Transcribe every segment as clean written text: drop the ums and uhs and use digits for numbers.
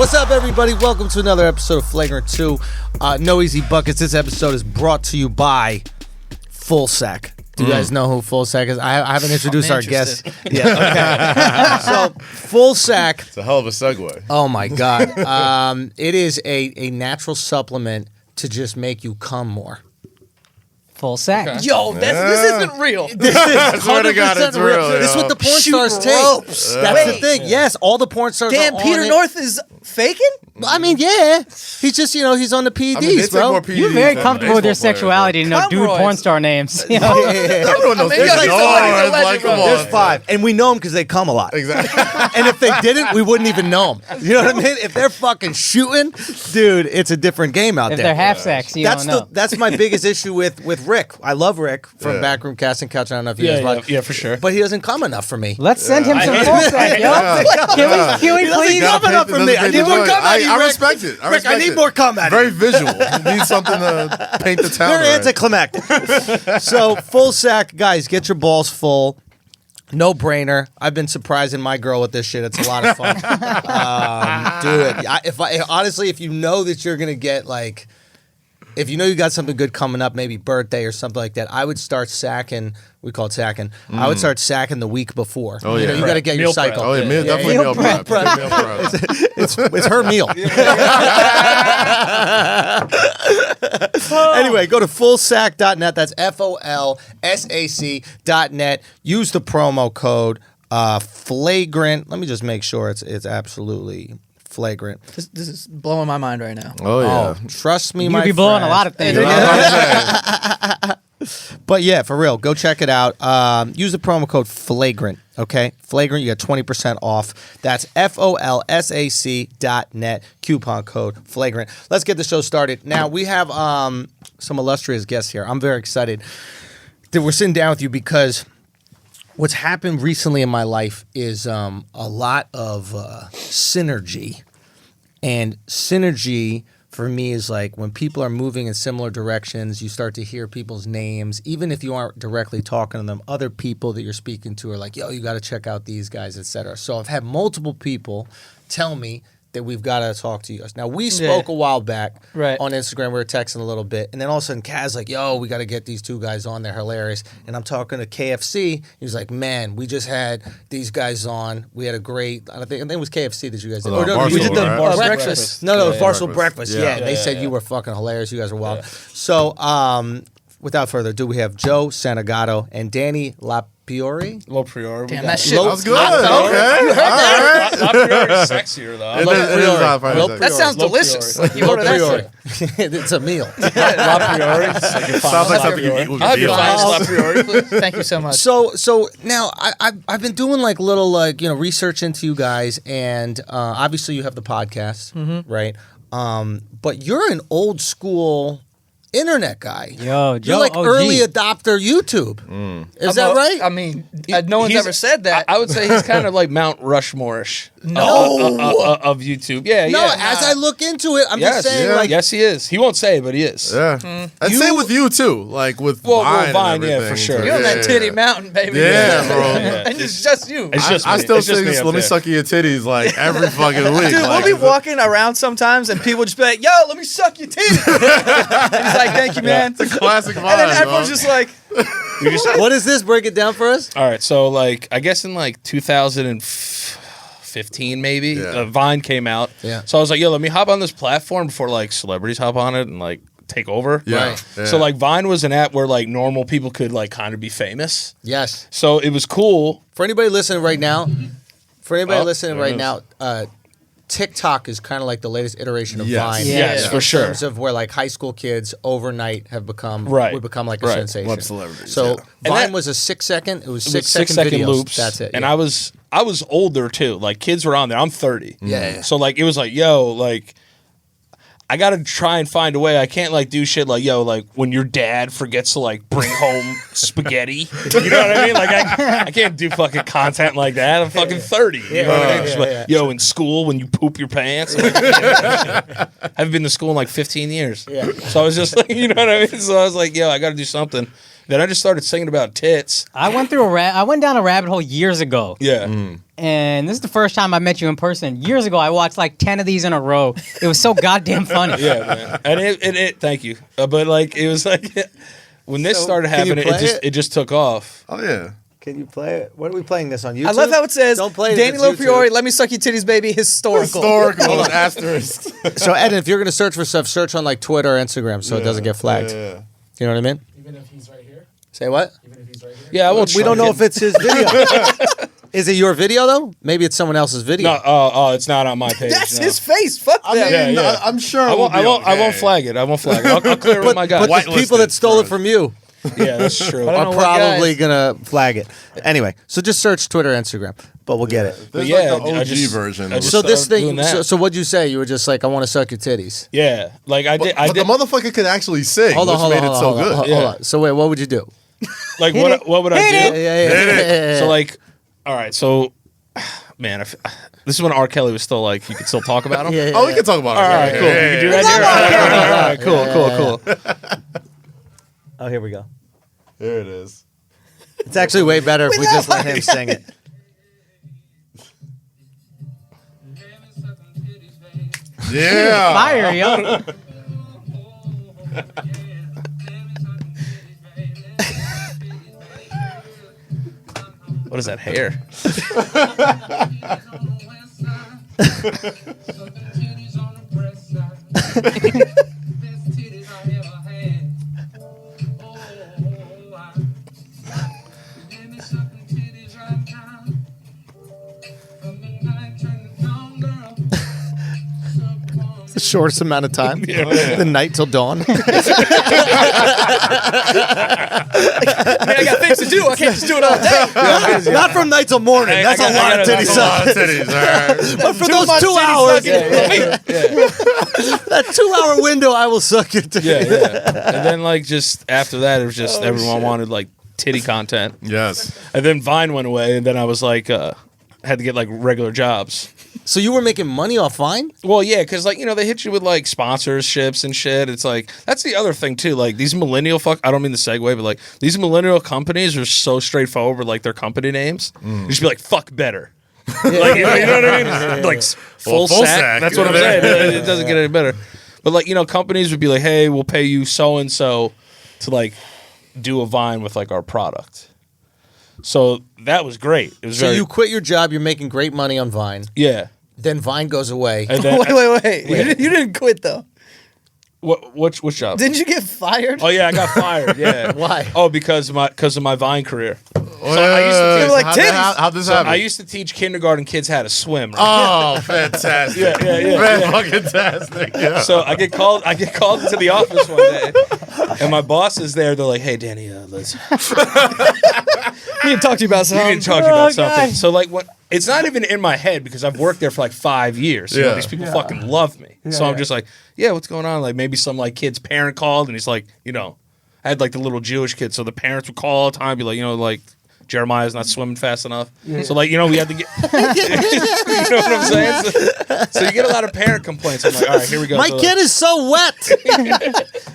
What's up, everybody? Welcome to another episode of Flagrant 2. No Easy Buckets. This episode is brought to you by Full Sack. Do you guys know who Full Sack is? I haven't introduced our guest. Yeah, okay. So, Full Sack. It's a hell of a segue. Oh, my God. It is a natural supplement to just make you come more. Full sack. Okay. Yo, this isn't real. This is I swear to God, it's real. This is what the porn stars take. ropes. That's the thing. Yes, all the porn stars Damn, are on Peter it. North is faking? I mean, yeah. He's just, he's on the PEDs, I mean, they take bro. more PEDs You're very than comfortable with your baseball players, sexuality, dude Conroys. porn star names. You know? Everyone knows Maybe Peter like North. somebody's a legend, Like, come bro. on. There's 5, and we know them because they come a lot. Exactly. And if they didn't, we wouldn't even know them. You know what I mean? If they're fucking shooting, dude, it's a different game out If there. they're half sex, you don't know. That's my biggest issue with Rick. I love Rick from Yeah. Backroom Casting Couch. I don't know if you guys watch. Yeah, for sure. But he doesn't come enough for me. Let's send him some full sack, yo. Can we He doesn't please? come enough for me. I need more come at you, I Rick. respect it. Rick, I need more come at Very you. visual. You need something to paint the town. Very red. anticlimactic. So, Full Sack, guys, get your balls full. No brainer. I've been surprising my girl with this shit. It's a lot of fun. Do it. Honestly, if you know that you're gonna get like, if you know you got something good coming up, maybe birthday or something like that, I would start sacking. We call it sacking. I would start sacking the week before. Oh, You know, yeah. you got to get your Meal cycle. prep. Oh, yeah, definitely Meal meal prep. prep. Meal prep. It's her meal. Anyway, go to fullsack.net. That's FOLSAC.net. Use the promo code Flagrant. Let me just make sure it's absolutely flagrant. This is blowing my mind right now. Oh, yeah. Oh, trust me, You'd my be blowing friend. a lot of things. But yeah, for real, go check it out. Use the promo code Flagrant, okay? Flagrant, you get 20% off. That's FOLSAC.net, coupon code Flagrant. Let's get the show started. Now, we have some illustrious guests here. I'm very excited that we're sitting down with you because what's happened recently in my life is a lot of synergy. And synergy for me is like when people are moving in similar directions, you start to hear people's names. Even if you aren't directly talking to them, other people that you're speaking to are like, yo, you got to check out these guys, etc. So I've had multiple people tell me that we've got to talk to you guys. Now, we spoke a while back on Instagram. We were texting a little bit. And then all of a sudden, Kaz like, yo, we got to get these two guys on. They're hilarious. And I'm talking to KFC. He was like, man, we just had these guys on. We had a great, I think it was KFC that you guys did. Barstool, we did the right? breakfast. No, it was Barstool Breakfast. Yeah. They said you were fucking hilarious. You guys were wild. So, without further ado, we have Joe Santagato and Danny LoPriore. LoPriore. Damn, that shit. That was good. Okay. All right. LoPriore is sexier, though. It is not funny. That sounds delicious. Like you order that shit. It's a meal. LoPriore. Sounds like something you eat with I'll have your meal. finest LoPriore, please. Thank you so much. So now I've been doing like little research into you guys, and obviously you have the podcast, right? But you're an old school internet guy. Yo, Joe, you're like OG. early adopter YouTube. Is that right? I mean, no one's ever said that. I would say he's kind of like Mount Rushmore-ish of YouTube. Yeah, No, yeah. as I look into it, I'm just saying like yes, he is. He won't say it, but he is. Yeah. And same with you, too. Like with Vine, Vine, and yeah, everything. for sure. You're on that titty mountain, baby. Yeah, bro. And it's just you. It's just I me. still It's just say me up let me there. suck your titties like every fucking week. Dude, like, we'll be walking around sometimes and people just be like, yo, let me suck your titty. And he's like, thank you, man. It's a classic vibe. And then everyone's just like, what is this? Break it down for us. All right, so like I guess in like 2015 maybe, Vine came out. Yeah. So I was like, yo, let me hop on this platform before like celebrities hop on it and like take over. Yeah. Right. Yeah. So like Vine was an app where like normal people could like kind of be famous. Yes. So it was cool. For anybody listening right now, There TikTok is kind of like the latest iteration of Yes. Vine. Yes, for sure. In terms of where like high school kids overnight have become would become like a Right. sensation. Web celebrities, So yeah. Vine was a 6 second. It was It was 6 second videos. loops. That's it. And yeah. I was older too. Like kids were on there. I'm 30. Yeah. So like it was like, yo, like I gotta try and find a way. I can't like do shit like, yo, like when your dad forgets to like bring home spaghetti. You know what I mean? Like I can't do fucking content like that. I'm fucking 30. You know what I mean? Just like, yo, in school when you poop your pants. Like, I haven't been to school in like 15 years. Yeah. So I was just like, you know what I mean? So I was like, yo, I gotta do something. Then I just started singing about tits. I went down a rabbit hole years ago. Yeah. And this is the first time I met you in person. Years ago, I watched like 10 of these in a row. It was so goddamn funny. Yeah, man. And it thank you. But like, it was like, when this started happening, it just took off. Oh yeah. Can you play it? What are we playing this on YouTube? I love how it says, Don't play it if Danny it's LoPriore, YouTube. let me suck your titties, baby, historical. Historical with asterisks. So, Ed, if you're going to search for stuff, search on like Twitter or Instagram so it doesn't get flagged. Yeah. You know what I mean? Even if he's right here. Say what? Even if he's right here. Yeah, I won't. We don't know if it's his video. Is it your video, though? Maybe it's someone else's video. No, oh, it's not on my page. That's no. his face. Fuck I that. mean, Yeah. I'm sure. I won't. we'll be I won't okay. flag it. I won't flag it. I'll clear it with my guy. But the people that stole it from you Yeah, that's true. I don't are know what probably guys- going to flag it. Anyway, so just search Twitter, Instagram, but we'll get it. There's yeah, like the I OG just- version. I just- So this started doing thing, that. so what'd you say? You were just like, I want to suck your titties. Yeah, like I did. but the motherfucker could actually sing, Hold on, which hold on, made hold it on, so hold on, good. hold Yeah. on. So wait, what would you do? like what would I do? Yeah. So like, all right, so man, this is when R. Kelly was still like, you could still talk about him. Yeah. Oh, we can talk about it. All right, cool. Yeah, You can do yeah, that yeah. here. All right, cool. Oh, here we go. There it is. It's actually way better if we just let him sing it. Yeah. Fire, yo. What is that hair? The shortest amount of time. The night till dawn. I mean, I got things to do. I can't just do it all day. Not from night till morning. I That's a got- lot I of got- titty That's a lot sucking. of titties. All right. But for Too those much 2 titty hours, sucking. that 2 hour window, I will suck your titty. Yeah. And then like just after that, it was just everyone wanted like titty content. Yes. And then Vine went away, and then I was like, had to get like regular jobs. So you were making money off Vine? Well, yeah, because like they hit you with like sponsorships and shit. It's like that's the other thing too. Like these millennial I don't mean the segue, but like these millennial companies are so straightforward with like their company names. You just be like fuck better. Like you know what I mean? Like full full sack. sack. That's what I'm saying. It doesn't get any better. But like companies would be like, hey, we'll pay you so and so to like do a Vine with like our product. So that was great. It was So very, you quit your job, you're making great money on Vine. yeah. Then Vine goes away. And then, Wait. You didn't quit, though. which job? Didn't you get fired? Oh yeah, I got fired. Yeah. Why? Oh, because of my Vine career. I used to feel like titties. How'd this happen? I used to teach kindergarten kids how to swim. Right? Oh, fantastic. Yeah. Fantastic. Yeah. So I get called into the office one day, and my boss is there. They're like, "Hey, Danny, let's He didn't talk to you about we something. need to talk to you about Oh, something." God. So like, what? It's not even in my head because I've worked there for like 5 years. You know, Yeah. these people fucking love me. So I'm just like, "Yeah, what's going on?" Like maybe some like kid's parent called, and he's like, I had like the little Jewish kid, so the parents would call all the time, be like, like. Jeremiah's not swimming fast enough. So, like, we had to get... you know what I'm saying? So you get a lot of parent complaints. I'm like, all right, here we go. My So, kid is so wet.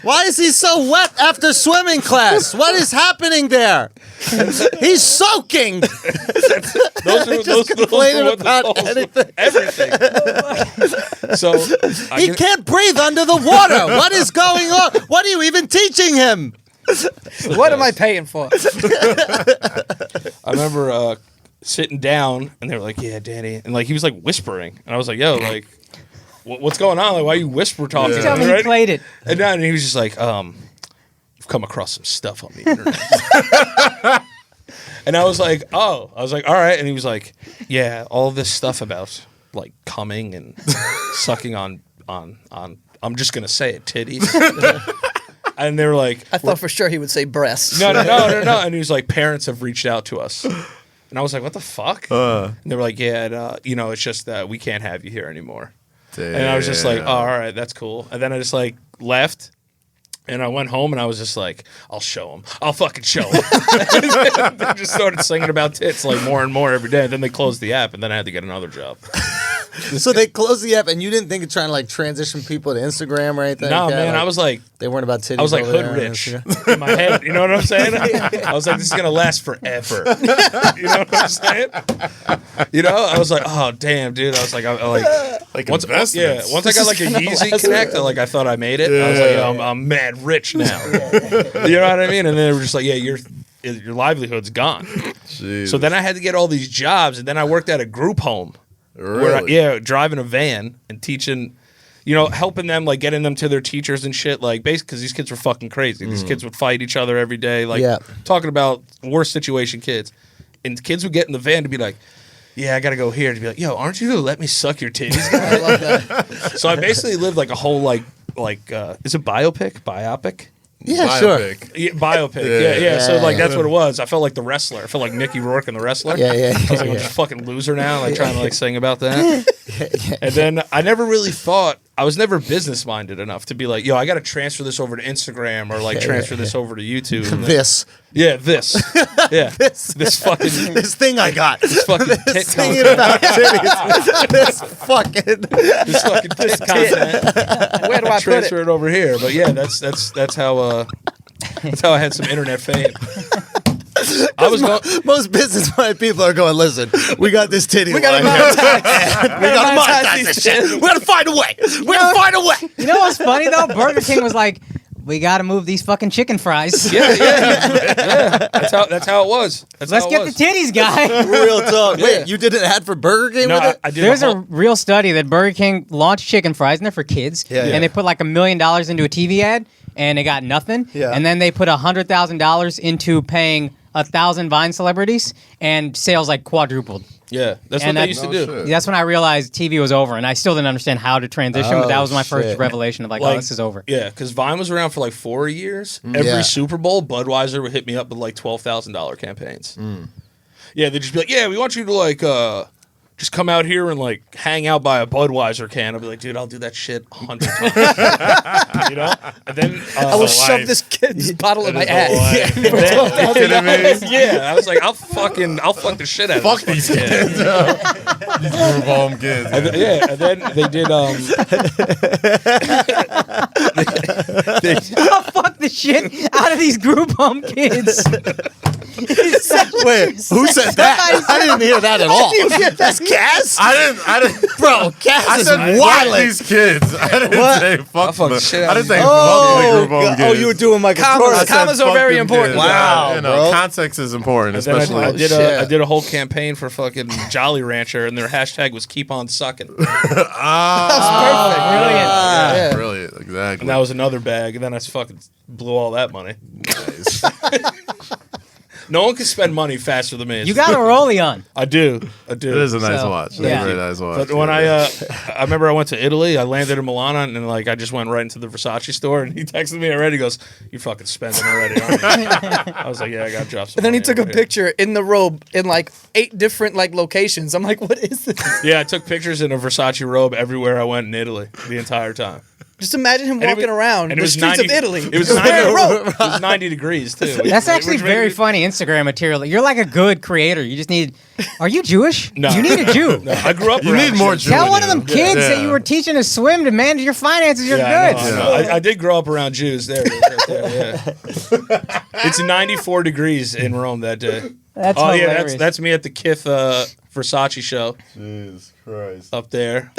Why is he so wet after swimming class? What is happening there? He's soaking. those complaining what the about calls- anything. Everything. So, He can't breathe under the water. What is going on? What are you even teaching him? What am I paying for? I remember sitting down, and they were like, yeah, Danny. And, like, he was, like, whispering. And I was like, yo, like, what's going on? Like, why are you whisper talking? Yeah. Tell me he played it. And then he was just like, you've come across some stuff on the internet. And I was like, all right. And he was like, yeah, all this stuff about like coming and sucking on I'm just gonna say it, titties. And they were like, I thought for sure he would say breasts. no. And he was like, parents have reached out to us. And I was like, what the fuck? And they were like, yeah, it's just that we can't have you here anymore. Damn. And I was just like, oh, all right, that's cool. And then I just like left. And I went home and I was just like, I'll show him. I'll fucking show him. They just started singing about tits like more and more every day. And then they closed the app and then I had to get another job. So they closed the app, and you didn't think of trying to like transition people to Instagram or anything? No, like that? man, Like, I was like, they weren't about titties. I was like over hood there on rich Instagram? in my head. You know what I'm saying? I was like, this is gonna last forever. You know what I'm saying? You know, I was like, oh damn, dude. I was like, once I got like a Yeezy Connect, I thought I made it. I was like, yo, I'm mad rich now. You know what I mean? And then they were just like, yeah, your livelihood's gone. Jeez. So then I had to get all these jobs, and then I worked at a group home. Really? Driving a van and teaching, helping them, like getting them to their teachers and shit, like basically because these kids were fucking crazy. These kids would fight each other every day, talking about worst situation kids. And kids would get in the van to be like, yeah, I gotta go here. To be like, yo, aren't you gonna let me suck your titties? I love that. So I basically lived like a whole is it biopic? Yeah, sure. Yeah, biopic. Yeah. So that's what it was. I felt like the wrestler. I felt like Mickey Rourke and the wrestler. Yeah. I was like, I'm just a fucking loser now, like trying to sing about that. And then I never really thought, I was never business minded enough to be like, yo, I got to transfer this over to Instagram or transfer this over to YouTube. This. Yeah, this. Yeah. This fucking. This thing I got. This fucking tit Singing content. about titties. This fucking This content. Where do I put Transfer it? it over here. But yeah, that's how I had some internet fame. I was going. Most business-minded people are going, listen, we got this titty We got to line. monetize. We got to monetize this shit. We got to find a way. We got to find a way. You know what's funny though? Burger King was like, we got to move these fucking chicken fries. Yeah. That's how it was. Let's get the titties, guy. Real talk. Yeah. Wait, you did an ad for Burger King No, with it? I did. There's a real study that Burger King launched chicken fries, and they're for kids. Yeah. And they put like $1 million into a TV ad, and they got nothing. Yeah. And then they put $100,000 into paying 1,000 Vine celebrities, and sales quadrupled. Yeah, that's And what they that- used to No do. shit. That's when I realized TV was over, and I still didn't understand how to transition, but that was my first shit. revelation of oh, this is over. Yeah, because Vine was around for 4 years. Yeah. Every Super Bowl, Budweiser would hit me up with $12,000 campaigns. Yeah, they'd just be like, yeah, we want you to just come out here and hang out by a Budweiser can. I'll be like, dude, I'll do that shit 100 times. And then I will shove this kid's bottle in my ass. Yeah, I was like, I'll fuck the shit out Fuck of this these kids. These group home kids. And and then they did I'll fuck the shit out of these group home kids. Wait, who said that? I didn't hear that at all. That's Cass? I didn't. Bro, Cass I is said fuck wild. these kids. I didn't What? say fuck fuck the the shit out I didn't of say these- fuck the group home God. kids. Oh, you were doing like a Commas. chorus. I said Commas are fuck very them important. kids. Wow, bro. Context is important, And then especially. I did shit. I did a whole campaign for fucking Jolly Rancher, and their hashtag was "Keep on sucking," and Brilliant. Brilliant, exactly. that was another bag. And then I fucking blew all that money. Nice. No one can spend money faster than me. You got a rollie on. I do. It is a nice So, watch. It's yeah. a very nice watch. But when I remember I went to Italy, I landed in Milan, and I just went right into the Versace store, and he texted me already. He goes, "You're fucking spending already, aren't you?" I was like, "Yeah, I got to drop some." And then he money took a over here." picture in the robe in 8 different locations. I'm like, what is this? Yeah, I took pictures in a Versace robe everywhere I went in Italy the entire time. Just imagine him And it walking was- around and it the was streets 90 of Italy. It was wearing a 90, robe. it was 90 degrees too. That's actually Which made very me- funny Instagram material. You're like a good creator. You just need. Are you Jewish? No. You need a Jew. No, I grew up. You around need more shit. Jew. Tell one of them kids Yeah. that you were teaching to swim to manage your finances. You're Yeah, good. I know. I did grow up around Jews. There, it is right there, yeah. It's 94 degrees in Rome that day. That's Oh yeah, hilarious. that's me at the Kith Versace show Jesus Christ. up there.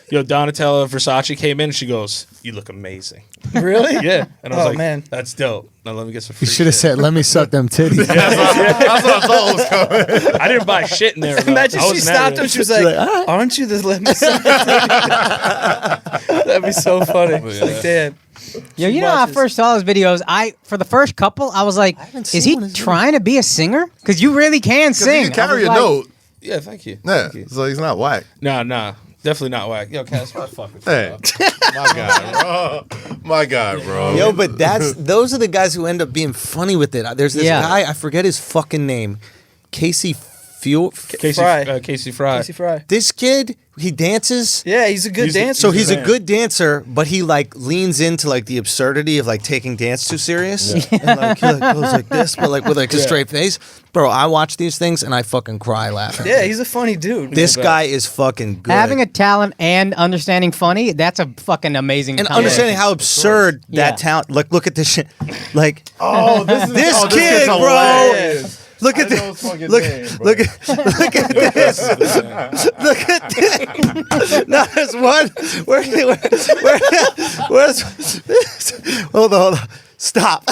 Yo, Donatella Versace came in and she goes, "You look amazing." Really? Yeah, and I was Oh, like, man. "That's dope." Now let me get some. You Free should have shit. said, let me suck them titties. That's what I thought was coming. I didn't buy shit in there. though. Imagine I she wasn't stopped at him. it. She was like, like, all right. aren't you the limit? That'd be so funny. It's like, damn. Yo, you know how I watches. first saw those videos? For the first couple, I was like, haven't is seen he one of his trying to be a singer? Because you really can sing. You can carry I a was like, note. Yeah, thank you. Yeah, Thank you. so he's not whack. No, definitely not whack. Yo, Cass, what the fuck? Hey, my guy, bro. My guy, bro. Yo, but those are the guys who end up being funny with it. There's this Yeah. guy, I forget his fucking name, Casey Casey Fry. Casey Fry. This kid, he dances. Yeah, he's a good dancer. So he's a good dancer, but he like leans into like the absurdity of like taking dance too serious, and like he like goes like this, but like with like a straight face. Bro, I watch these things and I fucking cry laughing. Yeah, he's a funny dude. This guy is fucking good. Having a talent and understanding funny, that's a fucking amazing and combination. understanding how absurd that Yeah. talent. Look at this shit. Like This this kid, kid's bro. hilarious. Look at I know his this. fucking Look name, bro. look at this. Look at this. No, there's one. Where's hold on. Stop.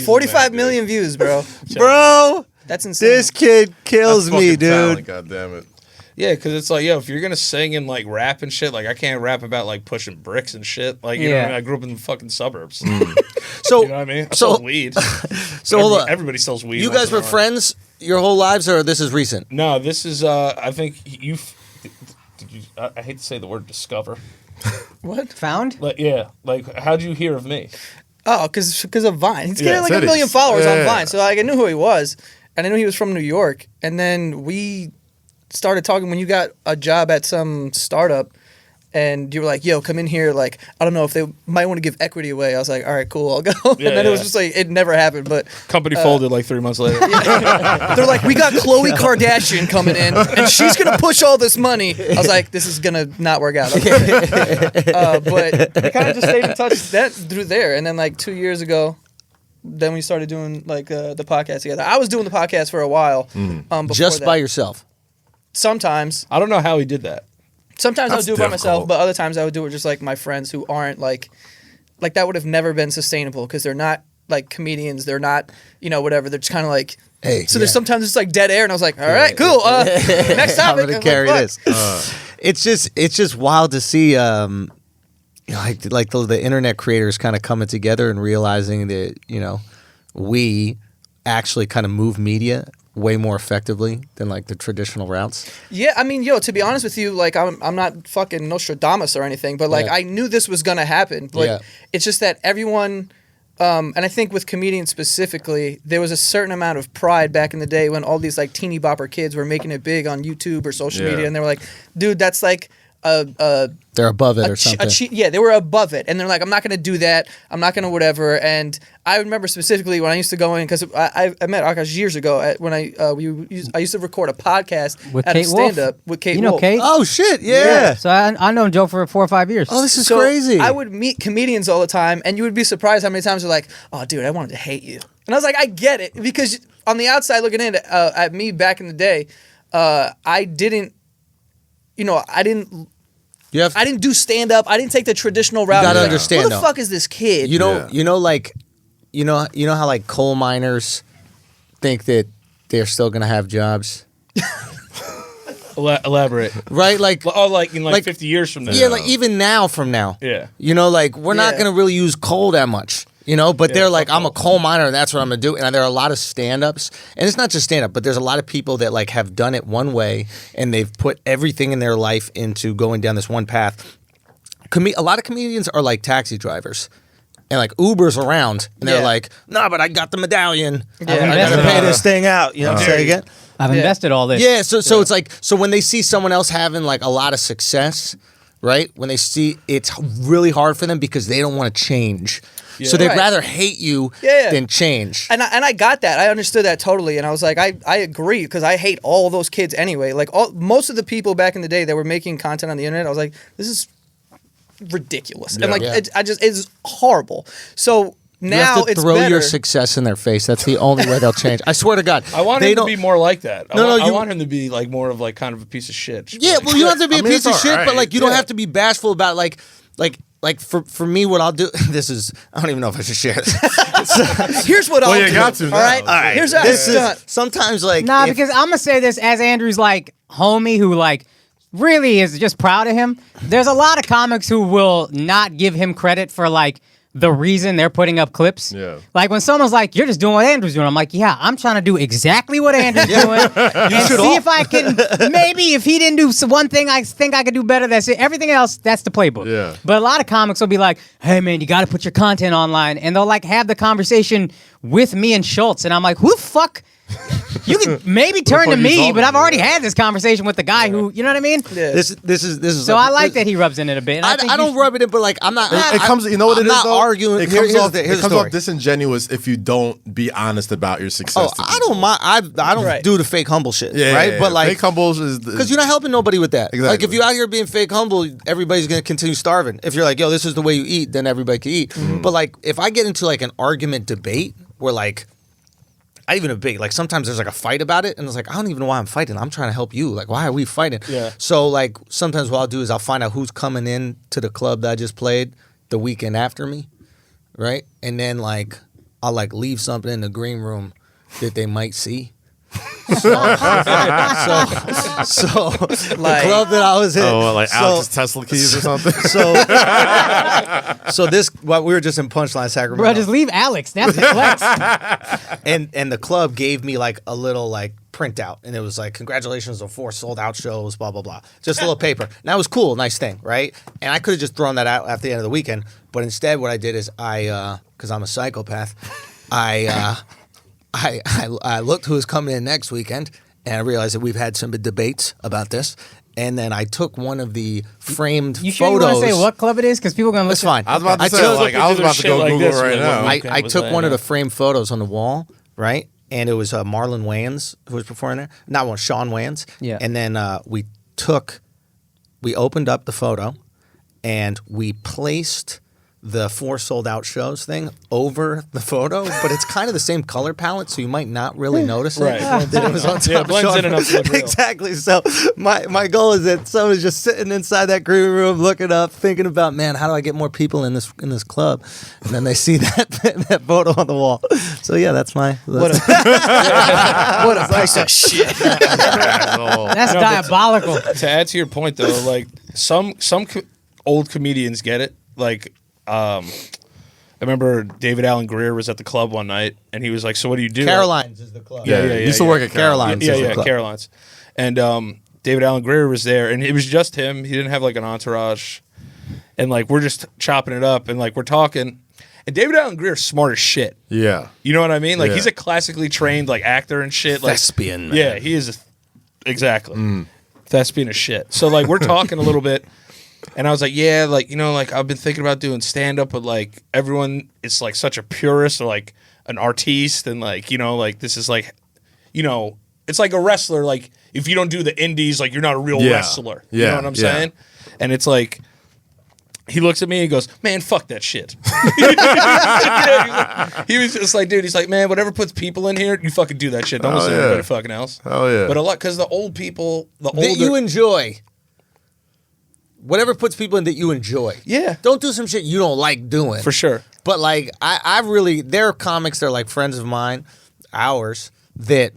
45 million views, bro. Bro, That's insane. this kid kills That's me, fucking dude. talent, God damn it. Yeah, because it's like, yo, if you're gonna sing and like rap and shit, like I can't rap about like pushing bricks and shit. Like, you know what I mean? I grew up in the fucking suburbs. So, You know what I mean? I so sold weed. So hold on. Everybody sells weed. You once guys in a were while. friends your whole lives, or this is recent? No, this is. I think you. Did you? I hate to say the word discover. What? Found? Like, yeah. Like, how'd you hear of me? Oh, because of Vine. He's getting like titties. 1 million followers Yeah. on Vine. So like I knew who he was. And I knew he was from New York. And then we started talking when you got a job at some startup. And you were like, yo, come in here. Like, I don't know if they might want to give equity away. I was like, all right, cool, I'll go. Yeah, and then it was yeah. just like, it never happened. But Company folded like 3 months later. they're like, we got Khloe Kardashian coming in. And she's going to push all this money. I was like, this is going to not work out. Okay. But we kind of just stayed in touch through there. And then like 2 years ago, then we started doing like the podcast together. I was doing the podcast for a while. Before Just that. by yourself. Sometimes. I don't know how he did that. Sometimes I would That's do it by myself, difficult. but other times I would do it just like my friends who aren't like that would have never been sustainable because they're not like comedians. They're not, whatever. They're just kind of like, Hey, so there's sometimes it's like dead air, and I was like, all right, cool. Next topic. I'm I gonna was like, carry fuck. this. It's just wild to see, like the internet creators kind of coming together and realizing that we actually kind of move media way more effectively than like the traditional routes. Yeah, I mean, to be honest with you, like I'm not fucking Nostradamus or anything, but like Yeah. I knew this was gonna happen. But Yeah. it's just that everyone, and I think with comedians specifically, there was a certain amount of pride back in the day when all these like teeny bopper kids were making it big on YouTube or social Yeah. media, and they were like, dude, that's like They're above it or something. yeah, they were above it, and they're like, I'm not gonna do that. I'm not gonna whatever. And I remember specifically when I used to go in because I met Akaash years ago when I used to record a podcast With at Kate a Wolf. stand up with Kate. You know Wolf. Kate? Oh shit! Yeah. So I known Joe for 4 or 5 years. Oh, this is So crazy. I would meet comedians all the time, and you would be surprised how many times they're like, "Oh, dude, I wanted to hate you," and I was like, "I get it," because on the outside looking in at me back in the day, I didn't do stand up. I didn't take the traditional route. You gotta Like, understand, who the though. fuck is this kid? You know, Yeah. you know how like coal miners think that they're still gonna have jobs, Elaborate. right? Like, Oh, like in Like- 50 years from now. yeah, like even now from now, Yeah. like we're not Yeah. gonna really use coal that much, But they're like, fuck I'm a coal miner, and that's what I'm gonna do. And there are a lot of stand-ups, and it's not just stand-up, but there's a lot of people that like have done it one way, and they've put everything in their life into going down this one path. A lot of comedians are like taxi drivers. And like Uber's around, and they're Yeah. like, "No, but I got the medallion. Yeah. I gotta Invested pay all this thing out." You know what I'm saying? Again? I've Yeah. invested all this. Yeah. So it's like, so when they see someone else having like a lot of success, right? When they see, it's really hard for them because they don't want to change. So they'd Right. rather hate you Yeah. than change. And I got that. I understood that totally. And I was like, I agree because I hate all those kids anyway. Like most of the people back in the day that were making content on the internet, I was like, this is ridiculous. And like, Yeah. it's horrible. So You now have to it's throw better. your success in their face. That's the only way they'll change. I swear to God. I want They him to don't- be more like that. I No, want, you- I want him to be like more of like kind of a piece of shit. Just Yeah, like- well, you don't have to be I a mean, piece of it's shit, all but right. like you don't Yeah. have to be bashful about like for me, what I'll do. This is I don't even know if I should share this. Here's what I'll you do. got to all now. right? All right. Here's how This it's done. is sometimes like Nah, if- because I'm gonna say this as Andrew's like homie who like really is just proud of him. There's a lot of comics who will not give him credit for like the reason they're putting up clips. Yeah. Like when someone's like, "You're just doing what Andrew's doing," I'm like, "Yeah, I'm trying to do exactly what Andrew's doing, and see if I can maybe if he didn't do one thing, I think I could do better. That's it. Everything else, that's the playbook." Yeah. But a lot of comics will be like, "Hey man, you got to put your content online," and they'll like have the conversation with me and Schulz, and I'm like, "Who the fuck You could maybe turn to fuck you me, talking but I've about? already had this conversation with the guy who, you know what I mean? Yeah. This is. So I like that he rubs in it a bit. and think I you don't should- rub it in, but like I'm not. It comes. You know what I'm it is not though. arguing. It Here's comes the off story. disingenuous if you don't be honest about your success. Oh, I don't mind. I don't Right. do the fake humble shit, Yeah, right? yeah, But yeah. like, fake humbles is because you're not helping nobody with that. Like, Exactly. if you're out here being fake humble, everybody's gonna continue starving. If you're like, yo, this is the way you eat, then everybody can eat. But like, if I get into like an argument debate where like, I even debate, like sometimes there's like a fight about it, and it's like, I don't even know why I'm fighting. I'm trying to help you. Like, why are we fighting? Yeah. So like, sometimes what I'll do is I'll find out who's coming in to the club that I just played the weekend after me, right? And then like, I'll like leave something in the green room that they might see. So the club that I was in. Oh, like so, Alex's Tesla keys or something. So this, well, we were just in Punchline Sacramento. Bro, just leave Alex. That's the flex. And the club gave me like a little like printout, and it was like, congratulations on 4 sold out shows, blah blah blah, just a little paper. And that was cool, nice thing, right? And I could have just thrown that out at the end of the weekend, but instead what I did is because I'm a psychopath, I looked who was coming in next weekend, and I realized that we've had some debates about this. And then I took one of the framed You sure photos. you want to say what club it is? Because people are going to That's listen. fine. I was about to say, took- like, I was about to go Like Google this, right like, now. what I was took that, one of yeah. the framed photos on the wall, right? And it was Marlon Wayans who was performing there. Not one, Sean Wayans. Yeah. And then we opened up the photo, and we placed the 4 sold out shows thing over the photo, but it's kind of the same color palette, so you might not really notice it. Right. That it was on top Yeah, of blends Sean. in enough to look real. Exactly. So my goal is that someone's just sitting inside that green room, looking up, thinking about, man, how do I get more people in this club? And then they see that photo on the wall. So yeah, that's my. What a piece of shit. That's diabolical. To add to your point though, like some old comedians get it. Like I remember David Allen Greer was at the club one night, and he was like, "So what do you do?" Caroline's is the club. Yeah, Used to work at Caroline's. Yeah, is the yeah, club. Caroline's. And David Allen Greer was there, and it was just him. He didn't have like an entourage, and like we're just chopping it up, and like we're talking. And David Allen Greer's smart as shit. Yeah. You know what I mean? Like Yeah. he's a classically trained like actor and shit. Like Thespian, man. Yeah, he is exactly thespian as shit. So like we're talking a little bit, and I was like, yeah, like like I've been thinking about doing stand up, but like everyone is like such a purist or like an artiste, and like like this is like it's like a wrestler. Like if you don't do the indies, like you're not a real Yeah. wrestler. You Yeah, know what I'm yeah. saying? And it's like. He looks at me and he goes, man, fuck that shit. He was just like, dude, he's like, man, whatever puts people in here, you fucking do that shit. Don't listen to yeah. anybody fucking else. Oh yeah. But a lot, because the old people, the That older. you enjoy. Whatever puts people in that you enjoy. Yeah. Don't do some shit you don't like doing. For sure. But like I really, there are comics that are like friends of mine, ours, that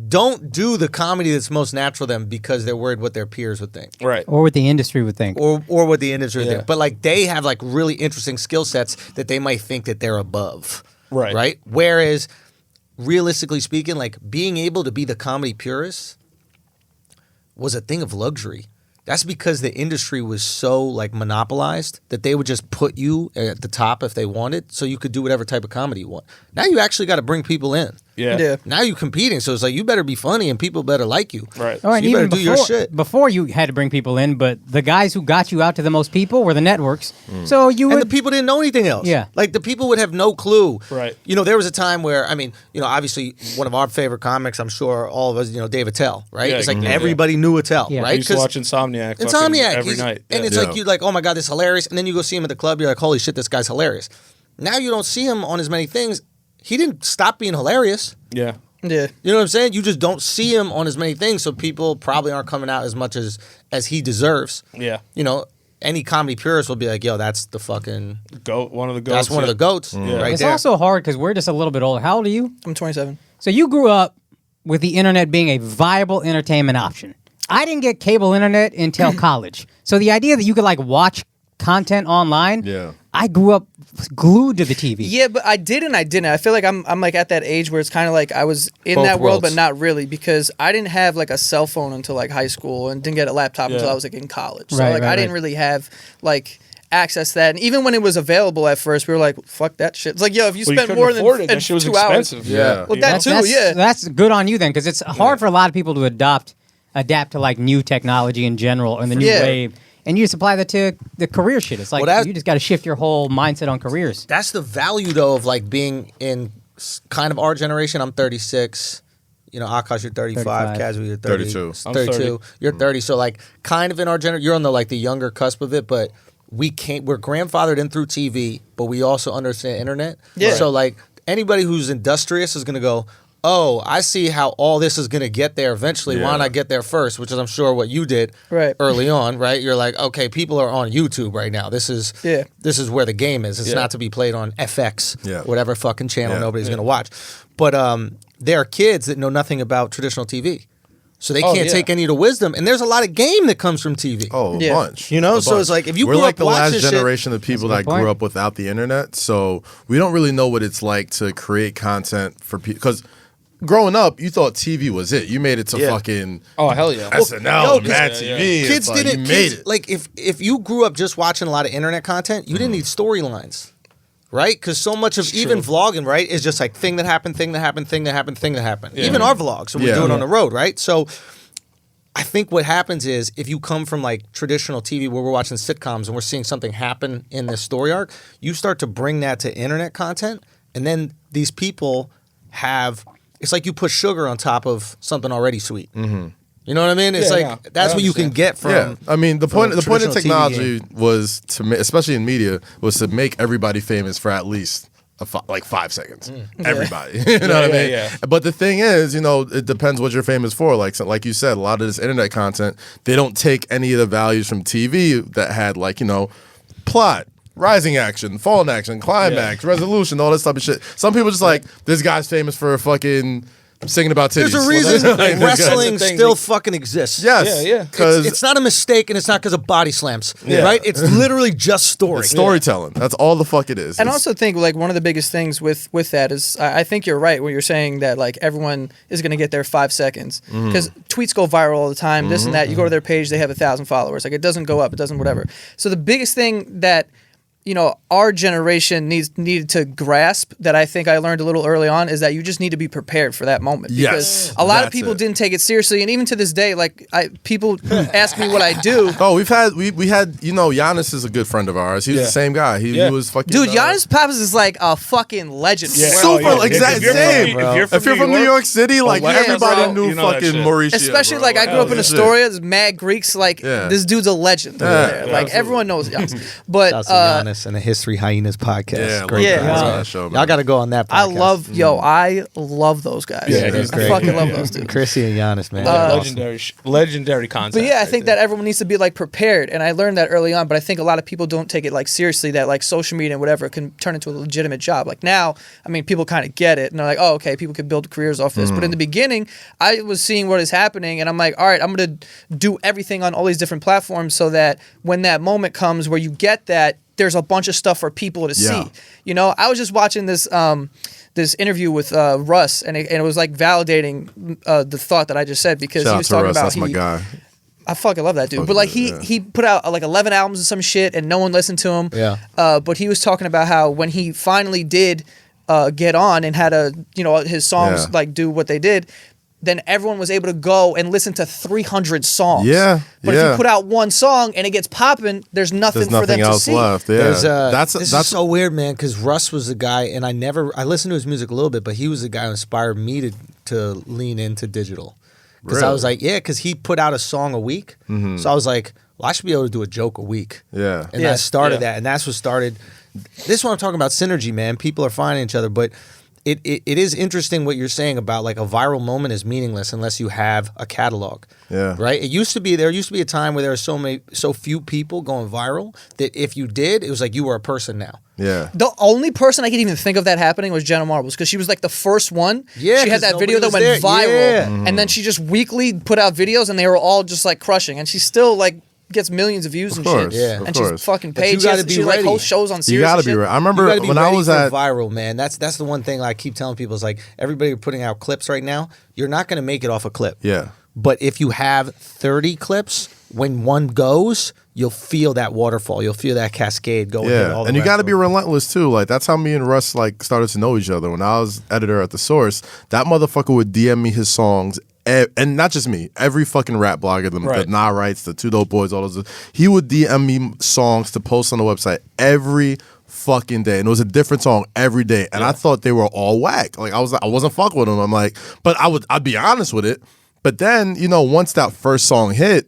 don't do the comedy that's most natural to them because they're worried what their peers would think. Right. Or what the industry would think. Or what the industry would Yeah. think. But like they have like really interesting skill sets that they might think that they're above. Right. Right? Whereas realistically speaking, like being able to be the comedy purist was a thing of luxury. That's because the industry was so like monopolized that they would just put you at the top if they wanted, so you could do whatever type of comedy you want. Now you actually got to bring people in. Yeah. Yeah. Now you're competing, so it's like you better be funny and people better like you. Right. Oh, and you even better do your shit. Before you had to bring people in, but the guys who got you out to the most people were the networks. So you And would. the people didn't know anything else. Yeah. Like the people would have no clue. Right. There was a time where, I mean, obviously one of our favorite comics, I'm sure all of us, Dave Attell, right? Yeah, it's like mhm. everybody knew Attell, Yeah. I right? used to watch Insomniac. fucking Insomniac every he's- night. And Yeah. it's like, you're like, oh my God, this is hilarious. And then you go see him at the club, you're like, holy shit, this guy's hilarious. Now you don't see him on as many things. He didn't stop being hilarious. Yeah. Yeah. You know what I'm saying? You just don't see him on as many things, so people probably aren't coming out as much as he deserves. Yeah. Any comedy purist will be like, yo, that's the fucking, Goat. One of the goats. that's one of the goats Yeah. right it's there. also hard because we're just a little bit older. How old are you? I'm 27. So you grew up with the internet being a viable entertainment option. I didn't get cable internet until college. So the idea that you could like watch content online, Yeah. I grew up glued to the TV. Yeah, but I did and I didn't. I feel like I'm like at that age where it's kind of like I was in Both that world, but worlds. not really, because I didn't have like a cell phone until like high school and didn't get a laptop until Yeah. I was like in college. So Right, like right, I didn't right. really have like access that. And even when it was available at first, we were like, fuck that shit. It's like, yo, if you Well, spend couldn't more than afford it. That shit was 2 hours. expensive. Yeah. Well, that too, That's good on you then, because it's hard for a lot of people to adapt to like new technology in general and the new wave. And you just apply that to the career shit. It's like you just got to shift your whole mindset on careers. That's the value though of like being in kind of our generation. I'm 36. You know, Akaash, you're 35. Kaz, you're 30. 32. I'm 32. 30. You're 30. So like kind of in our generation, you're on the like the younger cusp of it, but we're grandfathered in through TV, but we also understand internet. Yeah. So like anybody who's industrious is going to go, oh, I see how all this is going to get there eventually. Why don't I get there first? Which is, I'm sure, what you did early on, right? You're like, okay, people are on YouTube right now. This is where the game is. It's not to be played on FX, whatever fucking channel nobody's going to watch. But there are kids that know nothing about traditional TV. So they can't take any of the wisdom. And there's a lot of game that comes from TV. Oh, a bunch. You know, A so bunch. it's like if you We're grew like up the watching last generation of people that grew up without the internet. So we don't really know what it's like to create content for people. Because growing up, you thought TV was it. You made it to fucking hell yeah. SNL, Mad TV. Kids It's didn't. you made it. Like if you grew up just watching a lot of internet content, you didn't need storylines, right? Because so much of even vlogging, right, is just like thing that happened. Yeah. Even our vlogs, when we do it on the road, right? So I think what happens is if you come from like traditional TV where we're watching sitcoms and we're seeing something happen in this story arc, you start to bring that to internet content, and then these people have. It's like you put sugar on top of something already sweet. Mm-hmm. You know what I mean? It's that's what you can get from. Yeah, I mean the point of traditional technology was to, especially in media, was to make everybody famous for at least like 5 seconds. Everybody, you know what I mean? Yeah. But the thing is, you know, it depends what you're famous for. Like you said, a lot of this internet content, they don't take any of the values from TV that had like plot. Rising action, falling action, climax, resolution, all this type of shit. Some people just like, this guy's famous for fucking singing about titties. There's a reason wrestling still fucking exists. Yes. Yeah. Because it's not a mistake, and it's not because of body slams, right? It's literally just story. it's storytelling. That's all the fuck it is. And I also think like one of the biggest things with that is I think you're right when you're saying that like everyone is going to get their 5 seconds because tweets go viral all the time. This and that. You go to their page, they have 1,000 followers. Like it doesn't go up, it doesn't whatever. So the biggest thing that our generation needed to grasp that I think I learned a little early on is that you just need to be prepared for that moment. Because a lot of people didn't take it seriously, and even to this day, like people ask me what I do. Oh, we had Giannis is a good friend of ours. He's the same guy. He was fucking Dude, Giannis Papas is like a fucking legend. Yeah. super exact same. If you're from New York City, like everybody bro, knew you know that fucria. shit. Mauricio. Especially bro. like I grew up in Astoria, there's mad Greeks. Like this dude's a legend over there. Like absolutely. everyone knows Giannis. But Shouts to Giannis and the History Hyenas podcast. Yeah, Great yeah. guys. love that show, man. Y'all got to go on that podcast. I love those guys. Yeah, I he's great. fucking love those dudes. Chrissy and Giannis, man. They're awesome. Legendary content. But yeah, I think that everyone needs to be like prepared, and I learned that early on. But I think a lot of people don't take it like seriously. That like social media and whatever can turn into a legitimate job. Like now, I mean, people kind of get it, and they're like, "Oh, okay, people could build careers off this." But in the beginning, I was seeing what is happening, and I'm like, "All right, I'm gonna do everything on all these different platforms so that when that moment comes where you get that, there's a bunch of stuff for people to see." I was just watching this this interview with Russ, and it was like validating the thought that I just said because Shout he out was to talking Russ, about that's my guy. I fucking love that dude. But like he put out like 11 albums or some shit, and no one listened to him. Yeah. But he was talking about how when he finally did get on and had his songs like do what they did, then everyone was able to go and listen to 300 songs. Yeah. But if you put out one song and it gets popping, there's nothing for them else to see. left. Yeah. This is so weird, man, because Russ was the guy, and I listened to his music a little bit, but he was the guy who inspired me to lean into digital. Because I was like, because he put out a song a week. So I was like, well, I should be able to do a joke a week. Yeah. And I started that, and that's what started. This is what I'm talking about, synergy, man. People are finding each other, but it is interesting what you're saying about like a viral moment is meaningless unless you have a catalog. Yeah. Right? There used to be a time where there were so few people going viral that if you did, it was like you were a person now. Yeah. The only person I could even think of that happening was Jenna Marbles because she was like the first one. Yeah, she had 'cause that video that nobody went was viral, there. Yeah. and then she just weekly put out videos, and they were all just like crushing. And she still like gets millions of views and course, shit. yeah. of and course. she's fucking But paid. you She, gotta has, be she like ready. hosts shows on Sirius. You gotta and be shit. right. I You remember gotta be when I ready was for at viral, man. That's the one thing I keep telling people is like everybody putting out clips right now. You're not going to make it off a clip. Yeah. But if you have 30 clips when one goes, you'll feel that waterfall. You'll feel that cascade going. Yeah, and you got to be relentless too. Like that's how me and Russ like started to know each other. When I was editor at The Source, that motherfucker would DM me his songs. And not just me, every fucking rap blogger, the Nah Rights, the Two Dope Boys, all those. He would DM me songs to post on the website every fucking day, and it was a different song every day. And I thought they were all whack. Like I wasn't fucking with them. I'm like, but I'd be honest with it. But then once that first song hit,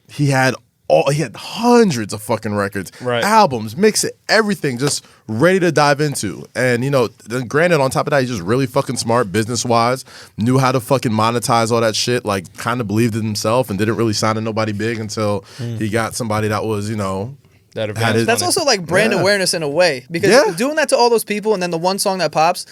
he had hundreds of fucking records, albums, mix it, everything, just ready to dive into. And then granted, on top of that, he's just really fucking smart business wise, knew how to fucking monetize all that shit, like kind of believed in himself and didn't really sign to nobody big until he got somebody that was, that's also like brand awareness in a way, because doing that to all those people and then the one song that pops,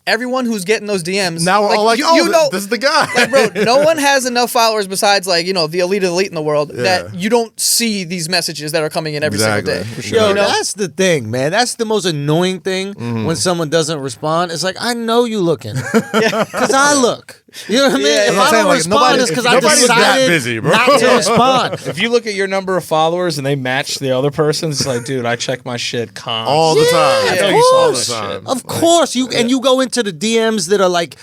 everyone who's getting those DMs now we're all like, this is the guy. Like, bro, no one has enough followers besides the elite in the world that you don't see these messages that are coming in every single day. For sure. Yo, that's the thing, man. That's the most annoying thing when someone doesn't respond. It's like, I know you looking, because I look. You know what I mean? If I don't respond, it's because I decided not to respond. If you look at your number of followers and they match the other person's, it's like, dude, I check my shit constantly. All the time. Of I know you saw this shit. Of course. And you go into the DMs that are like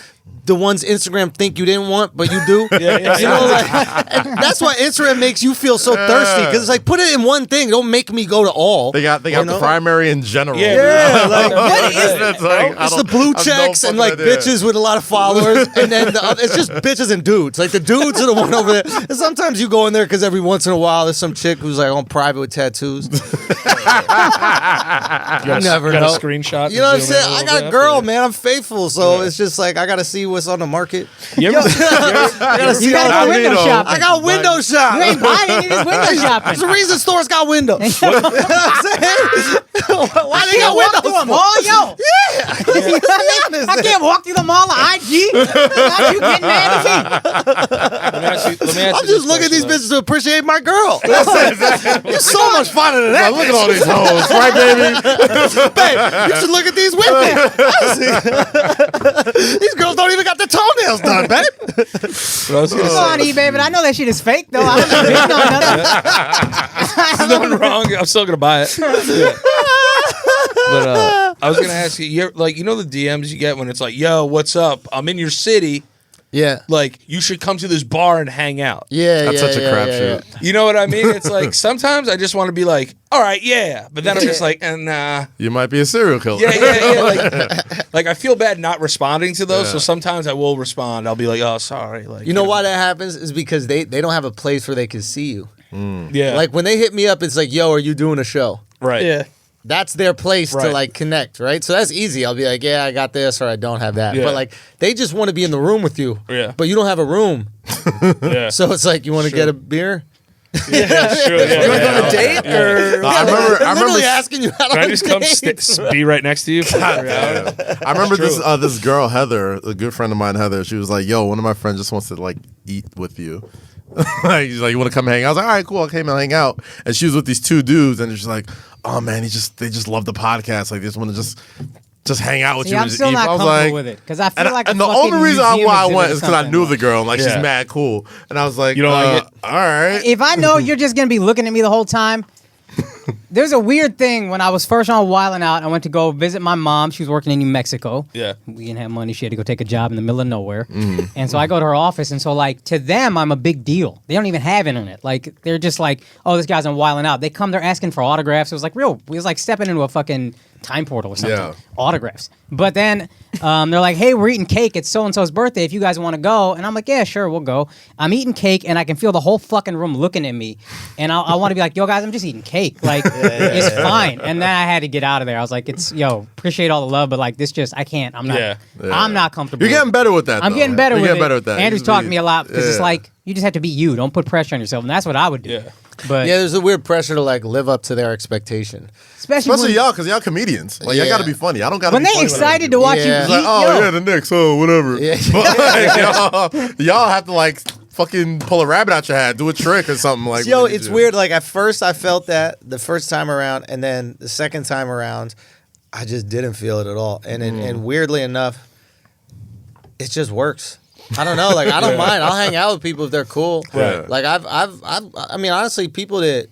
the ones Instagram think you didn't want, but you do. And that's why Instagram makes you feel so thirsty, because it's like, put it in one thing. Don't make me go to all. They got the primary in general. Like, what is it? It's the blue checks and like bitches with a lot of followers, and then it's just bitches and dudes. Like the dudes are the one over there. And sometimes you go in there because every once in a while there's some chick who's like on private with tattoos. You never know. A screenshot. You know what I'm saying? I got a girl, man. I'm faithful, so it's just like I got to see what's on the market. You ever, I got to see You all gotta go the window shopping. I got window shop. You ain't buying any of this window shopping. There's a reason stores got windows. You know what I'm saying? Why they got walk through windows? them all, yo. Yeah. You know what I mean? I can't walk through the mall of IG. Now you getting mad at me. let me ask you I'm just looking at these bitches to appreciate my girl. You're so much funner than that. Look at all these hoes, right, baby? Babe, you should look at these women. These girls don't even got their toenails done, babe. Come on, eBay, but I know that shit is fake, though. I don't big on nothing. There's nothing wrong. I'm still gonna buy it. But I was gonna ask you, the DMs you get when it's like, "Yo, what's up? I'm in your city. Yeah. Like, you should come to this bar and hang out." That's such a crapshoot. You know what I mean? It's like sometimes I just want to be like, "All right, yeah," but then I'm just like, "Nah." You might be a serial killer. Yeah. Like I feel bad not responding to those, so sometimes I will respond. I'll be like, "Oh, sorry." Like, you know why that happens is because they don't have a place where they can see you. Yeah. Like when they hit me up, it's like, "Yo, are you doing a show?" Right. Yeah. That's their place to Right. like connect, right? So that's easy. I'll be like, yeah, I got this, or I don't have that. Yeah. But like, they just want to be in the room with you. Yeah. But you don't have a room, Yeah. so it's like, you want to get a beer? Yeah, sure. Yeah, You want to go on a date? Or I Literally remember asking you how to Can I just come be right next to you? I remember this girl, Heather, a good friend of mine, Heather. She was like, "Yo, one of my friends just wants to like eat with you." Like, she's like, "You want to come hang out?" I was like, "All right, cool. I came and hang out." And she was with these two dudes, and she's like, "Oh man, they just love the podcast. Like, they just want to just hang out with See, you." I'm and just still eat. not I was comfortable like, with it because I feel like and a the fucking only reason museum why I exhibit went or is because I something. knew the girl, and like she's Yeah. mad cool. And I was like, You don't like it? All right. If I know you're just gonna be looking at me the whole time, there's a weird thing. When I was first on Wildin' Out, I went to go visit my mom. She was working in New Mexico. Yeah. We didn't have money. She had to go take a job in the middle of nowhere. And so I go to her office, and so like to them, I'm a big deal. They don't even have internet. Like they're just like, oh, this guy's on Wildin' Out. They come, they're asking for autographs. It was like real. It was like stepping into a fucking time portal or something. Yeah. Autographs. But then they're like, hey, we're eating cake. It's so-and-so's birthday. If you guys want to go. And I'm like, yeah, sure, we'll go. I'm eating cake, and I can feel the whole fucking room looking at me. And I want to be like, yo, guys, I'm just eating cake. Like, it's fine. And then I had to get out of there. I was like, appreciate all the love, but like, this just, I can't. I'm not. Yeah. I'm not comfortable. You're getting better with that. I'm though. getting better You're with getting it. better with that. Andrew's You talking just to me a lot because it's like, you just have to be you. Don't put pressure on yourself. And that's what I would do. Yeah. But Yeah, there's a weird pressure to like live up to their expectation. especially when, y'all, because y'all comedians. Like, y'all Yeah. got to be funny. I don't got to when be they funny excited to watch you Yeah. eat, It's like, oh, yo, yeah, the Knicks, oh, whatever. Yeah. But like, y'all have to like fucking pull a rabbit out your hat, do a trick or something like. Yo, what you it's do. weird. Like at first I felt that the first time around, and then the second time around, I just didn't feel it at all. And weirdly enough, it just works. I don't know. Like I don't mind. I'll hang out with people if they're cool. Right. Like I mean, honestly, people that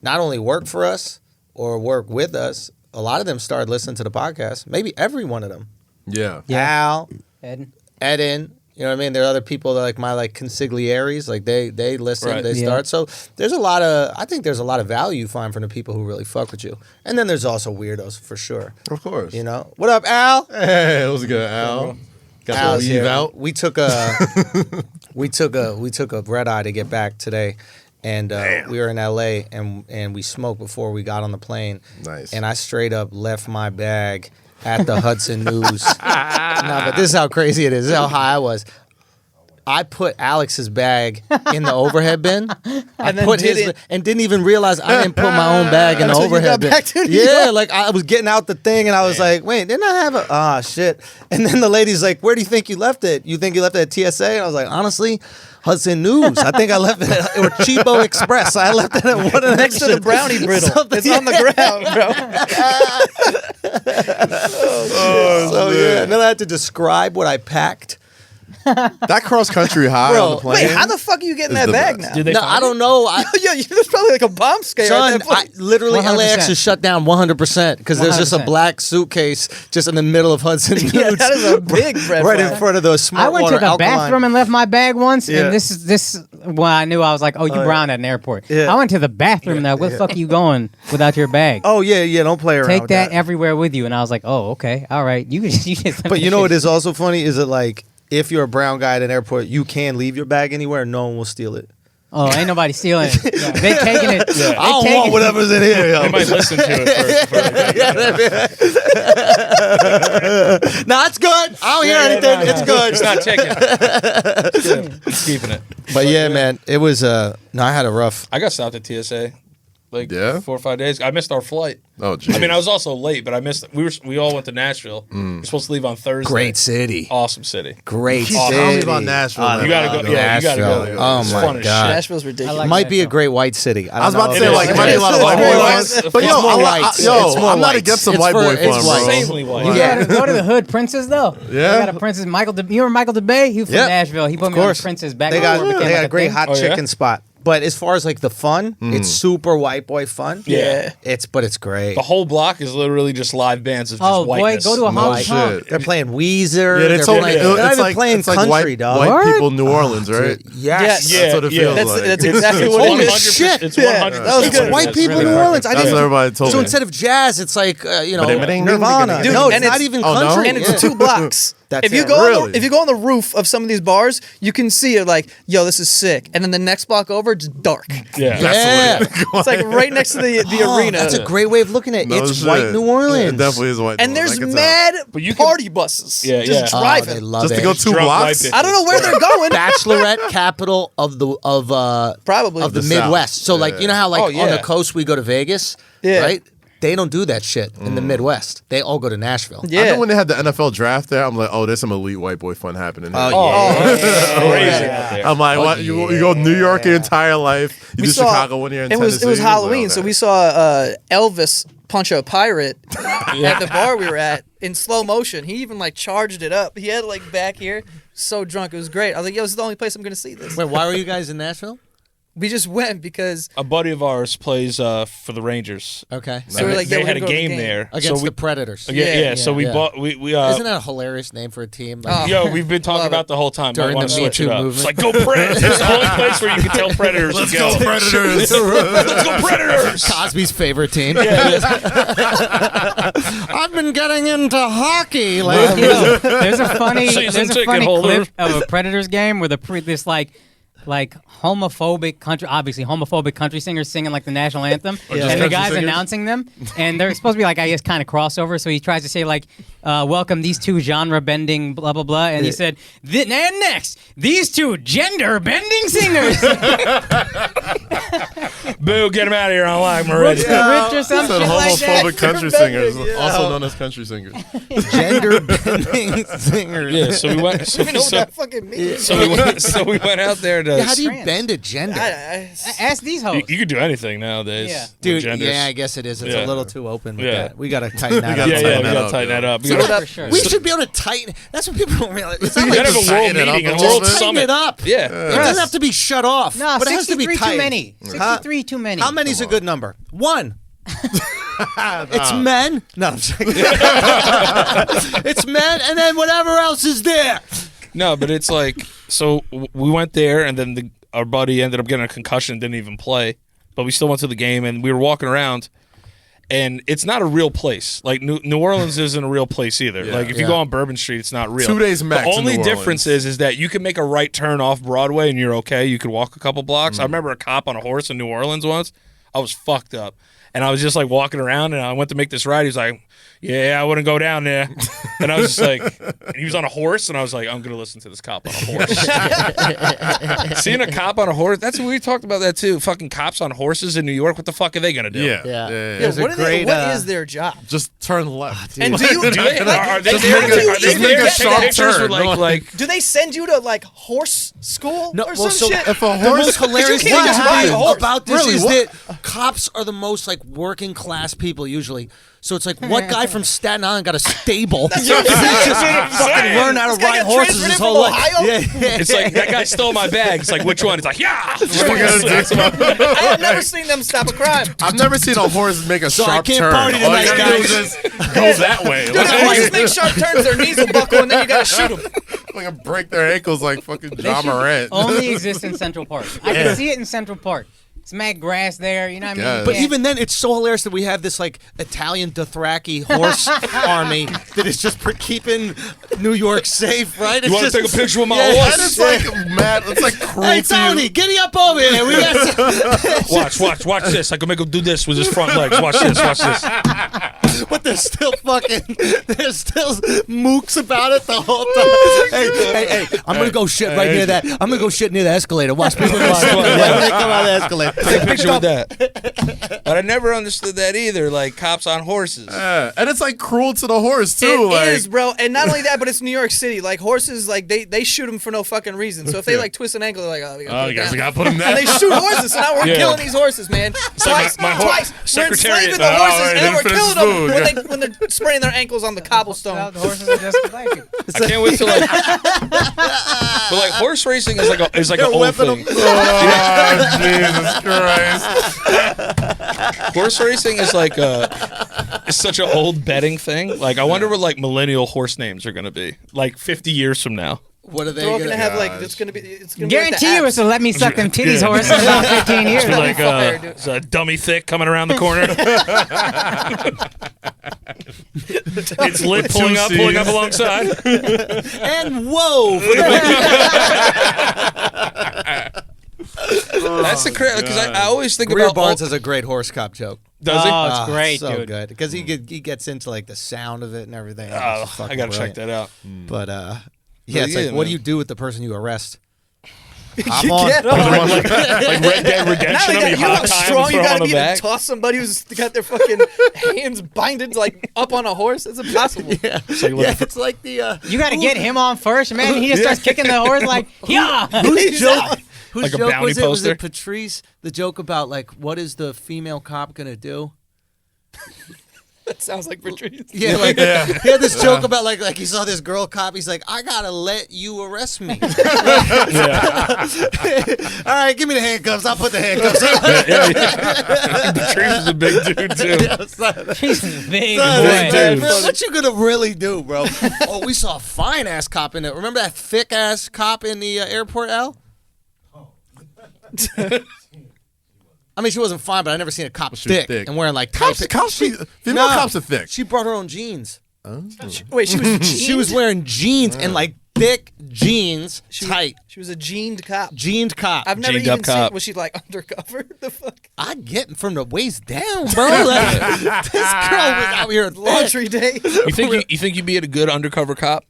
not only work for us or work with us, a lot of them started listening to the podcast. Maybe every one of them. Yeah. Al, Eden. you know what I mean? There are other people that like my consiglieres, like they listen, Right. they start. So there's I think there's a lot of value you find from the people who really fuck with you. And then there's also weirdos for sure. Of course. You know? What up, Al? Hey, it was good, Al. Got Al's the leave here. out. We took a red eye to get back today. And we were in LA and we smoked before we got on the plane. Nice. And I straight up left my bag at the Hudson News. No, but this is how crazy it is. This is how high I was. I put Alex's bag in the overhead bin. I then put his and didn't even realize I didn't put my own bag in the Until you overhead got bin. back to New Yeah, York. like I was getting out the thing and I was like, wait, didn't I have a shit? And then the lady's like, where do you think you left it? You think you left it at TSA? And I was like, honestly, Hudson News. I think I left it at or Chibo Express. I left it at one of the Next to the brownie brittle. It's on the ground, bro. So yeah, and then I had to describe what I packed. That cross country high Bro, on the plane. Wait, how the fuck are you getting is that the bag best. now? No, I don't know. Yo, there's probably like a bomb scare at Son, that point. literally 100%. LAX is shut down 100% because there's just a 100%. black suitcase just in the middle of Hudson News. Yeah, that is a big red right flag. in front of those smart I went water to the alkaline. bathroom and left my bag once, Yeah. and this when I knew I was like, oh, you brown at an airport. Yeah. I went to the bathroom now. Where the fuck are you going without your bag? Oh yeah, don't play around. Take with that everywhere with you. And I was like, oh, okay, all right. You just But you know what is also funny is that like if you're a brown guy at an airport, you can leave your bag anywhere and no one will steal it. Oh, ain't nobody stealing it. Yeah, they taking it. Yeah. I don't want whatever's in here, yo. I might listen to it first. No, it's good. I don't hear anything. It's good. It's not taking it. It's good. It's keeping it. But yeah, man, it was no, I had a rough. I got stopped at TSA like Yeah? 4 or 5 days. I missed our flight. Oh, geez. I mean, I was also late, but I missed. We all went to Nashville. We were supposed to leave on Thursday. Great city. Awesome city. Great Tell city. me about Nashville. Oh, man. You gotta go. Yeah, you gotta go. Nashville. Oh It's my fun as God. shit. Nashville's ridiculous. I like Might be a Nashville. great white city. I was about to It say, is. like, it might be a lot of It's white more boy whites. ones. But It's yo, more I'm whites. not, It's more I'm not whites. against some It's white for- boy it's fun, bro. white. Insanely white. You Yeah. gotta go to the Hood Princes though. Yeah? They got a Princess Michael. You remember Michael DeBay? He was from Yep. Nashville. He put Of me on course. the Princess back. They got before it became they got like a great thing. hot Oh, yeah? chicken spot. But as far as like the fun, it's super white boy fun. Yeah. It's great. The whole block is literally just live bands of just Oh boy, whiteness. go to a No honky tonk. shit. They're playing Weezer. Yeah, they're told me playing, they're not even playing it's like country, white, dog. white Word? people New Orleans, right? Yes. Yeah, That's what it yeah. feels That's, like. that's exactly It's what it 100%. is. shit. It's Yeah, 100%. that was It's good. white That's people really in New perfect. Orleans. I That's didn't. what everybody told So me. instead of jazz, it's like Ba-ding-ba-ding, Nirvana. Dude, No, it's and not it's- even oh, no? country. And it's Yeah. 2 blocks. That's if you it. go Really? on the, if you go on the roof of some of these bars, you can see it like, yo, this is sick. And then the next block over, it's dark. Yeah. Yeah. It's like right next to the Oh, arena. That's a great way of looking at it. No It's shit. white New Yeah, Orleans. it definitely is white. And New there's Orleans. I can mad But you can- party buses Yeah, just yeah. Oh, driving. they love Just it. to go 2 Drunk white blocks. bitches. I don't know where they're going. Bachelorette capital of the Probably. of the The South. Midwest. So like Yeah. you know how like Oh, on yeah. the coast we go to Vegas, Yeah. right? They don't do that shit in the Midwest. They all go to Nashville. I Yeah. know when they had the NFL draft there, I'm like, oh, there's some elite white boy fun happening here. Oh, yeah. crazy out there. I'm like, what? You go New York your entire life. You We do saw- Chicago 1 year. And It was Tennessee. Halloween, Well, so okay. we saw Elvis punch a pirate at the bar we were at in slow motion. He even like charged it up. He had it like back here. So drunk, it was great. I was like, yo, this is the only place I'm gonna see this. Wait, why were you guys in Nashville? We just went because A buddy of ours plays for the Rangers. Okay. So we're like, yeah, they we're had a gonna go to the game game. there Against so we, the Predators. yeah. So we yeah. bought we Isn't that a hilarious name for a team? Like, Oh. Yo, we've been talking Love about it. the whole time. During Might wanna the Me switch Too it up. movement. It's like, go Predators. It's the only place where you can tell Predators Let's to go, go. Predators. Let's go Predators. Cosby's favorite team. I've been getting into hockey. Like, There's a funny, Season there's a ticket funny holder. clip of a Predators game where this like homophobic country, obviously homophobic country singers singing like the national anthem, just and the country guy's singers? announcing them, and they're supposed to be like, I guess, kind of crossover. So he tries to say like, welcome these 2 genre bending blah blah blah, and he said, and next these 2 gender bending singers. Boo, get him out of here. I don't like him already. Rich or some Said shit like that. homophobic country singers, also known as country singers. gender bending singers. Yeah, so we went. So, you know what so, that fucking means. so we went out there to. how do you bend a gender? Ask these hoes. You could do anything nowadays. Yeah. with Dude, genders. yeah, I guess it is. It's Yeah. a little too open with Yeah. that. We got to tighten that up. we tighten that gotta up, tighten that up. So what up? For sure. We should be able to tighten. That's what people don't realize. It's not We like gotta have a just world tighten it up meeting, a a little world bit. tighten summit. it up. Yeah. It doesn't have to be shut off. No, but it has to be 63 too tight. many. 63 too many. How many's a good number? 1. It's men. No, I'm saying. It's men, and then whatever else is there. No, but it's like, so we went there, and then our buddy ended up getting a concussion and didn't even play. But we still went to the game, and we were walking around, and it's not a real place. Like, New Orleans isn't a real place either. Yeah. Like, if you go on Bourbon Street, it's not real. 2 days max The in only New difference Orleans. is that you can make a right turn off Broadway, and you're okay. You could walk a couple blocks. I remember a cop on a horse in New Orleans once. I was fucked up. And I was just like walking around, and I went to make this ride. He was like, "Yeah, I wouldn't go down there." And I was just like, and he was on a horse, and I was like, "I'm gonna listen to this cop on a horse." Seeing a cop on a horse, that's what we talked about that too. Fucking cops on horses in New York. What the fuck are they gonna do? Yeah. Yeah. Yeah, a what great, is their job? Just turn left. And do you? Are they Just there? make a- Are they just there make a to take sharp pictures turn. with like? Do they send you to like horse school No, or well, some so shit? if a the horse- most hilarious You thing can't just ride a horse. about this Really, is what? that cops are the most like working class people usually. So it's like, what guy from Staten Island got a stable? what I'm He's saying. just fucking learn how This to guy ride got horses transferred his in whole from life. Ohio? Yeah. It's like that guy stole my bag. It's like, which one? It's like, yeah. I have never seen them stop a crime. I've never seen a horse make a So I sharp can't turn. party All you tonight, gotta do guys. is just go that way. Dude, if horses make sharp turns, their knees will buckle, and then you gotta shoot them. Like break their ankles like fucking John should Morant. only exist in Central Park. I can see it in Central Park. It's mad grass there, you know what I mean? Yes. You But can't- even then, it's so hilarious that we have this like Italian Dothraki horse army that is just keeping New York safe, right? You It's want to just- take a picture with my Yeah, horse? And it's like mad. It's like Hey cruelty. Tony, giddy up over here. We got Watch this. I can make him do this with his front legs. Watch this. but they're still mooks about it the whole time. Hey, I'm gonna go shit right near that. I'm gonna go shit near the escalator. Watch people right when they come out of the escalator. Take a picture with that. But I never understood that either. Like cops on horses. And it's like cruel to the horse too. It is, like, bro. And not only that, but it's New York City. Like horses, like they shoot them for no fucking reason. So if they like twist an ankle, they're like, oh, we gotta you put guys it down. gotta put him And down. they shoot horses. So now we're Yeah. killing these horses, man. like my Twice. We're secretariat. enslaving the horses, right, and then we're didn't finish killing them his food. when they're spraying their ankles on the cobblestone. The horses are just black people. I can't wait to like. But like horse racing is like an old whipping thing. Oh, Jesus Christ. Horse racing is like it's such an old betting thing. Like I wonder what like millennial horse names are gonna be like 50 years from now. What are they They're all gonna gonna have like Gosh. it's gonna be Guarantee you like it's a let me suck them titties horse in about 15 years. Be like fire, dude. it's a dummy thick coming around the corner. It's lit pulling up alongside. and whoa for the That's the crazy because I always think Greer about Barnes has a great horse cop joke. does he? Oh, it's great, so dude. good because he gets into like the sound of it and everything. Oh, I gotta check that out. But yeah, it's yeah, like, what do man. you do with the person you arrest? You Hop on. get Like Red Dead Not Redemption. only I that, mean, you know how hot time strong and you throw on gotta the be to back. toss somebody who's got their fucking hands binded like up on a horse. It's impossible. Yeah, it's like the You got to get him on first, man. He just starts kicking the horse like, yeah. whose joke? Whose Like a joke bounty was it? Was poster? it Patrice? The joke about like what is the female cop gonna do? That sounds like Patrice. Yeah, like he had this joke about like he saw this girl cop. He's like, I gotta let you arrest me. All right, give me the handcuffs. I'll put the handcuffs on. Patrice is a big dude too. He's a big Son, boy. man, what you gonna really do, bro? Oh, we saw a fine ass cop in it. Remember that thick ass cop in the airport, Al? I mean, she wasn't fine, but I never seen a cop was thick, and wearing like tight. Female No. cops are thick. She brought her own jeans. Wait, she was She was wearing jeans and like thick jeans, tight. She was a jeaned cop. Jeaned cop. I've never Jeaned up even seen. cop. Was she like undercover? The fuck? I get from the waist down, bro. Like, this girl was out here Laundry day. You think you'd be a good undercover cop?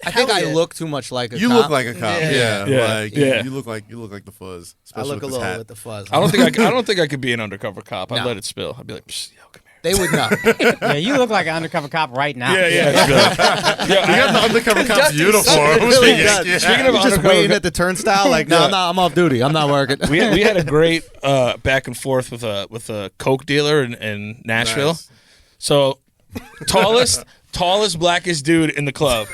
I think Hell I yeah. look too much like a You cop. look like a cop. Yeah. Yeah. Yeah. Like Yeah. You look like the fuzz. I Especially look a with this little hat. with the fuzz. I don't think I could be an undercover cop. I'd No. let it spill. I'd be like, Psst, yo, come here. They would know. Yeah, you look like an undercover cop right now. Yeah, it's good. You got the undercover cop's uniform. Really Speaking does. Speaking of You're just undercover waiting at the turnstile, like, no, I'm off duty. I'm not working. we had a great back and forth with a coke dealer in Nashville. Nice. So tallest blackest dude in the club,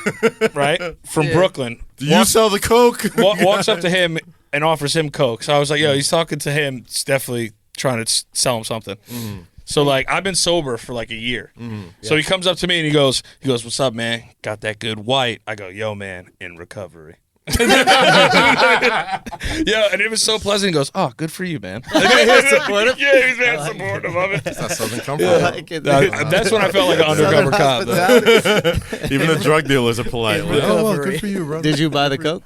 right? From Brooklyn. Do you sell the coke? Walks up to him and offers him coke. So I was like, yo, he's talking to him. It's definitely trying to sell him something. So like I've been sober for like a year. So he comes up to me and he goes, what's up, man? Got that good white. I go, yo, man, in recovery. Yeah, and it was so pleasant. He goes, "Oh, good for you, man." He's supportive. Yeah, he's very supportive of it. That's Southern comfort. That's when I felt like an undercover cop. Even the drug dealers are polite. Like, oh, well, good for you, brother. Did you buy the coke?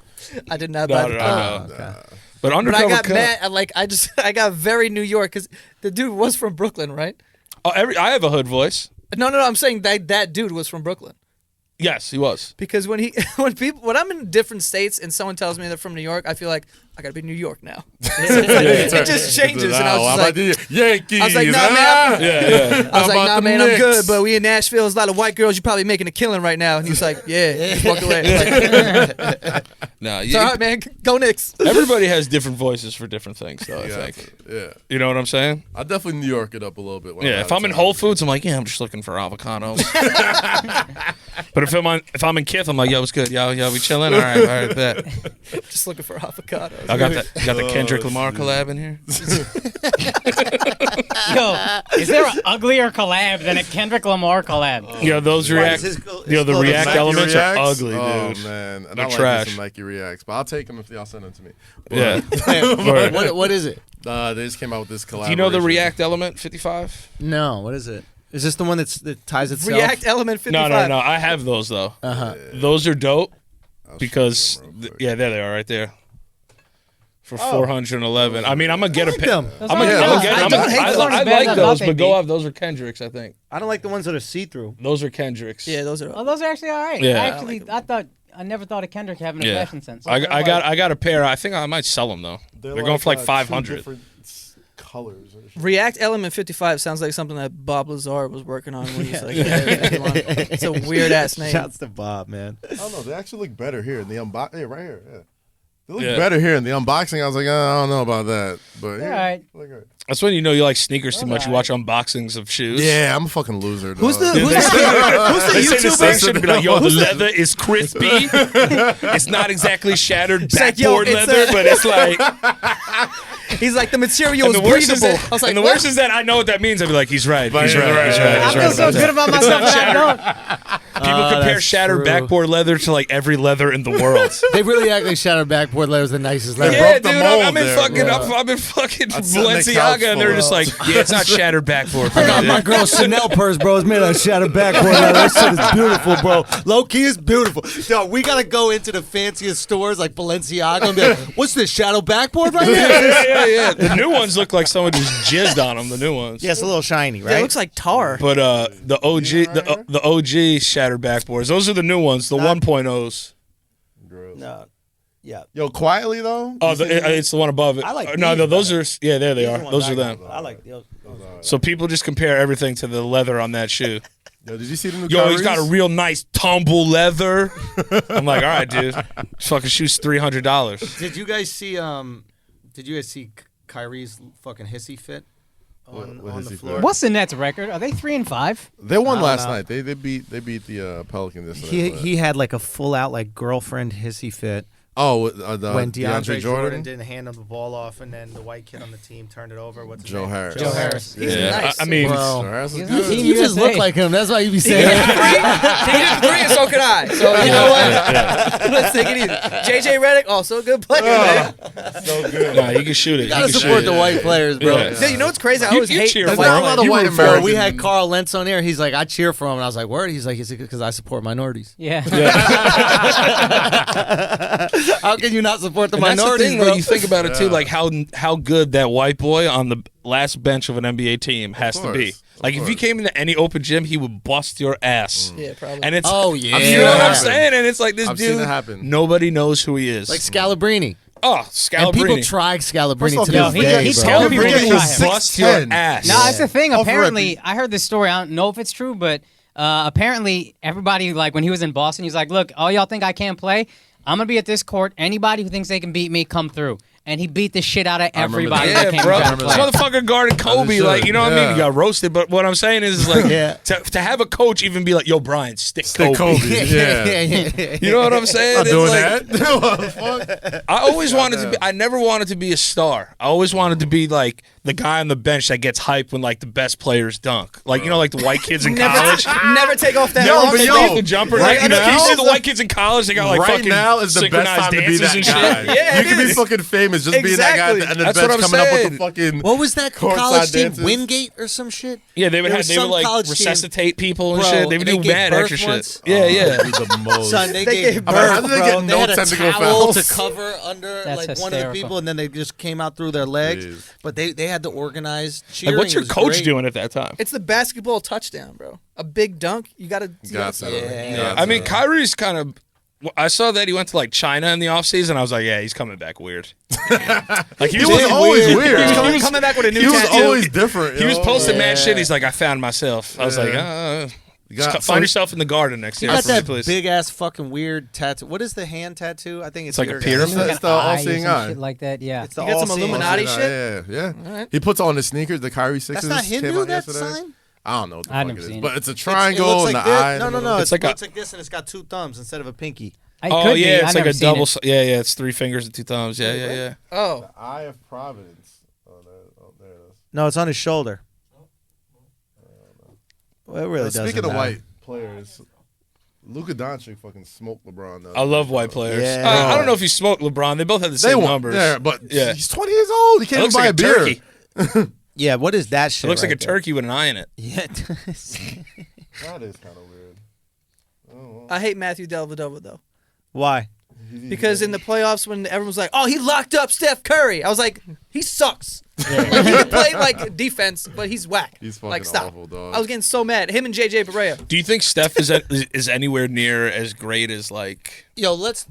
I did not buy the coke. No. But But undercover I got cop. mad. Like I got very New York because the dude was from Brooklyn, right? Oh, I have a hood voice. No. I'm saying that dude was from Brooklyn. Yes, he was. Because when I'm in different states and someone tells me they're from New York, I feel like I gotta be New York now. It just changes, and I was just like, Yankees. I was like, nah, man. Yeah. I was like, about nah, the man, I'm Knicks? good, but we in Nashville. There's a lot of white girls. You're probably making a killing right now. And he's like, yeah, just walk away. Like, No, it's all right, man. Go Knicks. everybody has different voices for different things, though. I think. Yeah. You know what I'm saying? I definitely New York it up a little bit. when Yeah. out If of I'm in town. Whole Foods, I'm like, yeah, I'm just looking for avocados. But if I'm in Kith, I'm like, yo, what's good? Yo, we chilling? All right, bet. Just looking for avocados. I got the Kendrick Lamar collab in here. Yo, is there an uglier collab than a Kendrick Lamar collab? Yeah, those React, his the Oh, the React Nike elements Reacts? are ugly, dude. Oh man, and They're I like trash. some Nike Reacts, but I'll take them if y'all send them to me. But, Yeah. What is it? they just came out with this collab. Do you know the React Element 55? No, what is it? Is this the one that ties itself? React Element 55. No. I have those though. Uh-huh. Those are dope because there they are right there. For 411. I mean, I'm gonna get a pair. them. Those I'm aren't gonna bad. get. I I'm don't gonna- hate I those. li- I Better like than those, nothing, but go B. off. Those are Kendricks, I think. I don't like the ones that are see-through. Those are Kendricks. Yeah, those are. Oh, those are actually all right. Yeah. I never thought of Kendrick having a Yeah. fashion sense. I got a pair. I think I might sell them though. They're going for like 500. colors. React Element 55 sounds like something that Bob Lazar was working on when he's like, it's a weird ass name. Shouts to Bob, man. I don't know. They actually look better here in the unboxing. Yeah, right here. Yeah. They look Yeah. better here in the unboxing. I was like, I don't know about that, but yeah, right. they look good. That's when you know you like sneakers too much. You watch unboxings of shoes. Yeah, I'm a fucking loser. Who's dog. the They say the same YouTuber? shit. Be like, yo, the leather is crispy. It's not exactly shattered like, yo, backboard it's leather, but it's like. He's like, the material And is the worst is breathable. that, I was like, and the what? worst is that I know what that means. I'd be like, he's right. He's He's right. right. He's right. I He's feel right. so good about myself that I don't. People compare that's shattered true. backboard leather to like every leather in the world. They really act like Shattered Backboard leather is the nicest leather. Yeah, broke the dude, mold I'm in there, fucking, bro. I'm in fucking I'd sit on the couch Balenciaga, and they're for just a- like, yeah, it's not shattered backboard. I got my girl Chanel purse, bro. It's made out of Shattered Backboard leather. That shit is beautiful, bro. Low key is beautiful. Yo, we gotta go into the fanciest stores like Balenciaga and be like, what's this Shadow Backboard right here? yeah. The new ones look like someone just jizzed on them. The new ones. Yeah, it's a little shiny, Yeah, right? it looks like tar. But the OG, the OG shattered backboards. Those are the new ones, the 1.0s. Gross. No. Yeah. Yo, quietly though. Oh, it's the one above it. I like no, these those are there. They are. the ones Those I are them. got. I like those. So people just compare everything to the leather on that shoe. Yo, did you see the new? Yo, he's got a Kyries? real nice tumble leather. I'm like, all right, dude. This fucking shoe's $300. Did you guys see Kyrie's fucking hissy fit on What the hissy floor? fit? What's the Nets record? Are they 3-5? They won I don't last know. night. They beat the Pelicans. He had like a full out like girlfriend hissy fit the when DeAndre Jordan. didn't hand him the ball off, and then the white kid on the team turned it over. What's his Joe name? Harris. Joe Harris. He's Yeah, nice. I mean, Bro. Joe Harris was He's good. on Team You just USA. look like him. That's why you be saying. He did 3, and so could I. So you know what? Let's take it easy. JJ Redick, also a good player. Man. So good. nah, he can shoot it. He Gotta can support shoot the it. white players, bro. Yeah. Dude, you know what's crazy? I You- always you hate cheer the for white him. a lot of You white root for- Americans. We had Carl Lentz on there. He's like, I cheer for him, and I was like, word. He's like, is it because I support minorities? Yeah. How can you not support the And that's the minorities, thing, bro? though. You think about it too, like how good that white boy on the last bench of an NBA team has to be. course, of Like if you course. came into any open gym, he would bust your ass. Yeah, probably. And it's Oh, yeah. you know what I'm Yeah. saying? And it's like this I've seen dude. it happen. Nobody knows who he is. Like Scalabrini. Oh, And people Scalabrine. tried Scalabrine First to this off, day, he bro. told people to Scalabrine try will him. bust your 6'10". ass. No, that's the thing. Off the Apparently, record. I heard this story. I don't know if it's true, but apparently everybody, like when he was in Boston, he's like, look, all y'all think I can't play? I'm going to be at this court. Anybody who thinks they can beat me, come through. And he beat the shit out of remember everybody that. that Yeah, came bro. to This play. motherfucker guarded Kobe. Understood. Like, you know what I mean? Yeah. He got roasted. But what I'm saying is like, Yeah. to have a coach even be like, yo, Brian, stick Kobe. Kobe. Yeah. You know what I'm saying? Not It's doing like- that. What the fuck? I always wanted to be. I never wanted to be a star. I always wanted to be like the guy on the bench that gets hyped when like the best players dunk. Like you know, like the white kids in college. Never take off that. Yo, arm but sleeve. yo, the jumper. right Like, now you see is the the- white kids in college. They got like right fucking now is the best synchronized time to be dances that and guy. shit. Yeah, you it can be is. fucking famous just being that guy Exactly. at the That's bench what I'm coming up with saying. the fucking. What was that Courtside college team? dances. Wingate or some shit? Yeah, they would There have. was They would some like college team- resuscitate people and Bro, shit. They would and do they mad gave extra birth once? shit. Yeah, yeah. Be the most. Son, they They gave gave birth, birth, how did they bro. get They no had a technical towel fouls? to cover under That's like one of the hysterical. people, and then they just came out through their legs. Jeez. But they had to organize cheering. Like, what's your It was coach great. doing at that time? It's the basketball touchdown, bro. A big dunk. You gotta. Got to. Yeah. I mean, Kyrie's kind of. I saw that he went to like China in the offseason. I was like, yeah, he's coming back weird. Like He was always weird. He was coming back with a new He was tattoo. always different. He was yo. posting mad Yeah. shit. He's like, I found myself. I was like, You got find some- yourself in the garden next He year. got that please. big ass fucking weird tattoo. What is the hand tattoo? I think it's like a your pyramid? guys'. It's the Eye or all-seeing some eye. shit like that. Yeah. It's the You got some all-seeing Illuminati eye. shit? Yeah. Alright. He puts on his sneakers, the Kyrie That's sixes. not came Hindu. out That yesterday. sign. I don't know what the I've fuck never it is, seen but it. it's a It triangle looks and like the this. eye. in No, the no, middle. no. It's It's like like a- looks like this, and it's got two thumbs instead of a pinky. It Oh could yeah, be. it's I've like never a seen double. it. Yeah, it's three fingers and two thumbs. Yeah, yeah, yeah. Oh, Eye of Providence. There it is. No, it's on his shoulder. Well, it really doesn't Speaking of matter. white players, Luka Doncic fucking smoked LeBron. Though. I love white players. Yeah. I don't know if he smoked LeBron. They both had the They same won. numbers. Yeah, but Yeah. he's 20 years old. He It can't even looks buy like a a beer. turkey. Yeah, what is that It shit? looks like a right there? turkey with an eye in it. Yeah. That is kind of weird. Oh, I hate Matthew Dellavedova though. Why? Because in the playoffs, when everyone was like, "Oh, he locked up Steph Curry," I was like, "He sucks. Like, he can play like defense, but he's whack. He's fucking like stop." awful, dog. I was getting so mad. Him and JJ Barea. Do you think Steph is anywhere near as great as like? Yo, let's.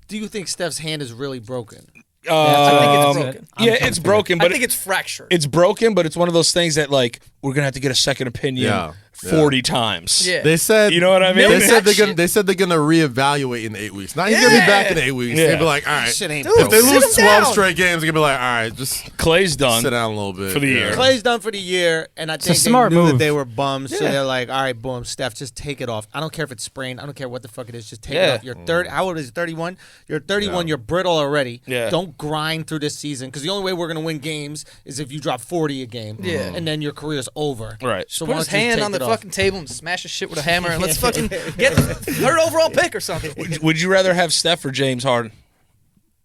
Do you think Steph's hand is really broken? I think it's Um, broken. Yeah, it's broken, but I think it's fractured. it's broken, but it's one of those things that like we're gonna have to get a second opinion Yeah. 40 times. yeah. They said, You know what I mean? They said That they're gonna reevaluate in 8 weeks. Now he's gonna be back in 8 weeks. Yeah. They'll be like, all right. Shit ain't Dude, If they broken. lose Sit him 12 down. straight games, they're gonna be like, all right, just Clay's done. sit down a little bit For the year. Clay's done for the year, and I think a smart they knew move. that they were bums. So they're like, all right, boom, Steph, just take it off. I don't care if it's sprained. I don't care what the fuck it is. Just take Yeah. it off. You're third. How old is he? 31? You're 31. Yeah. You're brittle already. Yeah. Don't grind through this season because the only way we're gonna win games is if you drop 40 a game. Yeah. And then your career's over. Right. So Put why his don't you hand take on the it off? fucking table and smash his shit with a hammer and let's fucking get the third overall pick or something. Would you rather have Steph or James Harden?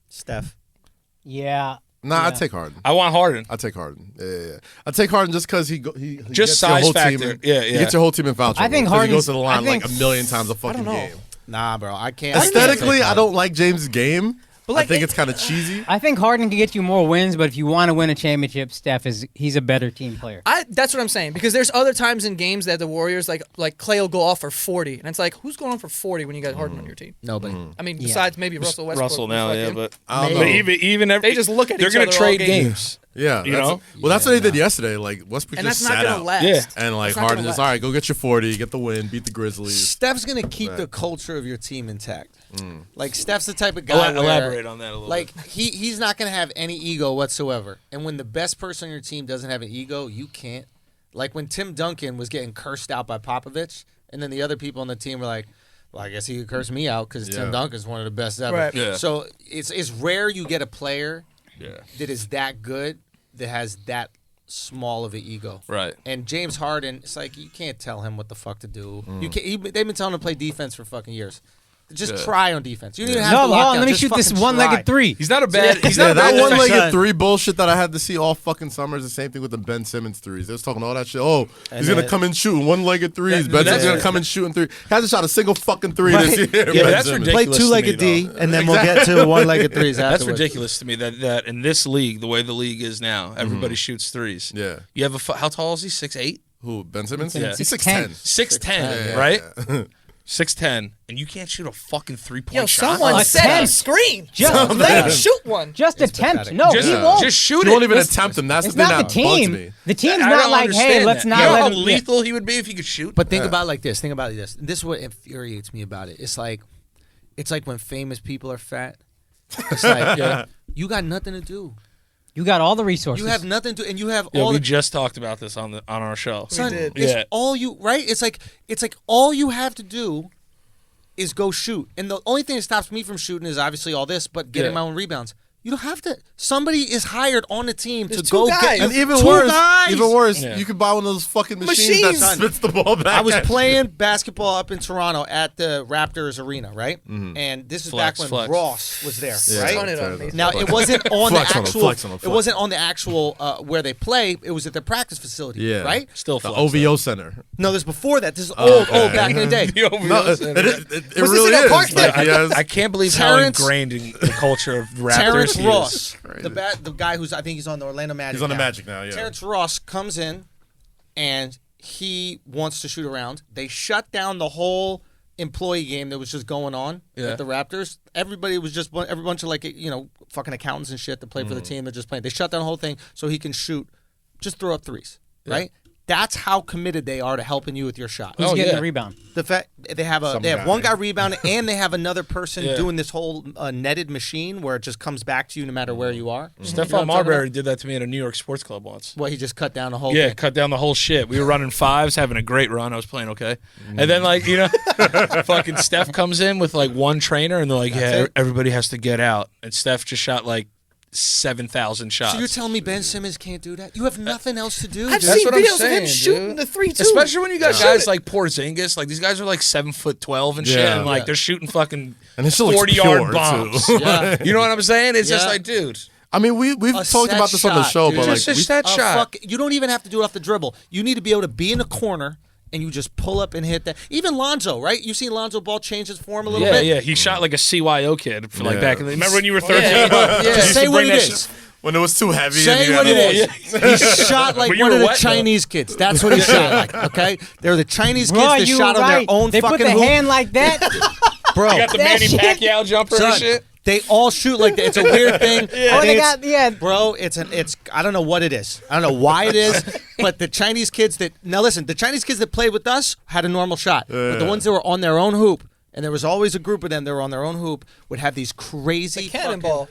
Steph. Yeah. Nah, Yeah. I'd take Harden. I want Harden. I'd take Harden. Yeah. I'd take Harden just because he Just gets your size whole factor. Team in, Yeah, He yeah. gets your whole team in foul trouble. I think 'cause he goes Harden's- to the line I think- like a million times a fucking know. game. Nah, bro. I can't. Aesthetically, I don't like James' game. But I like, think it's kind of cheesy. I think Harden can get you more wins, but if you want to win a championship, he's a better team player. that's what I'm saying because there's other times in games that the Warriors like Clay will go off for 40 and it's like who's going off for 40 when you got Harden on your team? Nobody. I mean, besides maybe Russell Westbrook. Russell now, who's yeah, fucking- but I don't but know. even They just look at they're each gonna other all trade game. games. Yeah, You that's- know? Well, that's what they did yesterday. Like Westbrook and just that's not sat gonna out, last. Yeah. and like That's not Harden gonna just last. all right, go get your 40, get the win, beat the Grizzlies. Steph's gonna keep the culture of your team intact. Like Steph's the type of guy. where, Elaborate on that a little Like bit. he's not gonna have any ego whatsoever. And when the best person on your team doesn't have an ego, you can't. Like when Tim Duncan was getting cursed out by Popovich, and then the other people on the team were like, "Well, I guess he could curse me out because Yeah. Tim Duncan's one of the best ever." Right. Yeah. So it's rare you get a player Yeah. that is that good that has that small of an ego. Right. And James Harden, it's like you can't tell him what the fuck to do. You can't. They've been telling him to play defense for fucking years. Just try on defense. You don't even have No, to hold lock on. down. Let me Just shoot this fucking one-legged try. three. He's not a bad. He's Yeah, not a that bad one defensive- legged three bullshit that I had to see all fucking summer is the same thing with the Ben Simmons threes. They was talking all that shit. Oh, he's gonna then- come and shoot one legged threes. Ben Simmons gonna come and shoot in three. Hasn't shot a single fucking three this year. Yeah, Ben that's Simmons. ridiculous. Play two-legged to me, D, and then we'll get to one-legged threes That's afterwards. ridiculous to me that in this league, the way the league is now, everybody shoots threes. Yeah. You have how tall is he? 6'8"? Who? Ben Simmons? Yeah. He's 6'10". 6'10". 6'10", Yeah. right? 6'10", and you can't shoot a fucking 3-point Yo, shot. someone set a attempt. screen. Just- Let him shoot one. Just attempt. pathetic. No, Just, he won't. just shoot You won't it. even attempt them. That's It's the thing not that the bugs team. me. The team's I not don't like, hey, understand let's that. not You know let how him. lethal he would be if he could shoot? But think about it like this. Think about it this. This is what infuriates me about it. It's like when famous people are fat. It's like you got nothing to do. You got all the resources. You have nothing to, and you have Yeah, all. we the, just talked about this on our show. son, did. it's Yeah. all you right. It's like all you have to do is go shoot, and the only thing that stops me from shooting is obviously all this, but getting Yeah. my own rebounds. You don't have to. Somebody is hired on the team There's to two go guys. get. And even two worse, guys. Yeah. you could buy one of those fucking machines that Machines. spits the ball back. I was at you. playing basketball up in Toronto at the Raptors arena, right? And this is Flex, back when flex. Ross was there, Yeah, right? Ton it on me. Now it wasn't on the Flex on 'em, actual. flex on 'em, It flex. wasn't on the actual where they play. It was at their practice facility, Yeah. right? Still The flex, OVO Center. No, this is before that. This is old back in the day. though. The No, OVO it Center. Was really this in a is. park Like, there? he has- I can't believe Terrence- how ingrained in the culture of Raptors Terrence he is. Ross, the guy who's I think he's on the Orlando Magic. He's on the now. Magic now, yeah. Terrence Ross comes in, and he wants to shoot around. They shut down the whole employee game that was just going on Yeah. at the Raptors. Everybody was just every bunch of fucking accountants and shit that play for the team that just playing. They shut down the whole thing so he can shoot, just throw up threes, right? That's how committed they are to helping you with your shot. Who's Oh, getting yeah. the rebound? The fact they have guy. one guy rebounding and they have another person Yeah. doing this whole netted machine where it just comes back to you no matter where you are. You know Steph what I'm talking Marbury about? did that to me at a New York sports club once. Well, he just cut down the whole Yeah, thing. cut down the whole shit. We were running fives, having a great run. I was playing okay. And then, fucking Steph comes in with, one trainer, and they're like, it. everybody has to get out. And Steph just shot, 7,000 shots. So you're telling me Ben Simmons can't do that? You have nothing else to do. I've dude. seen what I'm videos of saying, him shooting dude. the 3 too. Especially when you got Yeah. guys like Porzingis. These guys are 7'12" and shit, Yeah. and Yeah. they're shooting fucking And it still looks 40-yard pure, bombs. too. Yeah. You know what I'm saying? It's just Yeah. dude. I mean, we've A talked set about this on the shot, show, dude. but Just a set shot. You don't even have to do it off the dribble. You need to be able to be in a corner and you just pull up and hit that. Even Lonzo, right? You've seen Lonzo Ball change his form a little Yeah, bit. yeah. He shot like a CYO kid for Yeah. back in the. Remember when you were 13? Yeah. You used Just to say what bring it that is. when it was too heavy. Say and what you it gotta- is. He shot like But you one were of the wet, though. Chinese kids. That's what he shot like, okay? They're the Chinese kids Bro, that you shot were on right. their own They fucking put the hoop. hand like that. Bro, You got the That Manny shit- Pacquiao jumper and son, shit. they all shoot like that. It's a weird thing. Oh, they got Bro, it's I don't know what it is. I don't know why it is, but the Chinese kids the Chinese kids that played with us had a normal shot. But the ones that were on their own hoop, and there was always a group of them that were on their own hoop, would have these crazy The cannonball.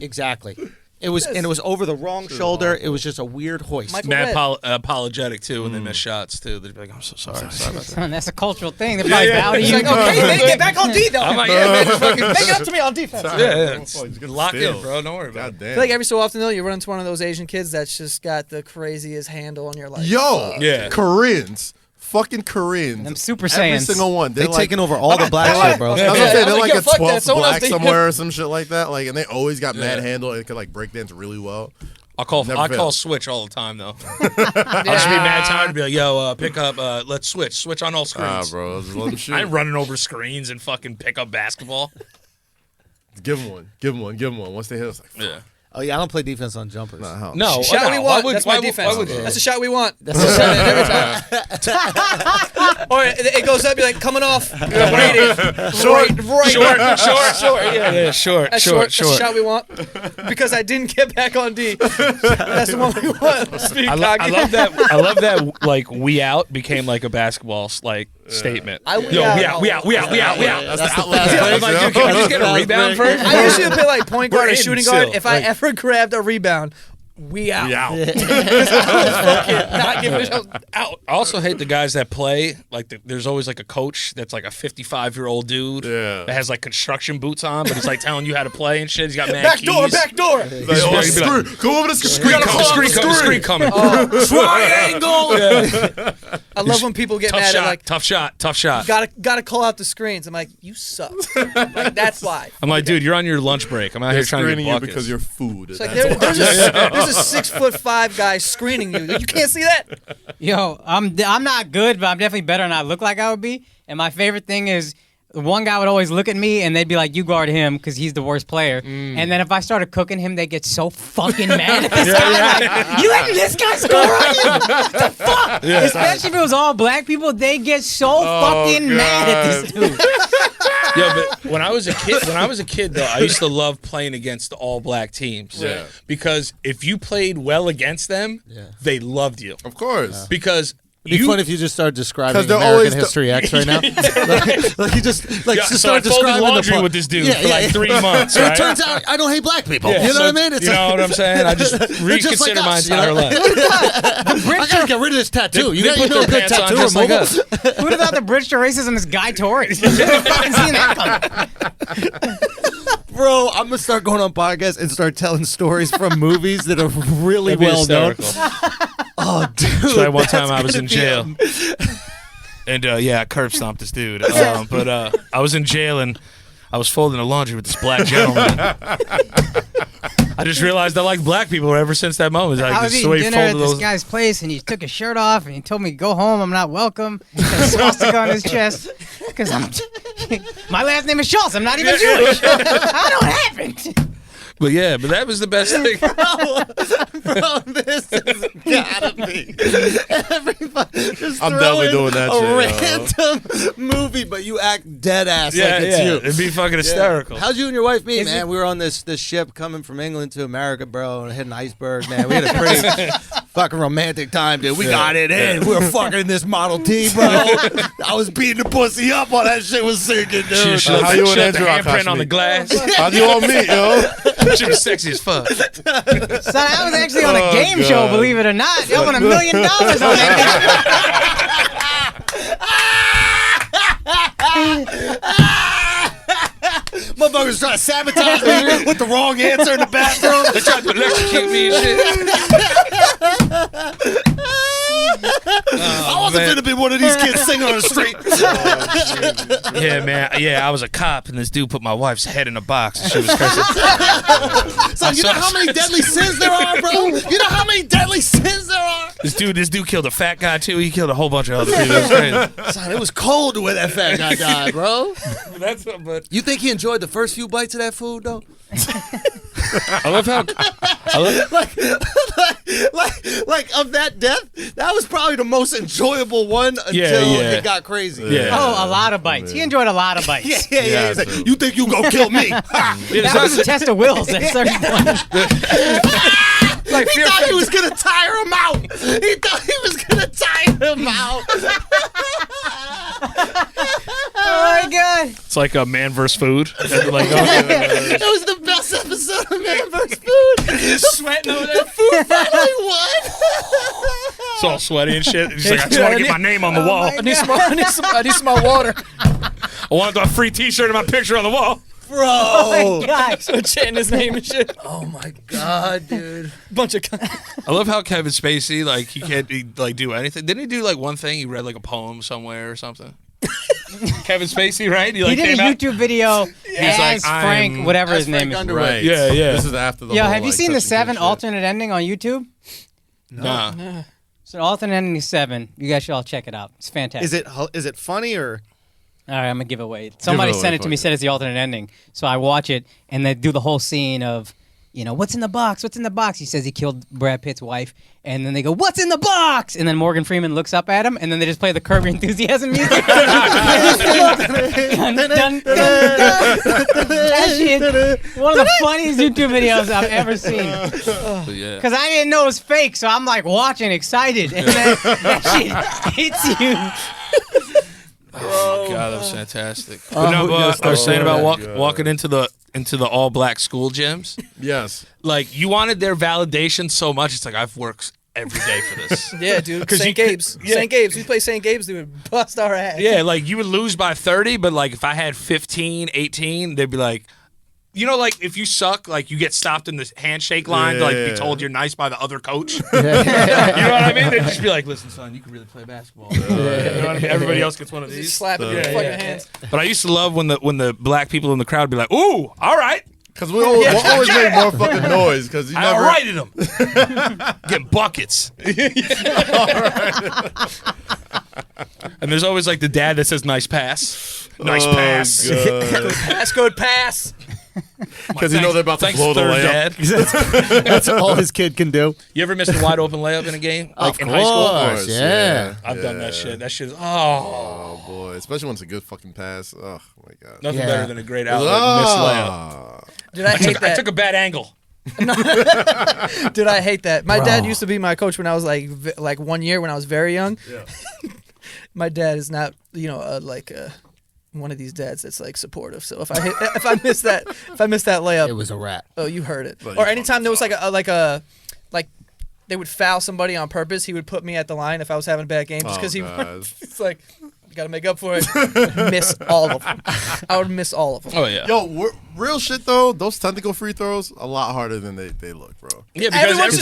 exactly. It was over the wrong shoulder. It was just a weird hoist. Michael Mad Red. apologetic too when they miss shots too. They'd be like, "I'm so sorry." Sorry about that. Son, that's a cultural thing. They probably yeah. bow to He's you. like, okay, man, get back on D though. I'm like, "Yeah, man, just fucking Make it up to me on defense. yeah, Oh, he's gonna lock steal. in, bro. Don't worry about God it." damn. I feel like every so often though, you run into one of those Asian kids that's just got the craziest handle on your life. Yo, Yeah. Koreans. Fucking Koreans. Them Super Every Saiyans. single one. They're like, taking over all the black shit, bro. I was Yeah. gonna say, I they're was like like, yo, a fuck that. 12th Someone else black did- somewhere or some shit like that. And they always got mad handle and could break dance really well. I call failed. switch all the time though. I'll just be mad tired to be like, "Yo, pick up. Let's switch on all screens." Bro, just let them shoot. I ain't running over screens and fucking pick up basketball. Give them one. Once they hit, it's like, fuck. Yeah. Oh yeah, I don't play defense on jumpers. Hell. No, Shot no, we why want. would- That's why my would- defense. why would you? That's the shot we want. That's the Send it every time. Or it goes up, you're like coming off. Waiting. Short, Right. short. Yeah, short. That's That's the shot we want. Because I didn't get back on D. That's the one we want. Speed I love that. I love that. Like we out became like a basketball statement. I Yo, we out. That's the outlet. I'm like, dude, can we just get a rebound first? I usually play like point guard We're or in shooting still. guard. If I ever grabbed a rebound, we out. We out. Not giving a shot. Out. I also hate the guys that play like there's always like a coach that's like a 55-year-old dude Yeah. that has like construction boots on, but he's like telling you how to play and shit. He's got mad Back keys. door. Like, oh, He's gonna screw. Go over the screen. Screen coming. Triangle. I love when people get mad at like, Tough shot. gotta call out the screens. I'm like, you suck. Like that's why. I'm like, dude, you're on your lunch break. I'm out here trying to Screening get you buckets. because you're food. It's like That's there's a 6'5" guy screening you. You can't see that. Yo, I'm not good, but I'm definitely better than I look like I would be. And my favorite thing is one guy would always look at me and they'd be like, "You guard him because he's the worst player." And then if I started cooking him, they get so fucking mad at this guy. Like, you letting this guy score on you? What the fuck? Especially if it was all black people, they get so fucking mad at this dude. Yeah, but when I was a kid though, I used to love playing against the all black teams. Yeah. Because if you played well against them, they loved you. Of course. Because It'd be fun if you just started describing they're American always History X right now. like you just just so I start folded describing laundry the with this dude for like 3 months, And right? it turns out I don't hate black people. Yeah, You know so what I mean? It's you know what I'm saying? I just reconsider my entire life. I gotta get rid of this tattoo. You They know put a their good pants on tattoo just like removal? us. Who would have thought the bridge to racism is Guy Torres? Fucking seen that coming. Bro, I'm gonna start going on podcasts and start telling stories from movies that are really That'd be well known. hysterical. Oh, dude. So one that's time I was gonna in be jail. And I curb stomped this dude. But I was in jail and I was folding the laundry with this black gentleman. I just realized I like black people ever since that moment. Like, I was just eating the way he dinner at folded this those. guy's place, and he took his shirt off, and he told me, "Go home. I'm not welcome." He had a swastika on his chest because my last name is Schulz. I'm not even Jewish. I don't have it. But that was the best thing. Bro, this has gotta be. Everybody just I'm throw definitely in doing that a random movie, but you act dead ass like it's you. It'd be fucking hysterical. How'd you and your wife meet, Is man? it- We were on this ship coming from England to America, bro, and hit an iceberg, man. We had a pretty fucking romantic time, dude. We got it in. We were fucking in this Model T, bro. I was beating the pussy up while that shit was sinking, dude. She How you and left the Andrew handprint Akaash on the meet? glass. How'd you all meet, yo? She was sexy as fuck. Son, I was actually on a game show, God. believe it or not. I won $1 million on that. Motherfuckers trying to sabotage me with the wrong answer in the bathroom. They tried to electrocute me and shit. I wasn't man. gonna be one of these kids singing on the street. Yeah, man. Yeah, I was a cop, and this dude put my wife's head in a box. And she was cursing. So you know how many deadly sins there are, bro? You know how many deadly sins there are? This dude killed a fat guy too. He killed a whole bunch of other people. It was crazy. Son, it was cold the way that fat guy died, bro. But You think he enjoyed the first few bites of that food, though? I love how like of that death, that was probably the most enjoyable one until yeah. it got crazy. Yeah. Oh, a lot of bites. He enjoyed a lot of bites. Yeah. He's like, you think you gonna kill me? That was a test of wills at a certain point. like He thought he was gonna tire him out. He thought he was gonna tire him out. Oh my god. It's like a man versus food. Like, It was the best episode of Man vs. Food. he's sweating over there. Food finally won. It's all sweaty and shit. He's like, I just want to get my name on the wall. I need some more water. I want a free T-shirt and my picture on the wall. Bro. Oh my god. So chanting his name and shit. Oh my god, dude. Bunch of. I love how Kevin Spacey, like, he can't do anything. Didn't he do like one thing? He read like a poem somewhere or something. Kevin Spacey, right? He did a YouTube video as like, Frank, I'm- whatever as his name Frank is. Underwood. Right. Yeah. This is after the Yo, whole, have you like, seen the touching kid 7 shit. alternate ending on YouTube? Nah. So alternate ending 7. You guys should all check it out. It's fantastic. Is it funny or? All right, I'm gonna give it away. Somebody away, sent it to fuck me, it. said it's the alternate ending. So I watch it, and they do the whole scene of, what's in the box? What's in the box? He says he killed Brad Pitt's wife, and then they go, "What's in the box?" And then Morgan Freeman looks up at him, and then they just play the Curb Your Enthusiasm music. Dun, dun, dun, dun. That shit, one of the funniest YouTube videos I've ever seen. But yeah. Because I didn't know it was fake, so I'm like watching, excited, and then that shit hits you. Oh my god, that was fantastic. But no, but I was saying about walking into the all black school gyms. Yes. Like, you wanted their validation so much. It's like, I've worked every day for this. Yeah, dude. 'Cause St. you- Gabe's. yeah. St. Gabe's. We play St. Gabe's. They would bust our ass. Yeah, like, you would lose by 30, but like if I had 15, 18, they'd be like, like if you suck, like you get stopped in the handshake line to like be told you're nice by the other coach. You know what I mean? They'd just be like, listen, son, you can really play basketball. You know what I mean? Everybody else gets one of Just these. slapping your fucking hands. But I used to love when the black people in the crowd would be like, ooh, all right. Because we'll always make more fucking noise. Because you I never. righted them. Getting buckets. And there's always like the dad that says nice pass. Nice pass. Passcode pass. Because you know they're about to blow the layup. Dad. That's all his kid can do. You ever missed a wide open layup in a game? Like Of in high school? course, yeah. I've done that shit. That shit is, Oh boy, especially when it's a good fucking pass. Oh my god. nothing Yeah. better than a great outlet missed layup. Dude, I hate I that. took a bad angle. Dude, I hate that. My Bro. dad used to be my coach when I was like 1 year when I was very young. Yeah. My dad is not, one of these dads that's like supportive. So if I miss that layup, It was a wrap. oh, you heard it. But Or you anytime there was like they would foul somebody on purpose, he would put me at the line if I was having a bad game just because God. it's like you got to make up for it. Miss all of them. I would miss all of them. Oh, yeah. Yo, real shit though. Those tentacle free throws a lot harder than they look, bro. Yeah, because Everyone's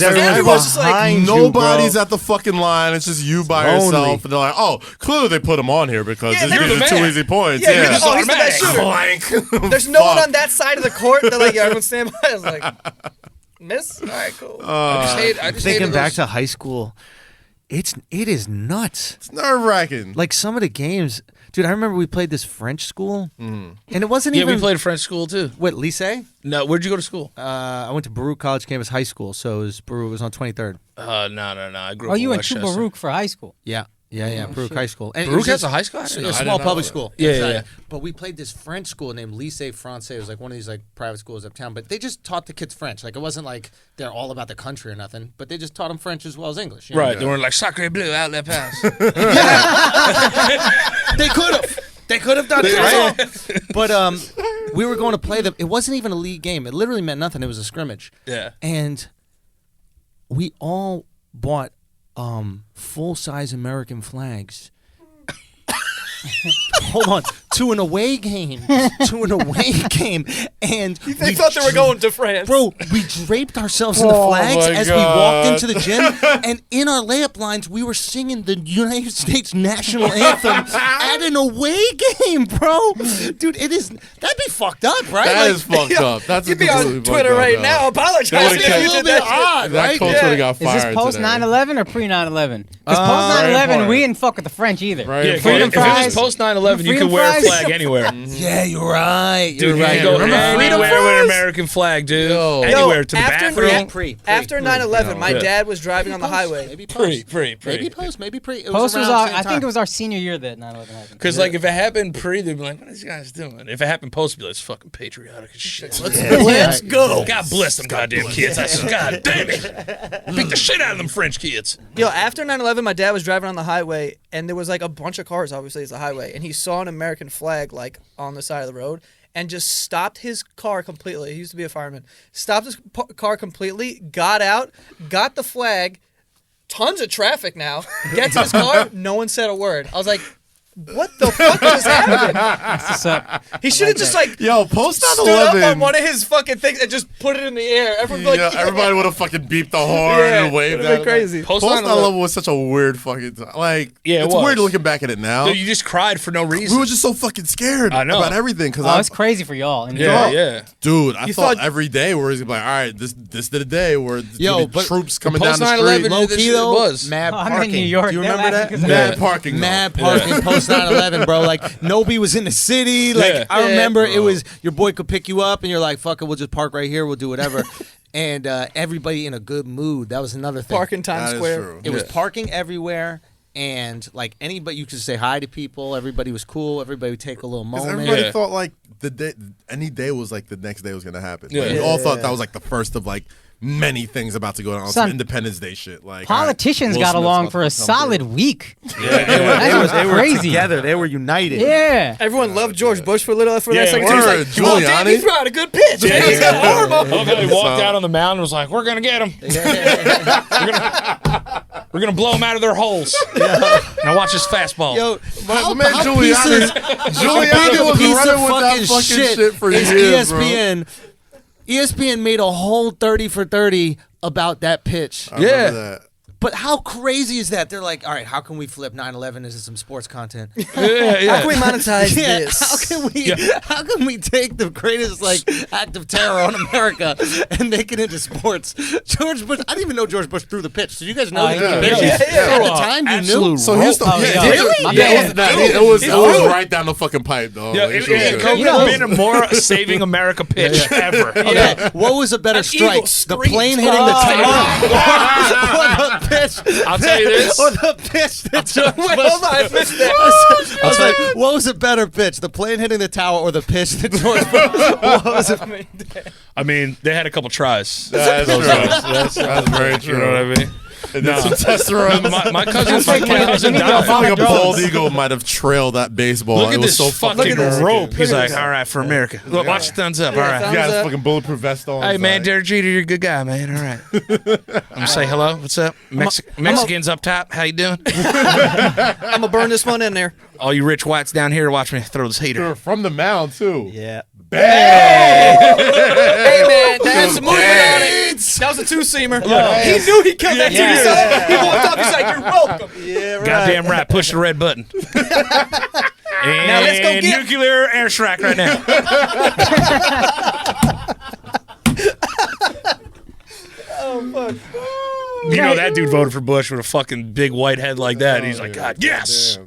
just like, behind you, Nobody's bro. at the fucking line. It's just you by Lonely. yourself, and they're like, "Oh, clearly they put him on here because Yeah, these you're the are two man. easy points." Yeah, you're Yeah, just he's the best shooter. Blank. There's no one Fuck. on that side of the court. They're like, yeah, everyone stand by. I was like, miss? All right, cool. I just Thinking hated back those- to high school, it is nuts. It's nerve wracking. Like some of the games, dude. I remember we played this French school, and it wasn't Yeah, even. we played French school too. What, lycée? No, where'd you go to school? I went to Baruch College Campus High School, so it was on 23rd. No. I grew up Oh, in you went to Westchester. Baruch for high school. Yeah, Baruch High School. And it Baruch was has just a high school? I didn't a know. small know public that. school. Yeah, inside. yeah. But we played this French school named Lycée Français. It was like one of these like private schools uptown. But they just taught the kids French. Like it wasn't like they're all about the country or nothing. But they just taught them French as well as English. You know? Right, they weren't like sacre bleu outlet pass. They could have. They could have done it. Right? But we were going to play them. It wasn't even a league game. It literally meant nothing. It was a scrimmage. Yeah. And we all bought full-size American flags. Hold on. To an away game. And They thought they were going to France. Bro, we draped ourselves in the flags my as we walked God. into the gym, and in our layup lines, we were singing the United States national anthem at an away game, bro. Dude, that'd be fucked up, right? That Like, is fucked up. That's You'd be completely on fucked Twitter up, right yo. now apologizing would've if it's a you little did bit that shit. odd, That right? coach would have got Is fired. this post today. 9/11 or pre 9/11? Because post 9/11, we didn't fuck with the French either. Right. Yeah, Yeah, if Freedom it was fries. post 9/11, you Freedom could wear a fries. flag anywhere. Yeah, you're right. You're Dude, you right. can go Remember anywhere Freedom with an Fries? American flag, dude. Yo. Anywhere to the after bathroom. After 9/11, my Yeah. dad was driving on the highway. Maybe post. Pre. Maybe post. Maybe pre. It Post was around our, the same I think time. it was our senior year that 9/11 happened. Because like if it happened pre, they'd be like, "What are these guys doing?" If it happened post, it'd be like, "It's fucking patriotic as shit." Let's go. God bless them goddamn kids. I said, God damn it. Beat the shit out of them French kids. Yo, after 9/11, my dad was driving on the highway, and there was like a bunch of cars. Obviously, it's a highway, and he saw an American flag like on the side of the road, and just stopped his car completely. He used to be a fireman. Stopped his car completely, got out, got the flag. Tons of traffic now. Gets to his car. No one said a word. I was like, what the fuck just happened? What's up? He should have just like Yo, post stood up on 9/11. one of his fucking things and just put it in the air. Everyone like, Yeah, everybody would have fucking beeped the horn Yeah, and waved would've at been him. crazy. Post Post 9/11 9/11 was such a weird fucking time. Like, Yeah, it it's was. weird looking back at it now. Dude, you just cried for no We reason. were just so fucking scared I know. about everything. Cause Oh, it's crazy for y'all. And Yeah, y'all- yeah. Dude, I You thought thought- every day where he's gonna be like, all right, this is the day where it's Yo, gonna be but troops coming down post the 9/11 street. Low this key shit though, was. mad Oh, I'm in parking. New York. Do you They're remember that? laughing 'cause Mad parking, though. Mad parking post 9/11, bro. Like nobody was in the city. Like Yeah. I remember it bro. was your boy could pick you up, and you're like, "Fuck it, we'll just park right here. We'll do whatever." And everybody in a good mood. That was another thing. park in Times That is Square. true. It was Yeah. parking everywhere. And like anybody, you could say hi to people. Everybody was cool. Everybody would take a little 'Cause moment. everybody Yeah. thought like the day, any day was like the next day was gonna happen. Yeah. Like, we all thought that was like the first of like many things about to go on. Son, Some Independence Day shit. Like Politicians all right, got Will along Smith's for a about to come solid through. week. They was crazy. together. They were united. Yeah. Everyone loved George Bush for a little for Yeah, that second. word. He was like, oh, damn, he Giuliani. threw out a good pitch. Man. He's got arm I on. love how he walked out on the mound and was like, "We're gonna get them. We're gonna blow them out of their holes." Now watch this fastball. Yo, My man Giuliani, Giuliani was piece of running with that fucking fucking shit for is years, bro. ESPN. ESPN made a whole 30 for 30 about that pitch. I remember Yeah. that. But how crazy is that? They're like, all right, how can we flip 9/11 into some sports content? How can we monetize this? How can we take the greatest act of terror on America and make it into sports? George Bush, I didn't even know George Bush threw the pitch. So you guys know he threw the pitch. At the time, you knew. So he's the Really? it was right down the fucking pipe, though. It could have been a more saving America pitch ever. Okay, what was a better strike? eagle The screams. plane hitting the tower, or the pitch? I'll tell you this. Or the pitch that George Bush. Hold on, I missed that. I was like, what was a better pitch? The plane hitting the tower or the pitch that George Bush? What was it? I mean, they had a couple tries. That's true. That's very true. You know what I mean? No. Some testosterone. My cousin died. I feel like a bald eagle might have trailed that baseball. Look at it was this so fucking rope. He's Look at like, this. all right, for America. Look, watch the thumbs up. All right. thumbs You got his up. fucking bulletproof vest on. Hey, man, Like, Derek Jeter, you're a good guy, man. All right. I'm going to say hello. What's up? Mexicans up top. How you doing? I'm gonna burn this one in there. All you rich whites down here, watch me throw this heater. from the mound, too. Yeah. Hey man, that's moving on it. That was a two-seamer. He knew he killed that two-seamer. He walked up. He's like, "You're welcome." Yeah, right. Goddamn right. Push the red button. And Now let's go get- nuclear airstrike right now. You know that dude voted for Bush with a fucking big white head like that. He's like, God, yes.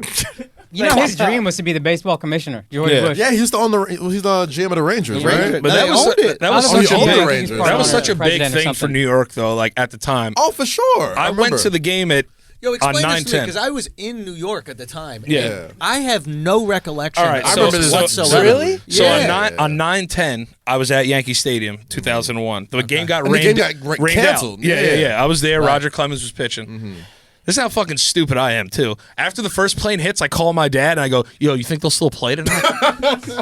You know, his dream was to be the baseball commissioner, George Yeah. Bush. Yeah, he's the GM of the Rangers, right? But they owned it. That was I don't such know a if owned he the was Rangers. part that was of such a the big president or thing for something. New York, though. Like at the time, Oh, for sure. I went to the game at. Yo, explain on this to me 9/10. because I was in New York at the time. Yeah. and I have no recollection. All right, of so- remember this whatsoever. Really? So Yeah. on 9/10, I was at Yankee Stadium, 2001. The game got And the rained, game got rained canceled. out. Yeah. Yeah. I was there. Roger Clemens was pitching. This is how fucking stupid I am too. After the first plane hits, I call my dad and I go, "Yo, you think they'll still play tonight?"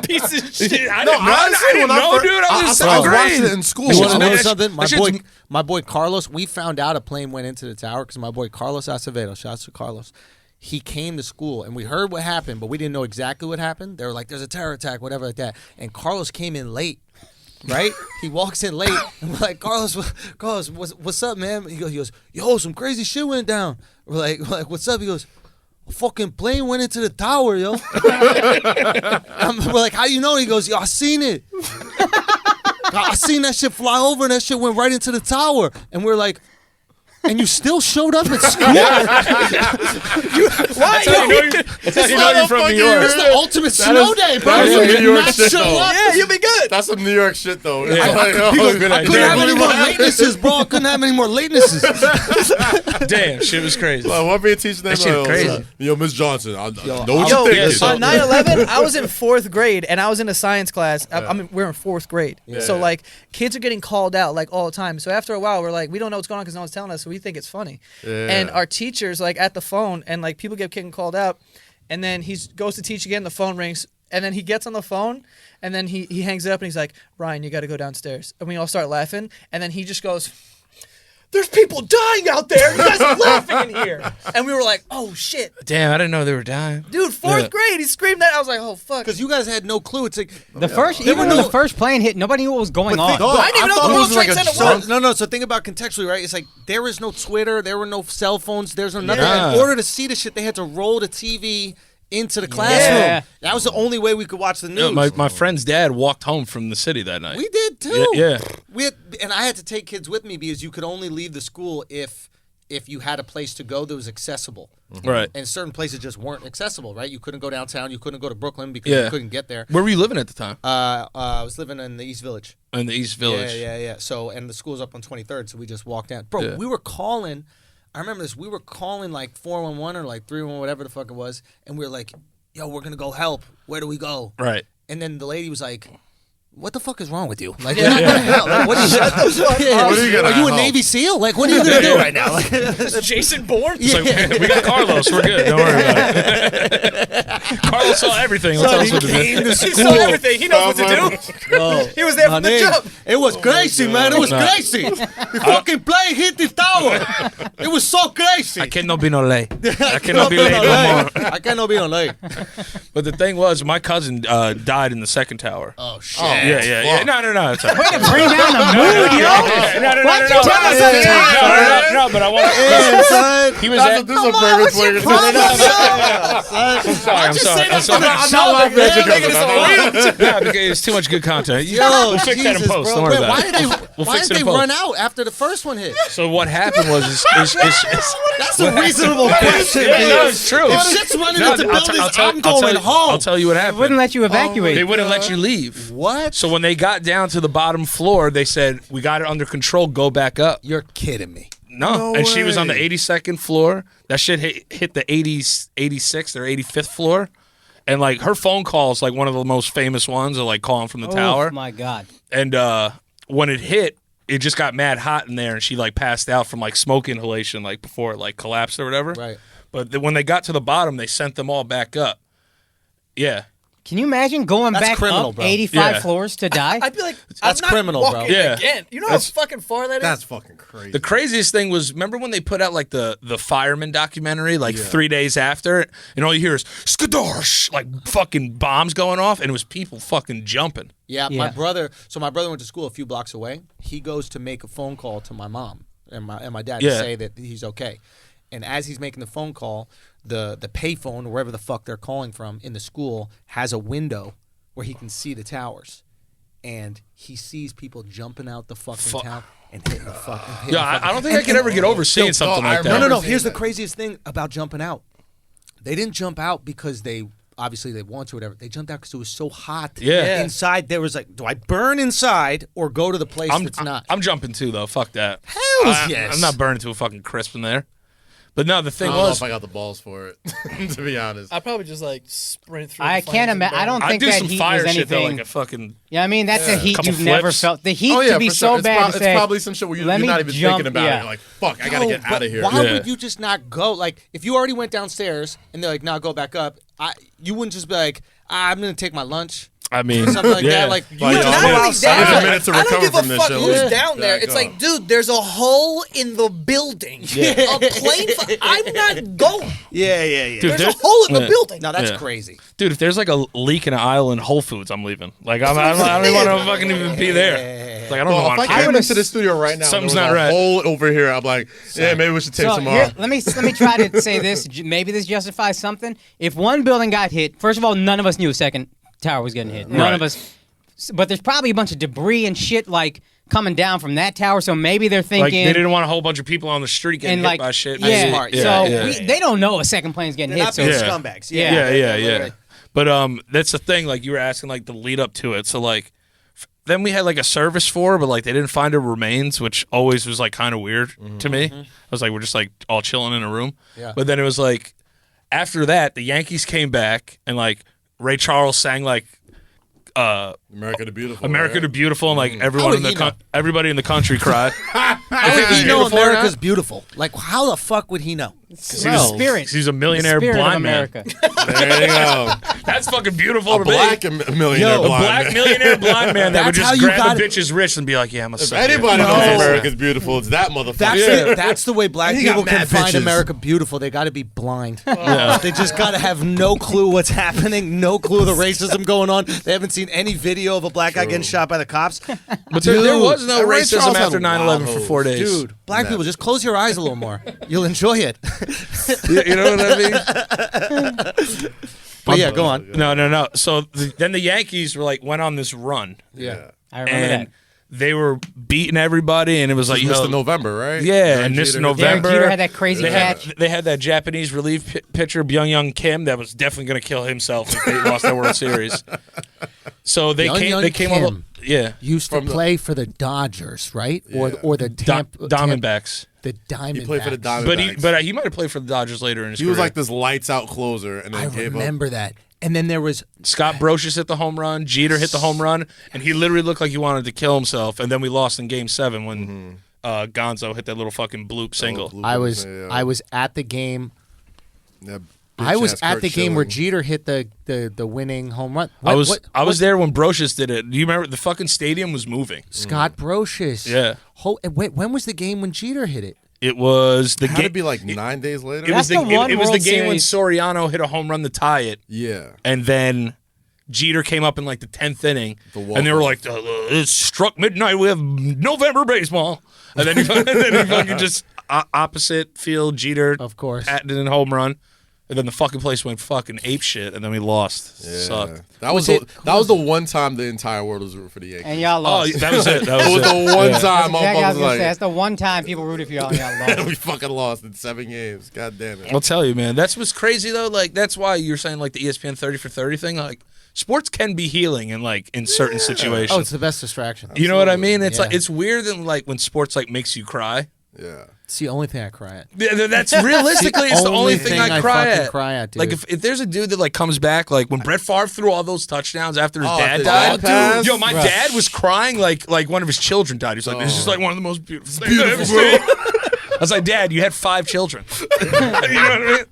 Piece of shit. I didn't know, dude. I was in I second was watching grade. it in school. You want to Man, know that something? shit's- My boy Carlos, we found out a plane went into the tower because my boy Carlos Acevedo, shouts to Carlos, he came to school and we heard what happened, but we didn't know exactly what happened. They were like, there's a terror attack, whatever like that. And Carlos came in late, right? He walks in late and we're like, Carlos, what's up, man? He goes, yo, some crazy shit went down. We're like, what's up? He goes, a fucking plane went into the tower, yo. We're like, how you know? He goes, yo, I seen it. I seen that shit fly over and that shit went right into the tower. And we're like, and you still showed up at school? That's how you know you're from New York. It's the ultimate snow day, bro. that is You some did New York not shit, show though. up. Yeah, you'll be good. That's some New York shit, though. It's Yeah. like, oh, Good I couldn't have any more idea. latenesses, bro. I couldn't have any more latenesses. Damn, shit was crazy. Well, what be a teacher That shit crazy. Yo, Miss Johnson, I know what Yo, you think. yeah, so- on 9/11, I was in 4th grade and I was in a science class. I mean, we're in 4th grade, so like kids are getting called out like all the time. So after a while, we're like, we don't know what's going on because no one's telling us, so we think it's funny. And our teachers like at the phone, and like people get getting called out, and then he goes to teach again. The phone rings, and then he gets on the phone, and then he hangs it up, and he's like, Ryan, you got to go downstairs, and we all start laughing, and then he just goes, there's people dying out there. You guys are laughing in here. And we were like, oh, shit. Damn, I didn't know they were dying. Dude, 4th grade. He screamed that. I was like, oh, fuck. Because you guys had no clue. It's like The first, even when the first plane hit, nobody knew what was going on. I didn't even know the World Trade Center was. No. So think about contextually, right? It's like there was no Twitter, there were no cell phones, there's no nothing. Yeah. In order to see the shit, they had to roll the TV into the classroom. Yeah. That was the only way we could watch the news. My friend's dad walked home from the city that night. We did too. Yeah. And I had to take kids with me because you could only leave the school if you had a place to go that was accessible. Right. And certain places just weren't accessible, right? You couldn't go downtown. You couldn't go to Brooklyn because Yeah. you couldn't get there. Where were you living at the time? I was living in the East Village. In the East Village. Yeah. So, and the school's up on 23rd, so we just walked down. Bro, Yeah. we were calling. I remember this. We were calling like 411 or like 311, whatever the fuck it was, and we were like, "Yo, we're gonna go help. Where do we go?" Right. And then the lady was like, "What the fuck is wrong with you? Like, you're not gonna help. Like, what are you? What are you gonna Are you a help? Navy SEAL? Like, what are you gonna do right now?" Like, Jason Bourne? So we got Carlos. We're good. Don't worry about it. Carlos saw everything. Let's he also do came this. to He school. saw everything. He knows what to do. He was there from the Honey, jump. it was crazy, man. It was crazy. The fucking plane hit the tower. It was so crazy. I cannot be no late. I cannot be late no more. I cannot be on late. But the thing was, my cousin died in the second tower. Oh shit. Yeah. No. It's all right. Bring down the mood, yo. Why'd you tell us up top? No, but I want to. Yeah, son. He was That's at. this is a perfect flagrant. I'm sorry. Yeah, because it's too much good content. We'll fix that in Jesus, post. bro. Don't worry Wait, about it. why did they run out after the first one hit? So what happened was, That's a reasonable question, yeah, dude. no, it's true. If shit's running into buildings, I'm I'll going home. I'll tell you what They happened. wouldn't let you evacuate. They wouldn't let you leave. What? So when they got down to the bottom floor, they said, "We got it under control. Go back up." You're kidding me. No, and she was on the 82nd floor. That shit hit the 86th or 85th floor, and like her phone calls, like one of the most famous ones, are like calling from the tower. Oh my god! And when it hit, it just got mad hot in there, and she like passed out from like smoke inhalation, like before it like collapsed or whatever. Right. But when they got to the bottom, they sent them all back up. Yeah. Can you imagine going That's back criminal, up bro. 85 floors to die? I'd be like, That's I'm not criminal, bro. walking Yeah. again. You know how fucking far that is? That's fucking crazy. The craziest thing was, remember when they put out like the fireman documentary like 3 days after, and all you hear is skadorsh, like fucking bombs going off, and it was people fucking jumping. Yeah, Yeah. my brother went to school a few blocks away. He goes to make a phone call to my mom and my dad to Yeah. say that he's okay. And as he's making the phone call, the payphone, wherever the fuck they're calling from in the school, has a window where he can see the towers. And he sees people jumping out the fucking tower and hitting the fucking Yeah, I don't think I could ever get over seeing something like that. No. Here's the craziest thing about jumping out. They didn't jump out because they want to or whatever. They jumped out because it was so hot. Yeah. Inside, there was like, do I burn inside or go to the place that's not? I'm jumping too, though. Fuck that. Hells yes. I'm not burning to a fucking crisp in there. But no, the thing I don't know was, if I got the balls for it, to be honest. I'd probably just like sprint through. I the can't flames and imagine. I don't I'd think do that some heat fire was shit though, anything. like a fucking. Yeah, I mean that's a heat couple you've never flips. felt. The heat Oh, yeah, to be for so sure. It's bad to it's say. probably some shit where you're let me not even jump, thinking about yeah. it. You're like, fuck, I gotta get out of here. Why Yeah. would you just not go? Like, if you already went downstairs and they're like, "Now go back up," you wouldn't just be like, "I'm gonna take my lunch." I mean, Something like that, like, you Like, just not go only outside. that, 5 minutes to I don't recover give a from this fuck shit. who's Yeah. down there. Back It's up. like, dude, there's a hole in the building. A plane. I'm not going. Yeah. Dude, There's a there- hole in the yeah. building. No, that's Yeah. crazy. Dude, if there's like a leak in an aisle in Whole Foods, I'm leaving. Like, I don't even want to fucking even be there. Like, I don't Well, want if to. I came into the studio right now, Something's there was not a right. hole over here. I'm like, yeah, maybe we should take So some here, off. let me try to say this. Maybe this justifies something. If one building got hit, first of all, none of us knew a second tower was getting hit. None Right. of us. But there's probably a bunch of debris and shit like coming down from that tower. So maybe they're thinking. Like, they didn't want a whole bunch of people on the street getting and hit like, by shit. yeah. smart. So yeah. they don't know a second plane's getting hit. So being scumbags. Yeah. But that's the thing. Like, you were asking, like, the lead up to it. So, like, then we had, like, a service for, but, like, they didn't find her remains, which always was, like, kind of weird to me. I was like, we're just, like, all chilling in a room. Yeah. But then it was, like, after that, the Yankees came back, and, like, Ray Charles sang, like, America the Beautiful. America right? the Beautiful, and, like, How everyone would in the he know? everybody in the country cried. How would he know Beautiful or America's not? beautiful? Like, how the fuck would he know? spirit. He's a millionaire Spirit of blind man. America. There you go. That's fucking beautiful A to black me. millionaire Yo, A blind black man. millionaire blind man that would That's how just you grab got a it. bitch's wrist and be like, "Yeah, I'm a If anybody knows America's beautiful, it's that motherfucker. That's the way black And he got people can mad find bitches. America beautiful. They got to be blind. They just got to have no clue what's happening, no clue the racism going on. They haven't seen any video of a black guy getting shot by the cops. But there was no Ray racism Charles had after 9/11 for 4 days. Dude, black people, just close your eyes a little more. You'll enjoy it. You know what I mean? But yeah, go on. No. So then the Yankees were like went on this run, Yeah. I remember and that. they were beating everybody, and it was like, you know, Mr. November, right? yeah, Derek and this Jeter. November, Derek Jeter had that crazy they had, catch. they had that Japanese relief pitcher Byung Kim that was definitely going to kill himself if they lost that World Series. So they Byung came over, Kim. yeah, Used to play for the Dodgers, right? Or the Diamondbacks. The Diamondbacks. He played for the Diamondbacks. But he might have played for the Dodgers later in his He career. was like this lights out closer, and then I gave remember that. And then there was Scott Brocious hit the home run, Jeter hit the home run, and he literally looked like he wanted to kill himself. And then we lost in Game 7 when Gonzo hit that little fucking bloop single. I was at the game. Yeah, I was bitch-ass at Kurt the game where Schilling. Jeter hit the winning home run. I was there when Brocious did it. Do you remember the fucking stadium was moving? Scott Brocious. Yeah. Wait, when was the game when Jeter hit it? It was the It had to game. be like 9 days later. It was That's the the one it was the World game when Series- Soriano hit a home run to tie it, yeah. and then Jeter came up in like the 10th inning, walk-off. and they were like, "It struck midnight. We have November baseball." And then he fucking just opposite field, Jeter, Of course. did a home run. And then the fucking place went fucking ape shit, and then we lost. Yeah. Sucked. That was the one time the entire world was rooting for the Yankees. And y'all lost. Oh, that was it. That It was was it. the one That's time exactly what I motherfuckers was gonna like say. That's the one time people rooted for y'all and y'all lost. we fucking lost in 7 games. God damn it. I'll tell you, man. That's what's crazy though. Like that's why you're saying like the ESPN 30 for 30 thing. Like sports can be healing in like in certain situations. Oh, it's the best distraction. You know what I mean? It's Yeah. like it's weird that like when sports like makes you cry. Yeah. It's the only thing I cry at. That's realistically it's the only thing I cry fucking at. cry at, dude. Like if there's a dude that like comes back, like when Brett Favre threw all those touchdowns after his dad the died, dad passed? yo, my Right. dad was crying like one of his children died. He's like, this is like one of the most beautiful things I've ever seen. I was like, Dad, you had 5 children. You know what I mean?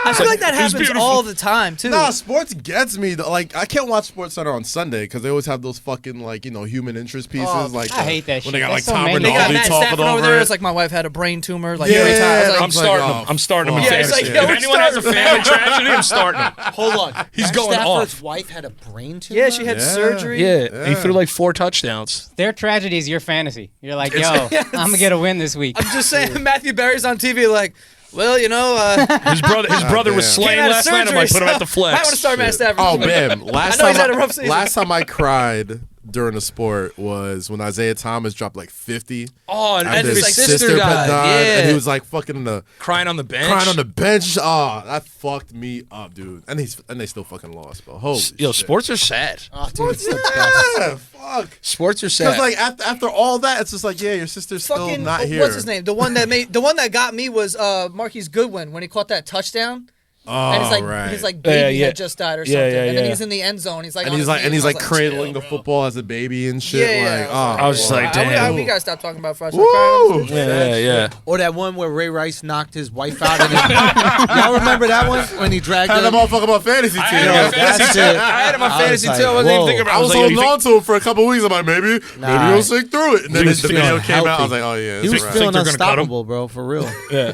I feel like that It was happens beautiful. all the time too. Nah, sports gets me. Like, I can't watch Sports Center on Sunday because they always have those fucking like human interest pieces. Like I hate that when shit. they got like That's so Tom many. They got Rinaldi Matt talking Stafford over over there. it. It's like my wife had a brain tumor. Like Yeah, every time. I was like, I'm starting him. I'm starting him in Yeah, it's fantasy. like, yo, If anyone has a family tragedy, I'm starting him. Hold on. He's Matt going Stafford's off. wife had a brain tumor? yeah, she had Yeah. surgery. Yeah, he threw like 4 touchdowns. Their tragedy is your fantasy. You're like, yo, I'm gonna get a win this week. I'm just saying, Matthew Berry's on TV like, well, His brother was damn. slain came out of last night. I'm like, put him at the flex. Might want to start Matt Stafford. Oh man, last I know he's time had a rough season. last time I cried during a sport was when Isaiah Thomas dropped like 50. Oh, and after his his sister died. Yeah, and he was like fucking in the crying on the bench. Oh, that fucked me up, dude. And they still fucking lost, bro. Holy Yo, shit. sports are sad. Oh, dude, it's the best. Yeah, fuck. Sports are Because sad. like after all that, it's just like your sister's still Fucking, not here. what's his name? The one that got me was Marquise Goodwin when he caught that touchdown. Oh, And right. his baby yeah. had just died or Yeah, something. yeah, And then yeah. he's in the end zone. He's like, and on he's his like knees. I was cradling chill, the bro. football as a baby and shit. Yeah, Like, I was just like, damn. We gotta stop talking about fresh. Woo! Yeah. Or that one where Ray Rice knocked his wife out. Y'all remember that one when he dragged Had her? that motherfucker on fantasy team. I had him on fantasy that's too. it. I had him on I was fantasy like, too. I wasn't even whoa. thinking about it. I was like, yo, holding you on to him for a couple weeks. I'm like, maybe Nah. he'll sink through it. And then He the was video feeling came out. I was healthy. like, oh yeah, He was that's right. feeling they're gonna cut him? unstoppable, bro, for real. Yeah.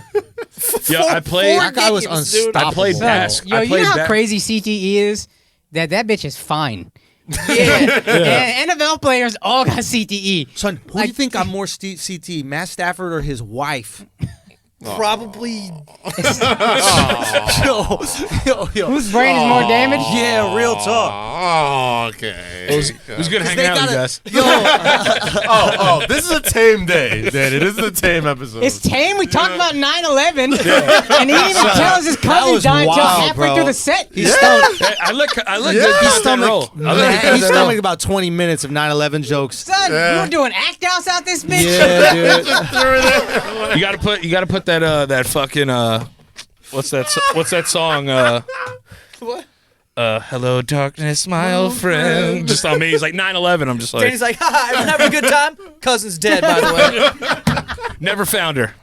Yeah, I played. That guy was games, dude. unstoppable. I played Son, basketball. yo, you know how crazy CTE is? That bitch is fine. Yeah. And NFL players all got CTE. Son, who do you think got more CT, Matt Stafford or his wife? Probably. Yo. Whose brain is more damaged? Yeah, real talk. Oh, okay. It was good hanging out with you guys. Yo, Oh, this is a tame day, Danny. This is a tame episode. It's tame. We talked about 9/11, and he didn't even tell us his cousin was died until wild, halfway bro. through the set. he's stomach, Hey, I look Yeah. good He's content roll. he's stomach about 20 minutes of 9/11 jokes. Son, Yeah. you were doing act outs out this bitch. Yeah, dude. You gotta put that fucking what's that song? What? Hello darkness, my old friend. Just on me. He's like 9/11. I'm just like Danny's like, haha, everyone having a good time? Cousin's dead, by the way. never found her.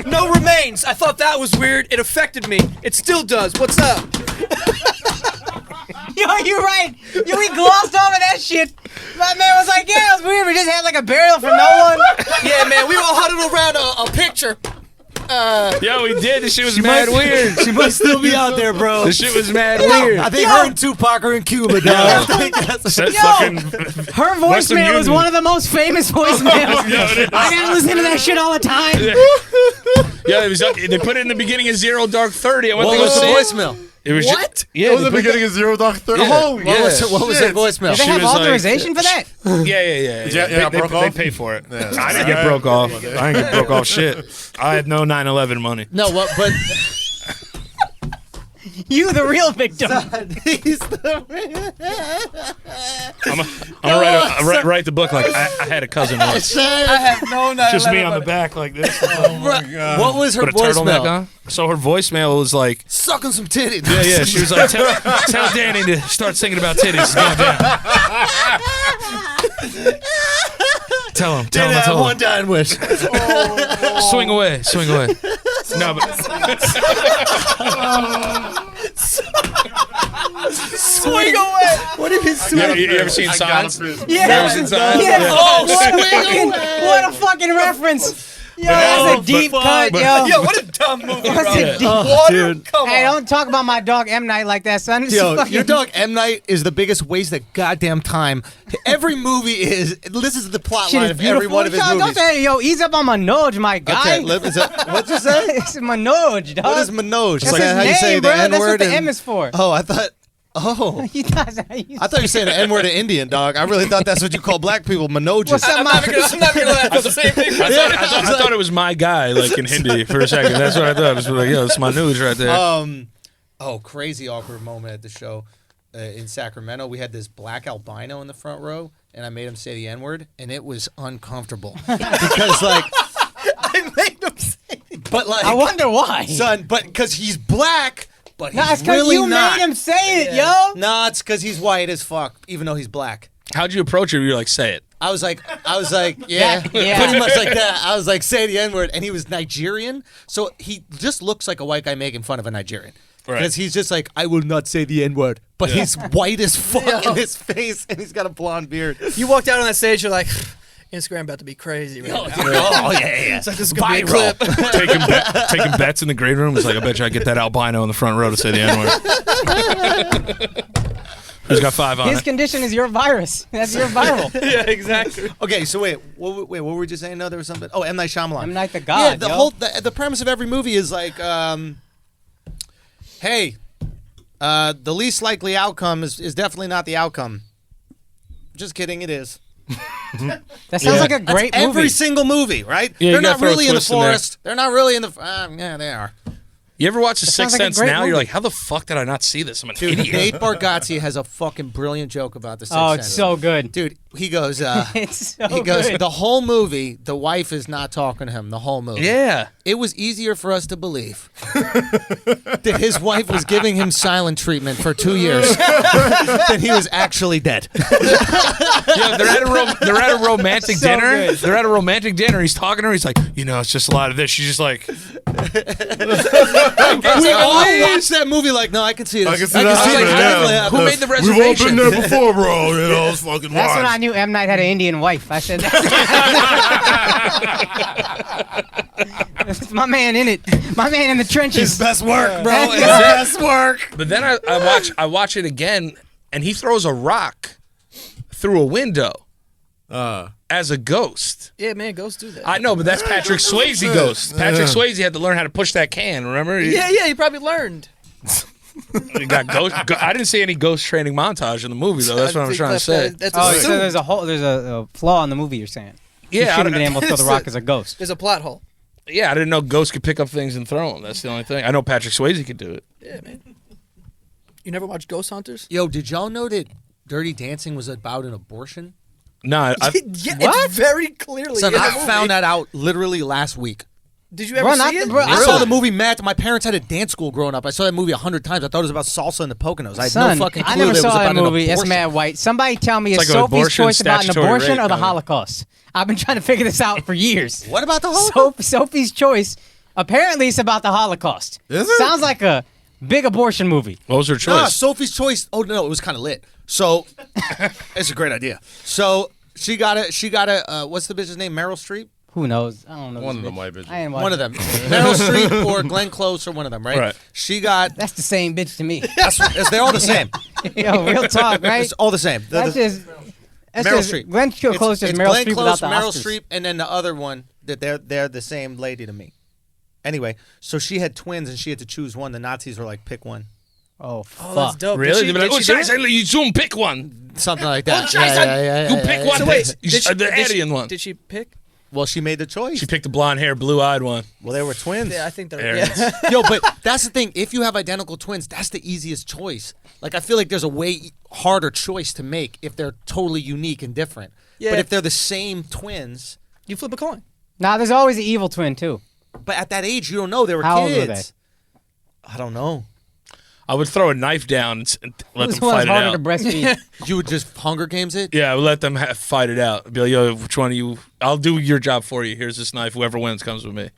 No remains. I thought that was weird. It affected me. It still does. What's up? Yo, you're right. Yo, we glossed over that shit. My man was like, yeah, it was weird. We just had like a burial for no one. Yeah, man, we all huddled around a picture. Yeah, we did. This shit was mad weird. She must still be out there, bro. This shit was mad weird. I think her and Tupac are in Cuba, dog. I think that's That Yo. fucking Her Western voicemail is Union. one of the most famous voicemails. Yeah, it is. I gotta listen to that shit all the time. Yeah, it was. They put it in the beginning of Zero Dark 30. I went What to go was the see it. voicemail? It was What? Yeah, It was they the put beginning of Zero Dark 30. Yeah. Holy What was shit. What was the voicemail? Do they She have was like- authorization for that? Yeah. Yeah, They broke off? pay for it. Yeah. I didn't get broke off. I didn't get broke off shit. I had no 9/11 money. No, what? But You, the real victim. he's the I'm gonna write the book like I had a cousin once. I have no 9/11. Just me on the back like this. What was her Put a turtleneck voicemail? on. So her voicemail was like, Sucking some titties. yeah. She was like, tell Danny to start singing about titties. It's going down. Tell him. Didn't have one dying wish. Swing away. No, but Swing away. What if he's swinging? you ever seen I got Signs? it. Yeah. Signs? Yeah. Oh, what, a swing fucking, what a fucking reference. Yo, that's a deep cut, yo. Yo, what a dumb movie, bro. That's a deep Water? Come Hey, on. don't talk about my dog M. Night like that, son. This is Yo, fucking- your dog M. Night is the biggest waste of goddamn time. Every movie is. This is the plot Shit line is of every beautiful. one of his Yo, movies. don't say, yo, ease up on Manoj, my guy. Okay, what'd you say? It's Manoj, dog. What is Manoj? That's Is that his how you name, say the bro. N That's word? what the M is for. Oh, I thought. Oh, He does. I thought you were saying the N word to Indian, dog. I really thought that's what you call black people, Manojas. What's up, I'm not gonna let the same thing. I thought it was my guy, like in Hindi for a second. That's what I thought. It was like, yo, it's my news right there. Oh, crazy awkward moment at the show in Sacramento. We had this black albino in the front row, and I made him say the N word, and it was uncomfortable because, like, I made him say it. but like, I wonder why. son, but because he's black, but he's No, it's because really you not. made him say it, yo. No, it's because he's white as fuck, even though he's black. How'd you approach it? You're like, say it. I was like, yeah, Yeah. pretty much like that. I was like, say the N word, and he was Nigerian, so he just looks like a white guy making fun of a Nigerian. Right. Because he's just like, I will not say the N word, but he's white as fuck in his face, and he's got a blonde beard. You walked out on that stage, you're like, Instagram about to be crazy right now. Oh yeah. It's like, this is going to be a clip. taking bets in the grade room. It's like, I bet you I get that albino in the front row to say the N word. Who's got 5 on His it? condition is your virus. That's your viral. Yeah, exactly. Okay, so wait, what were we just saying? No, there was something. Oh, M. Night Shyamalan. M. Night the Yeah, God, the yo. whole the premise of every movie is like, hey, the least likely outcome is definitely not the outcome. Just kidding, it is. That sounds like a That's great movie. every single movie, right? Yeah, you They're gotta not throw a really in the twist in there. forest. They're not really in the. Yeah, they are. You ever watch The sounds Sixth like a Sense great now? You're movie. like, how the fuck did I not see this? I'm an Dude, idiot. Nate Bargatze has a fucking brilliant joke about the Sixth Oh, Sense. it's so good. Dude, he goes, It's so he goes, good. the whole movie, the wife is not talking to him, the whole movie. Yeah. It was easier for us to believe that his wife was giving him silent treatment for 2 years than he was actually dead. Yeah, they're at a romantic So dinner. good. They're at a romantic dinner. He's talking to her. He's like, you know, it's just a lot of this. She's just like, We all watched that movie like, no, I can see this. I can see I that can see it happening. definitely Yeah. happening. who made the We've all reservation? been there before, bro. You know, it's fucking That's watch. when I knew M. Night had an Indian wife. I said, it's my man in it. My man in the trenches. His best work, bro. That's His it. best work. But then I watch it again, and he throws a rock through a window as a ghost. Yeah, man, ghosts do that. I know, but that's Patrick Swayze ghost. Patrick Swayze had to learn how to push that can. Remember? yeah, he probably learned. He got ghost. I didn't see any ghost training montage in the movie though. That's what I'm trying to say. That's Oh, assumed. so there's a flaw in the movie you're saying. Yeah, You I shouldn't have don't- been able to throw the rock as a ghost. There's a plot hole. Yeah, I didn't know ghosts could pick up things and throw them. That's the only thing. I know Patrick Swayze could do it. Yeah, man. You never watched Ghost Hunters? Yo, did y'all know that Dirty Dancing was about an abortion? Nah, Yeah, What? it's very clearly. Son, in the I movie. found that out literally last week. Did you ever Bro, not see the- it? bro, I Really? saw the movie Matt. My parents had a dance school growing up. I saw that movie 100 times. I thought it was about salsa in the Poconos. I had Son, no fucking clue I never that it was saw about that an movie. It's abortion. mad white. Somebody tell me, It's is like an Sophie's abortion, choice about an statutory abortion rape or the kind of- Holocaust? I've been trying to figure this out for years. What about the Holocaust? Sophie's choice. Apparently, it's about the Holocaust. Is it? Sounds like a big abortion movie. what was her Nah, choice? Sophie's Choice. Oh no, it was kind of lit. So it's a great idea. So she got a. What's the bitch's name? Meryl Streep. Who knows? I don't know. One this of them bitch. white bitches. I ain't One of watching. them. Meryl Streep or Glenn Close or one of them, right? Right. She got. That's the same bitch to me. They're all the same. Yo, real talk, right? It's all the same. That's just. That's Meryl just Streep. Glenn Close is it's Meryl Glenn Streep Close, without the Meryl Oscars. Streep, and then the other one that they're the same lady to me. Anyway, so she had twins and she had to choose one. The Nazis were like, pick one, Oh, Oh, fuck. that's dope. Really? Did They'd be like, she, oh, did she do it? Scheiße, you zoom, pick one. something like that. You pick one. So wait, You did she, the did she- Aryan one. Did she pick? Well, she made the choice. She picked the blonde hair, blue eyed one. Well, they were twins. Yeah, I think they're. Aryans. Yeah. Yo, but that's the thing. If you have identical twins, that's the easiest choice. Like, I feel like there's a way harder choice to make if they're totally unique and different. Yeah. But if they're the same twins, You flip a coin. Nah, there's always an evil twin too. but at that age, you don't know. They were How old kids. were they? I don't know. I would throw a knife down and let Who's them fight it harder to out. breastfeed? You would just Hunger Games it? Yeah, I would let them fight it out. Be like, yo, which one of you? I'll do your job for you. Here's this knife. Whoever wins comes with me.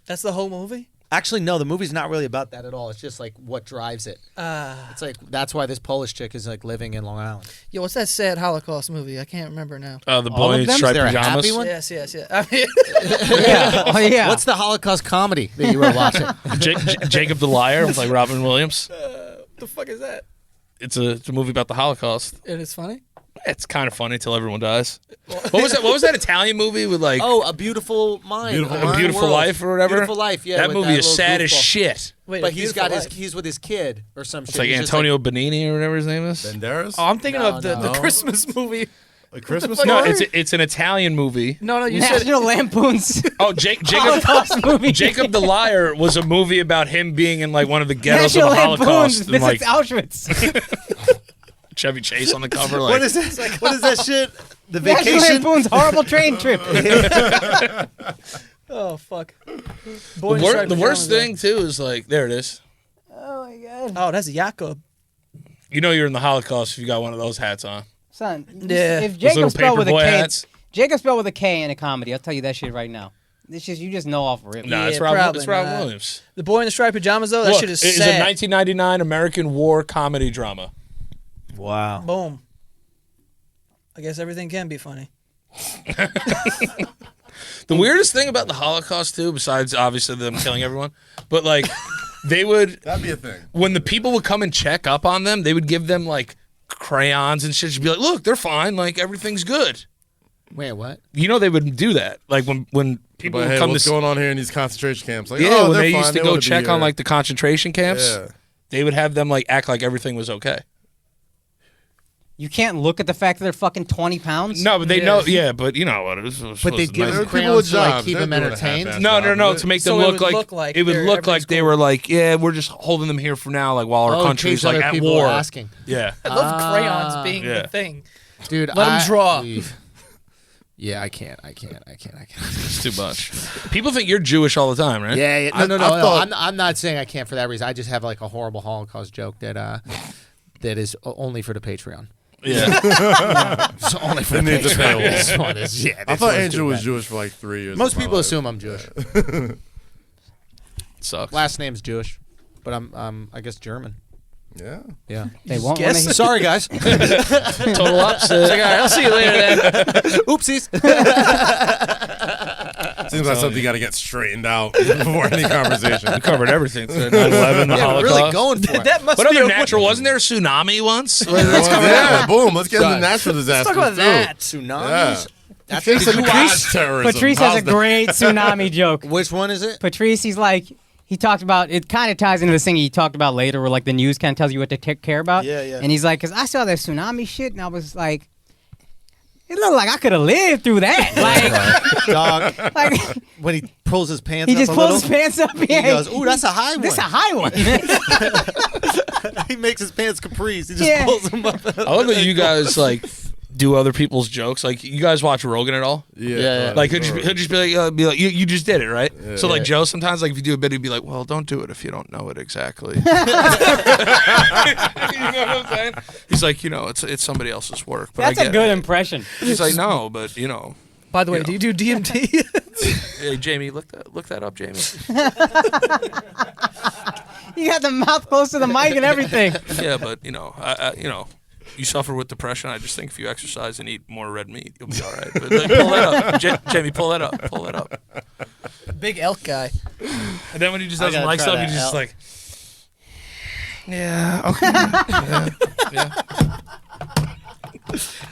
That's the whole movie. Actually, no, the movie's not really about that at all. It's just like what drives it. It's like that's why this Polish chick is like living in Long Island. Yo, what's that sad Holocaust movie? I can't remember now. The boy in them? striped Is there a happy pajamas. one? Yes. I mean, Yeah. Oh yeah. What's the Holocaust comedy that you were watching? Jacob the Liar with like Robin Williams. the fuck is that? It's a movie about the Holocaust. It is funny. It's kind of funny till everyone dies. What was that Italian movie with like A Beautiful Mind. A Beautiful World. Life or whatever? Beautiful Life, yeah. That with movie is little sad as goofball. shit. Wait, But A he's Beautiful got Life. he's with his kid or some shit. It's like He's just Antonio Benini or whatever his name is. Banderas? Oh, I'm thinking of the No. Christmas movie. A Christmas No, story? It's an Italian movie. No, you said National Lampoon's Oh, Jacob Holocaust movie. Jacob the Liar was a movie about him being in like one of the ghettos National of the Holocaust. Lampoon's And, like visits Auschwitz. Chevy Chase on the cover. Like, What is that? What is that shit? The National Vacation. Lampoon's horrible train trip. oh fuck. the worst thing too is like there it is. Oh my god. Oh, that's Jakob. You know you're in the Holocaust if you got one of those hats on. Son, Yeah. if Those Jacob little spelled with a paperboy K, hats. Jacob spelled with a K in a comedy. I'll tell you that shit right now. It's just you just know off rip. No, it's Yeah, Rob probably Robin not. Williams. The Boy in the Striped Pajamas, though, that Look, shit is it is a sad. 1999 American war comedy drama. Wow. Boom. I guess everything can be funny. The weirdest thing about the Holocaust too, besides obviously them killing everyone, but like they would That'd be a thing. when the people would come and check up on them, they would give them like crayons and shit. Just be like, look, they're fine, like everything's good. Wait, what? You know they would do that, like when people But would hey, come what's to going on here in these concentration camps? Like, yeah, oh, when they're they fine. used to They go wanna be check on here. like the concentration camps, Yeah. they would have them like act like everything was okay. You can't look at the fact that they're fucking 20 pounds. No, but they Yeah. know, yeah, but you know what? It was But they supposed to give nice. them People with crayons to like jobs, keep they're them doing a entertained. half-assed No, job, to right? make So them it look would like look like it would they're- look like everything's they cool. were like, yeah, we're just holding them here for now, like while our Oh, in country's case like other at people war. are asking. Yeah, I love crayons being Yeah. the thing. Dude, Let 'em draw. Yeah, I can't. it's too much. People think you're Jewish all the time, right? Yeah. No. I thought- I'm not saying I can't for that reason. I just have like a horrible Holocaust joke that is only for the Patreon. Yeah. It's only for the They need to pay Patreon. a This one is, yeah, I this thought one's Andrew too was bad. Jewish for like 3 years. Most of my people life. assume I'm Jewish. Sucks. Last name's Jewish, but I'm I guess German. Yeah. Yeah. They won't. Guess. When they, Sorry, guys. Total opposite. All right, I'll see you later then. Oopsies. Seems like something you got to get straightened out before any conversation. We covered everything. 9/11, the Yeah, Holocaust. really going for it. That must What be other a natural? Wasn't there a tsunami once? Yeah, boom. Let's get into Done. natural disasters. Talk about too. that. Tsunamis. That's Did you Patrice. watch terrorism? Patrice has a How's that? great tsunami joke. Which one is it? Patrice, he's like, he talked about, it kind of ties into this thing he talked about later where like the news kind of tells you what to care about. Yeah, yeah. And he's like, because I saw that tsunami shit and I was like, it looked like I could have lived through that. Dog. Like, When he pulls his pants he up just a pulls little, his pants up. Yeah, he goes, "Ooh, that's a high one." This a high one. He makes his pants capris. He just Yeah. pulls them up. I love that you guys like do other people's jokes. Like, you guys watch Rogan at all? Yeah. Like, he'll just be like, you just did it, right? So, like, Joe, sometimes, like, if you do a bit, he'd be like, well, don't do it if you don't know it exactly. You know what I'm saying? He's like, it's somebody else's work. But That's I a get good it. impression. He's like, no, but, By the way, You do you do DMT? hey, Jamie, look that up, Jamie. You got the mouth close to the mic and everything. Yeah, but, you suffer with depression. I just think if you exercise and eat more red meat, you'll be all right. But, like, pull that up. Jamie, pull that up. Pull that up. Big elk guy. And then when he just I doesn't gotta like try stuff, that he's just out. like, yeah, okay. yeah.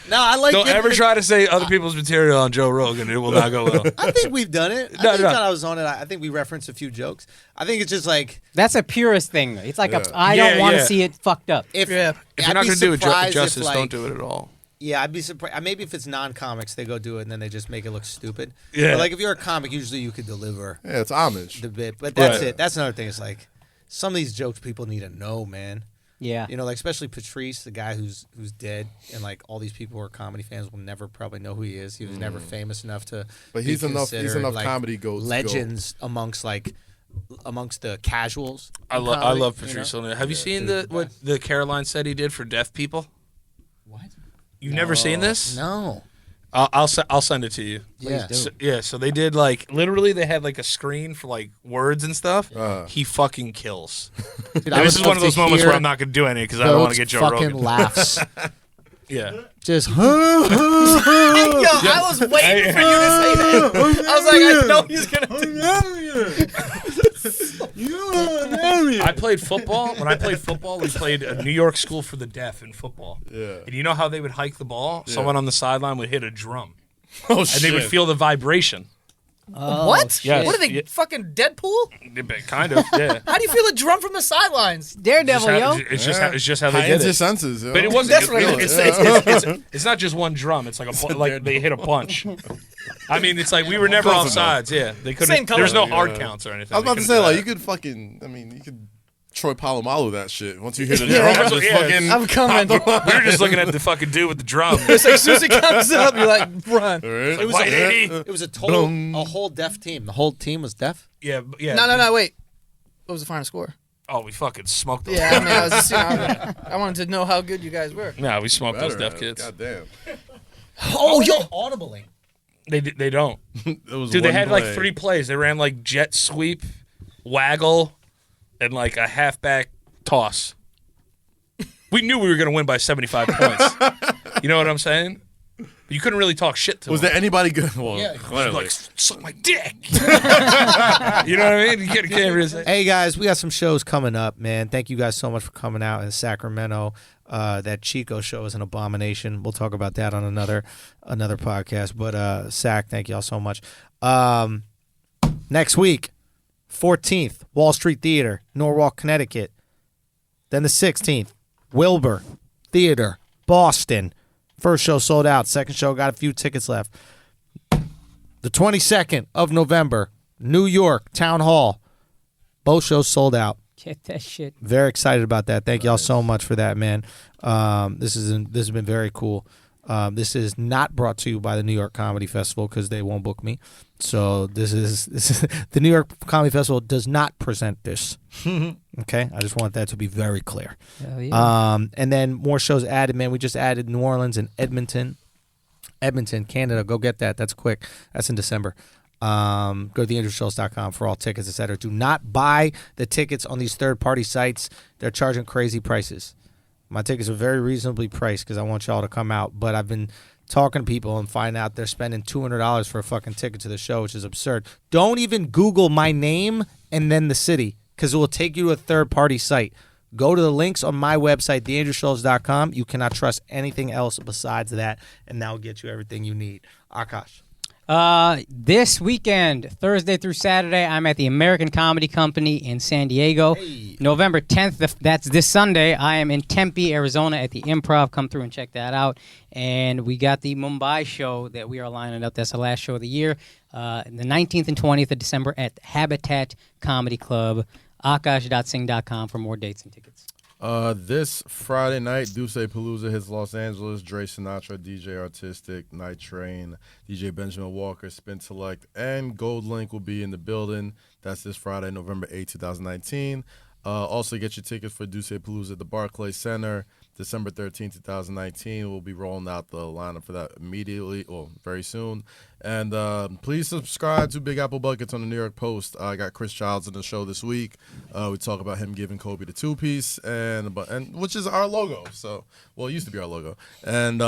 No, I like. Don't getting ever the- try to say other people's material on Joe Rogan. It will not go well. I think we've done it. I No, think no. that I was on it. I think we referenced a few jokes. I think it's just like That's a purist thing. It's like, I Yeah, don't want to yeah. see it fucked up. if Yeah. If I'd you're not be going to do it surprised if, justice, like- don't do it at all. Yeah, I'd be surprised. Maybe if it's non-comics, they go do it and then they just make it look stupid. Yeah. But like if you're a comic, usually you could deliver Yeah, it's homage. the bit. But that's Right. it. That's another thing. It's like some of these jokes people need to know, man. Yeah. You know, like especially Patrice, the guy who's dead, and like all these people who are comedy fans will never probably know who he is. He was never famous enough to. But be he's enough considered, like, comedy goes legends amongst the casuals. I in love comedy, Patrice you know? O'Neal. Have you seen what the Caroline said he did for deaf people? What? You've never seen this? No. I'll send it to you. Yeah. So they did like literally they had like a screen for like words and stuff. He fucking kills. Dude, This is one of those moments where I'm not gonna do any because I don't want to get Joe fucking Rogan. laughs. Yeah. Just. Yo, I was waiting for you to say that. I was like, I know he's gonna do. I played football. When I played football, we played a New York school for the deaf in football. Yeah. And you know how they would hike the ball? Yeah. Someone on the sideline would hit a drum. Oh, And they would feel the vibration. What? Yes. What are they, Yeah. fucking Deadpool? Kind of, yeah. How do you feel a drum from the sidelines? Daredevil, yo. It's just how they Heightened did your it. senses. Yo. But it wasn't. That's what I was It's not just one drum. It's like like they hit a bunch. I mean, it's like we were never off sides. Yeah, they couldn't. Same color. There's no hard counts or anything. I was about to They say, couldn't like, do you could fucking, I mean, you could Troy Polamalu that shit. Once you hit it, Yeah. just Yeah. fucking. I'm coming. that. We were just looking at the fucking dude with the drum. It's like, as soon as he comes up, you're like, run. Right? It was White a, 80. it was a whole deaf team. The whole team was deaf. Yeah, yeah. No, wait. What was the final score? Oh, we fucking smoked them. Yeah, I mean, I was just, I wanted to know how good you guys were. No, we smoked those deaf Better, kids. God damn. Oh, yo. audibly. They don't. It was Dude, they one had like play. 3 plays. They ran like jet sweep, waggle, and like a halfback toss. We knew we were going to win by 75 points. You know what I'm saying? You couldn't really talk shit to Was them. there anybody good? Well, Yeah. clearly. Like, suck my dick. You know what I mean? You can't really say. Hey guys, we got some shows coming up, man. Thank you guys so much for coming out in Sacramento. That Chico show is an abomination. We'll talk about that on another podcast. But Sac, thank y'all so much. Next week, 14th, Wall Street Theater, Norwalk, Connecticut. Then the 16th, Wilbur Theater, Boston. First show sold out. Second show got a few tickets left. The 22nd of November, New York, Town Hall. Both shows sold out. Get that shit. Very excited about that. Thank y'all so much for that, man. This has been very cool. This is not brought to you by the New York Comedy Festival because they won't book me. So this is the New York Comedy Festival does not present this. Okay, I just want that to be very clear. Hell yeah. And then more shows added, man. We just added New Orleans and Edmonton, Canada. Go get that. That's quick. That's in December. Go to theandrewschulz.com for all tickets, etc. Do not buy the tickets on these third-party sites. They're charging crazy prices. My tickets are very reasonably priced because I want y'all to come out. But I've been talking to people and find out they're spending $200 for a fucking ticket to the show, which is absurd. Don't even Google my name and then the city because it will take you to a third-party site. Go to the links on my website, theandrewschulz.com. You cannot trust anything else besides that, and that will get you everything you need. Akaash. This weekend, Thursday through Saturday, I'm at the American Comedy Company in San Diego. Hey. November 10th, that's this Sunday, I am in Tempe, Arizona at the Improv. Come through and check that out. And we got the Mumbai show that we are lining up. That's the last show of the year. The 19th and 20th of December at Habitat Comedy Club. Akaash.sing.com for more dates and tickets. This Friday night, Dussepalooza hits Los Angeles. Dre Sinatra, DJ Artistic, Night Train, DJ Benjamin Walker, Spin Select, and Gold Link will be in the building. That's this Friday, November 8, 2019. Also, get your tickets for Dussepalooza at the Barclays Center, December 13, 2019. We'll be rolling out the lineup for that immediately, or very soon. And please subscribe to Big Apple Buckets on the New York Post. I got Chris Childs on the show this week. We talk about him giving Kobe the 2-piece, and which is our logo. So, well, it used to be our logo, and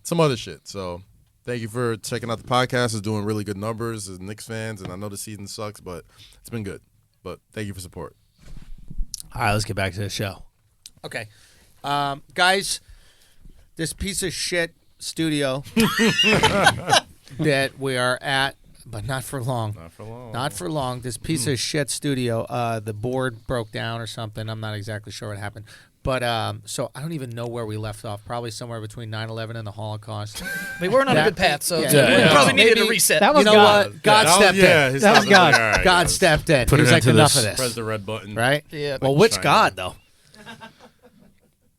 some other shit. So, thank you for checking out the podcast. It's doing really good numbers as Knicks fans, and I know the season sucks, but it's been good. But thank you for support. All right, let's get back to the show. Okay. Guys, this piece of shit studio that we are at, but not for long. Not for long. Not for long. This piece of shit studio, the board broke down or something. I'm not exactly sure what happened. But so I don't even know where we left off. Probably somewhere between 9/11 and the Holocaust. We weren't on a That- good path, so yeah. we probably needed Maybe- a reset. That was You know God. what? God stepped in. His That was son God. like, all right, God guys, stepped in. Put He was it like, into enough this. of this. Press the red button. Right? Yeah. Well, which China. God, though?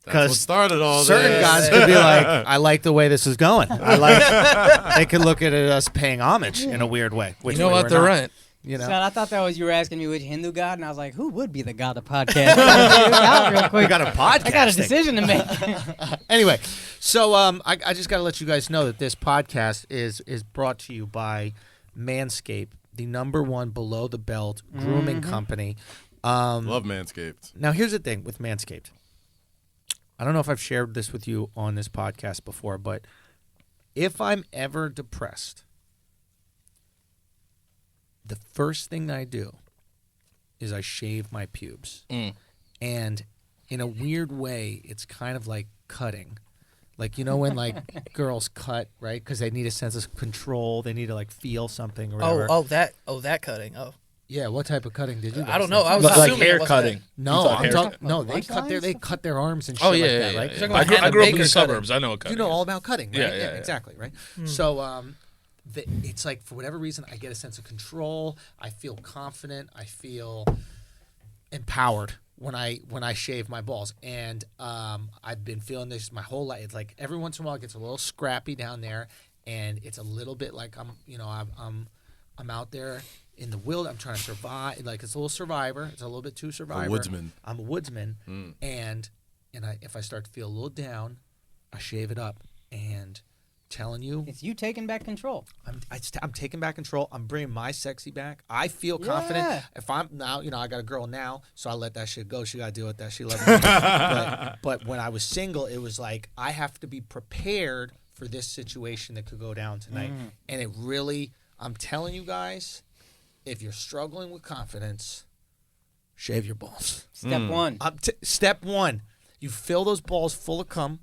That's what started all certain this. gods could be like, I like the way this is going. I like. They could look at it as paying homage in a weird way. Which You know we what? were They're not. right. You know. Son, I thought that was you were asking me which Hindu god, and I was like, who would be the god of podcast? Out real quick. We got a podcast. I got a decision to make. Anyway, so I just got to let you guys know that this podcast is brought to you by Manscaped, the #1 below the belt grooming company. Love Manscaped. Now, here's the thing with Manscaped. I don't know if I've shared this with you on this podcast before, but if I'm ever depressed, the first thing I do is I shave my pubes. And in a weird way, it's kind of like cutting. Like, you know when like girls cut, right? Because they need a sense of control. They need to like feel something or whatever. That cutting. Oh. Yeah, what type of cutting did you guys I don't know. do? I was Like assuming hair it wasn't cutting. No, I'm hair talking. No, they cut their arms and shit Oh yeah, like that, yeah, right? yeah. Talking I about grew, Hannah I grew up in Baker the suburbs. I know what cutting. You know all about cutting, right? Yeah, yeah, yeah. Exactly, right? So, it's like for whatever reason, I get a sense of control. I feel confident. I feel empowered when I shave my balls, and I've been feeling this my whole life. It's like every once in a while it gets a little scrappy down there, and it's a little bit like I'm out there in the wild. I'm trying to survive. Like it's a little survivor. It's a little bit too survivor. A woodsman. I'm a woodsman, and if I start to feel a little down, I shave it up, and telling you, It's you taking back control. I'm taking back control. I'm bringing my sexy back. I feel confident. Yeah. If I'm now, I got a girl now, so I let that shit go. She got to deal with that. She loves me. but when I was single, it was like I have to be prepared for this situation that could go down tonight. And it really, I'm telling you guys, if you're struggling with confidence, shave your balls. Step one. Step one, you fill those balls full of cum.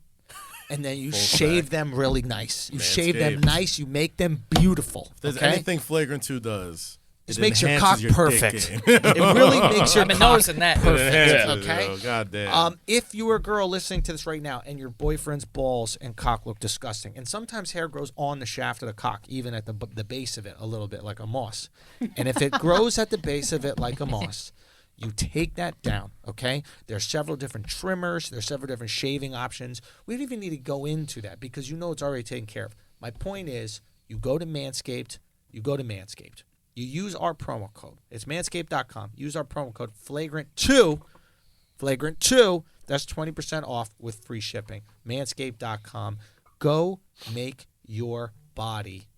And then you shave them really nice. You shave them nice. You make them beautiful. If there's okay? anything Flagrant 2 does, It it makes your enhances cock your dick perfect. game. It really makes your I've been cock noticing that. perfect. Yeah. Okay. Oh, God damn. If you are a girl listening to this right now and your boyfriend's balls and cock look disgusting, and sometimes hair grows on the shaft of the cock, even at the base of it, a little bit like a moss. And if it grows at the base of it like a moss, you take that down, okay? There's several different trimmers. There's several different shaving options. We don't even need to go into that because you know it's already taken care of. My point is, you go to Manscaped. You use our promo code. It's manscaped.com. Use our promo code Flagrant2. Flagrant2. That's 20% off with free shipping. Manscaped.com. Go make your body.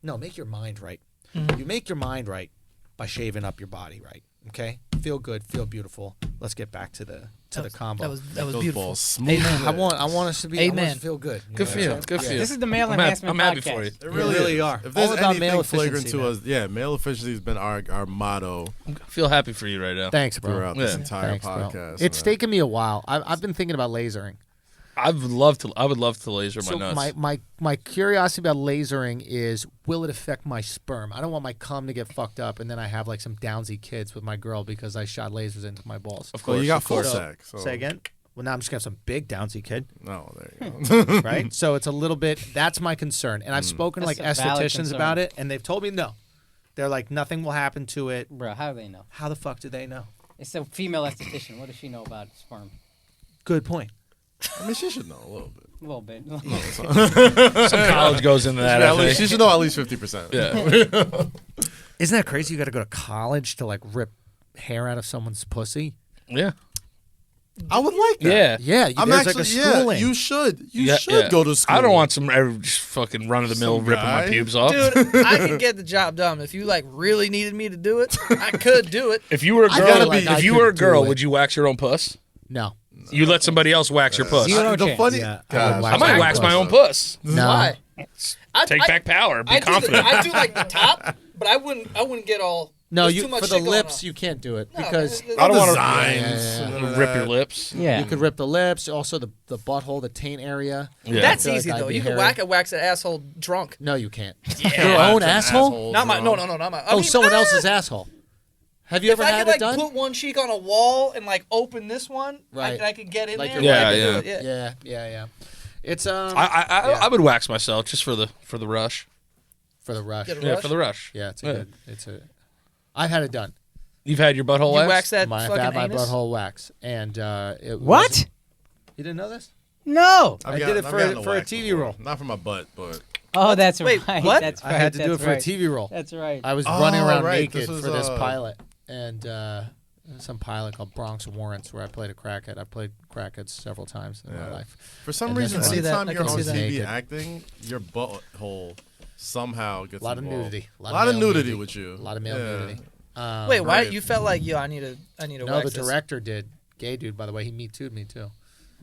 No, make your mind right. You make your mind right by shaving up your body right. Okay? Feel good, feel beautiful. Let's get back to the combo. That was Those beautiful. balls smooth. I want us to be. I want us Amen. to feel good. Good for you. Good for you. This is the male I'm enhancement I'm happy podcast. for you. It really is. are. If there's All about anything male Flagrant efficiency, 2 us, yeah, male efficiency has been our motto I feel happy for you right now. Thanks, bro. throughout this Yeah. entire Thanks, bro. podcast. It's man. taken me a while. I've been thinking about lasering. I would love to laser my So nuts. my curiosity about lasering is, will it affect my sperm? I don't want my cum to get fucked up, and then I have like some downsy kids with my girl because I shot lasers into my balls. Of Well, course, you got of full course. sack. So. Say again. Well, now I'm just gonna have some big downsy kid, No, there you go. right? So it's a little bit. That's my concern, and I've spoken to like That's a valid estheticians concern. about it, and they've told me no. They're like, nothing will happen to it. Bro, how do they know? How the fuck do they know? It's a female esthetician. What does she know about sperm? Good point. I mean, she should know a little bit. A little bit. Some college goes into that. I She think. should know at least 50%. Yeah. Isn't that crazy? You got to go to college to like rip hair out of someone's pussy. Yeah. I would like that. Yeah. Yeah, I'm there's actually, like a schooling. you should. You Yeah, should yeah. go to school. I don't want some just fucking run of the mill Some ripping my guy. pubes off. Dude, I could get the job done. If you like really needed me to do it, I could do it. If you were a I girl, gotta be- I if you could were a do girl, it. would you wax your own puss? No. You let somebody else wax your puss. Zero The chance. funny, Yeah, I God, would wax I might my wax my puss. own puss. No. Why? Take back power. Be confident. I do like the top, but I wouldn't get all. No, there's you too much for the shit going lips on. you can't do it No, because there's- I don't want designs. Rip your lips. Yeah. you could rip the lips, also the butthole, the taint area. Yeah. That's I feel easy like I'd though. be You can hairy. wax an asshole drunk. No, you can't. Yeah. Your own asshole? Not my. No, not my. I Oh, mean, someone else's asshole. Have you If ever I had could it like done? put one cheek on a wall and like open this one, Right. I could get in Like there. your Yeah, I could yeah. do it, Yeah. It's I would wax myself just for the rush. for the rush. Get a Yeah, rush? for the rush. Yeah, it's a Yeah. good. It's a. I've had it done. You've had your butthole You waxed? wax that I've fucking had my anus? butthole wax, and it. What? wasn't- You didn't know this? No. I did it for a TV role. Not for my butt, but Oh, that's Wait, right. what? That's I right. had to do it that's for right. a TV role. That's right. I was running around right. naked This was, for this pilot, and some pilot called Bronx Warrants, where I played a crackhead. I played crackheads several times in my life. For some And reason, then- I can see that. anytime I you're can on see that. TV Naked. acting, your butthole somehow gets A lot of involved. nudity. A lot of male nudity with you. A lot of male Yeah. nudity. Wait, why Right. you felt like I need to No, wax the this? director did. Gay dude, by the way. He Me Too'd me too.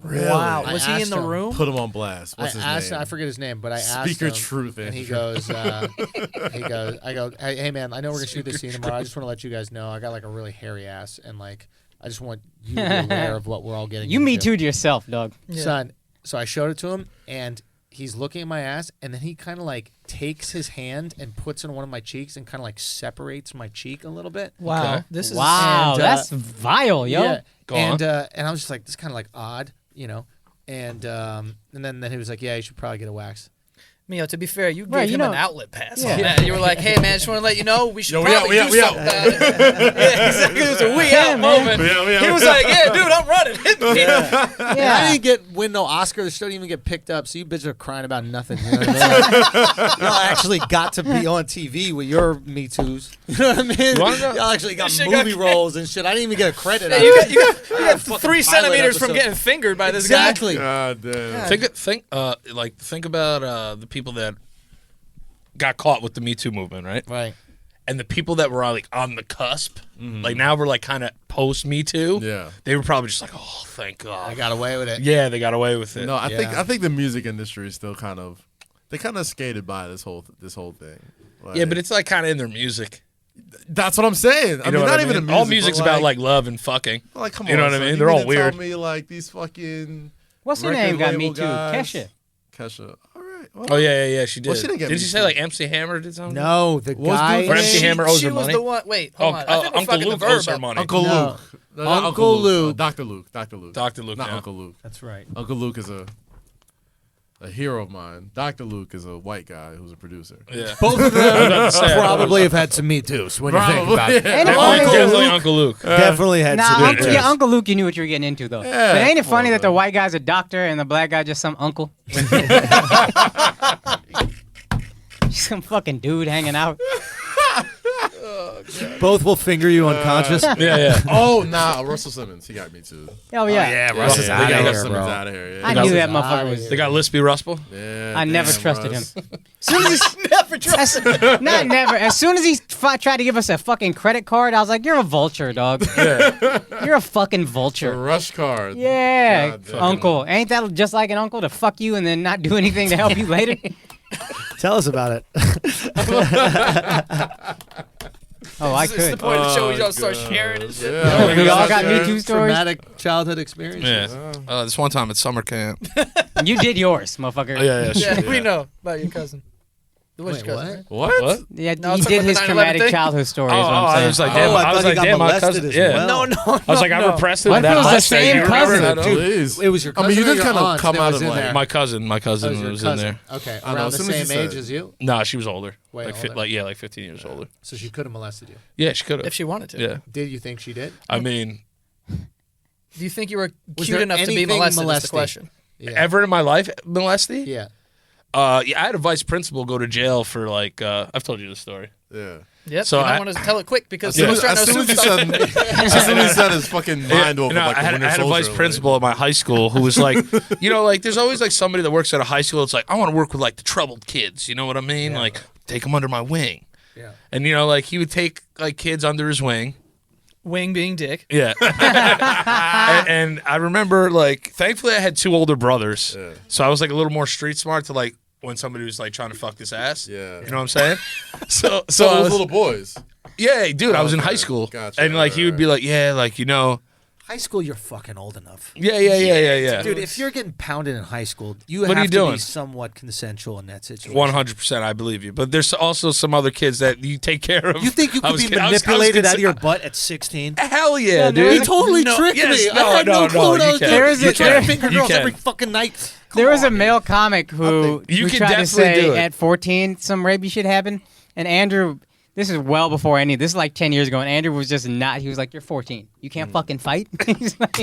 Really? Wow, I was he in asked the him. room? Put him on blast. What's his I asked name? I forget his name, but I asked Speak your him, truth, and he Andrew. goes, I go, hey man, I know we're gonna shoot this scene tomorrow. I just want to let you guys know I got like a really hairy ass, and like I just want you to be aware of what we're all getting. You into. Me Too'd yourself, dog. Yeah. Son. So I showed it to him, and he's looking at my ass, and then he kind of like takes his hand and puts it on one of my cheeks, and kind of like separates my cheek a little bit. Wow, Okay. this is Wow, And, that's vile, yo. Yeah. Go and I was just like, this is kind of like odd, you know. And then he was like, yeah, you should probably get a wax. Mio, to be fair, you Right, gave you him know- an outlet pass. Yeah. On that. You were like, hey, man, just want to let you know we should Yo, we out, probably we out, do we out. something about it. Yeah, exactly. It was a we out moment. We out, we out, He we was out. like, yeah, dude, I'm running. Hit me. And I didn't win no Oscar. The show didn't even get picked up. So you bitches are crying about nothing. You know what I mean? Y'all actually got to be on TV with your Me Too's. You know what I mean? wanna know- Y'all actually got This shit movie got- roles and shit. I didn't even get a credit. Yeah, out you of got, it. you got, you got Fucking 3 pilot centimeters from episode. getting fingered by this Exactly. God damn. Think about the people that got caught with the Me Too movement, right? Right. And the people that were like on the cusp, like now we're like kind of post Me Too. Yeah. They were probably just like, oh, thank God. I got away with it. Yeah, they got away with it. No, I Yeah. think the music industry is still they kind of skated by this whole thing. Like, Yeah, but it's like kind of in their music. that's what I'm saying. I You mean, know what not I even mean? the music. All music's but about like love and fucking. like come You on, know what I son. mean? You They're all mean to tell weird. me like these fucking What's her record name got Me label Too? guys- Kesha. Kesha. All right. Well, Oh yeah, she did. Well, she didn't get did Me you say Too. like MC Hammer did something? No, the What's guy. the- Or MC Hammer owes she her was money. the one. Wait, hold on. I think we're Uncle fucking Luke the verb owes her up. money. Uncle No. Luke. No, not Uncle Luke. Dr. Luke. Dr. Luke. Dr. Luke, Not yeah. Uncle Luke. That's right. Uncle Luke is a hero of mine. Dr. Luke is a white guy who's a producer. Yeah. Both of them probably have had some Me Too's when you think about it. Ain't it Definitely, funny? definitely Uncle Luke. Definitely had Nah, some Me Uncle, Too's. yeah, Uncle Luke, you knew what you were getting into, though. Yeah, But ain't it come funny on, that the man. white guy's a doctor and the black guy just some uncle? Some fucking dude hanging out. Both will finger you unconscious. Yeah. Oh, nah, Russell Simmons. He got Me Too. Oh, yeah. Russ is They outta got here, Russell Simmons bro. out of here. Yeah. I got knew that Russ is motherfucker outta was. here. They got Lispy Ruspel. Yeah, I never damn, trusted Russ. him. As soon as he, Never trust. not never. As soon as he tried to give us a fucking credit card, I was like, "You're a vulture, dog. You're a fucking The vulture." rush card. Yeah, God damn. uncle. Ain't that just like an uncle to fuck you and then not do anything to help you later? Tell us about it. Oh, I It's the could. point of the show. We Oh, all start God. sharing and shit. Yeah. We all got Me Too stories. Traumatic childhood experience. Yeah. This one time at summer camp. You did yours, motherfucker. Yeah. Yeah, we know about your cousin. What's Wait, your cousin? what? Right? What? Yeah, No, I'm he talking did about his the 9/11 traumatic thing. childhood story. Oh, is what I'm I saying. was like, Oh, damn. I I thought was he like, got damn, my molested cousin. as Yeah. well. No, I was like, I repressed it. What if that it was the last day. same You remember cousin? that, huh? Please. It was your I mean, cousin. you or did your kind of aunt come that out was of in like there? My cousin That was your was in cousin. there. Okay, I know, around as the soon as you same age said- as you. No, she was older. Way like older. like 15 years older. So she could have molested you. Yeah, she could have. if she wanted to. Yeah. Did you think she did? I mean, Do you think you were Was cute there enough to be anything molested? Is molesty? the question. Yeah. ever in my life, molesty? Yeah. Yeah, I had a vice principal go to jail for like, I've told you this story. Yeah. Yep. So So I I- want to tell it quick because As soon someone's as, trying to as assume soon as stuff. he said his fucking mind over No, like I the had Winter a Soldier, vice like- principal at my high school who was like, there's always like somebody that works at a high school. It's like, I want to work with like the troubled kids. You know what I mean? Like, take them under my wing. Yeah. And like he would take like kids under his wing. Wing being dick. Yeah. and I remember like, thankfully I had two older brothers, so I was like a little more street smart to like when somebody was like trying to fuck this ass. Yeah. You know what I'm saying? So So I those was, little boys. yeah, dude, I was in Okay. high school, Gotcha. and like he would be like, yeah, like High school, you're fucking old enough. yeah. Dude, if you're getting pounded in high school, you What have are you to doing? be somewhat consensual in that situation. 100%, I believe you. But there's also some other kids that you take care of. You think you I could was be kid- I was manipulated out of your consi- butt at 16? Hell yeah, there dude. He totally No, tricked yes, me. No, I had no clue what I you was can. doing. There is a- You try to there- finger you girls can. every fucking night. There was a Come on, male comic who You can tried to definitely say do it. at 14 some rapey shit happened, and Andrew This is well before any. This is like 10 years ago, and Andrew was just not. He was like, "You're 14. You can't fucking fight." He's like,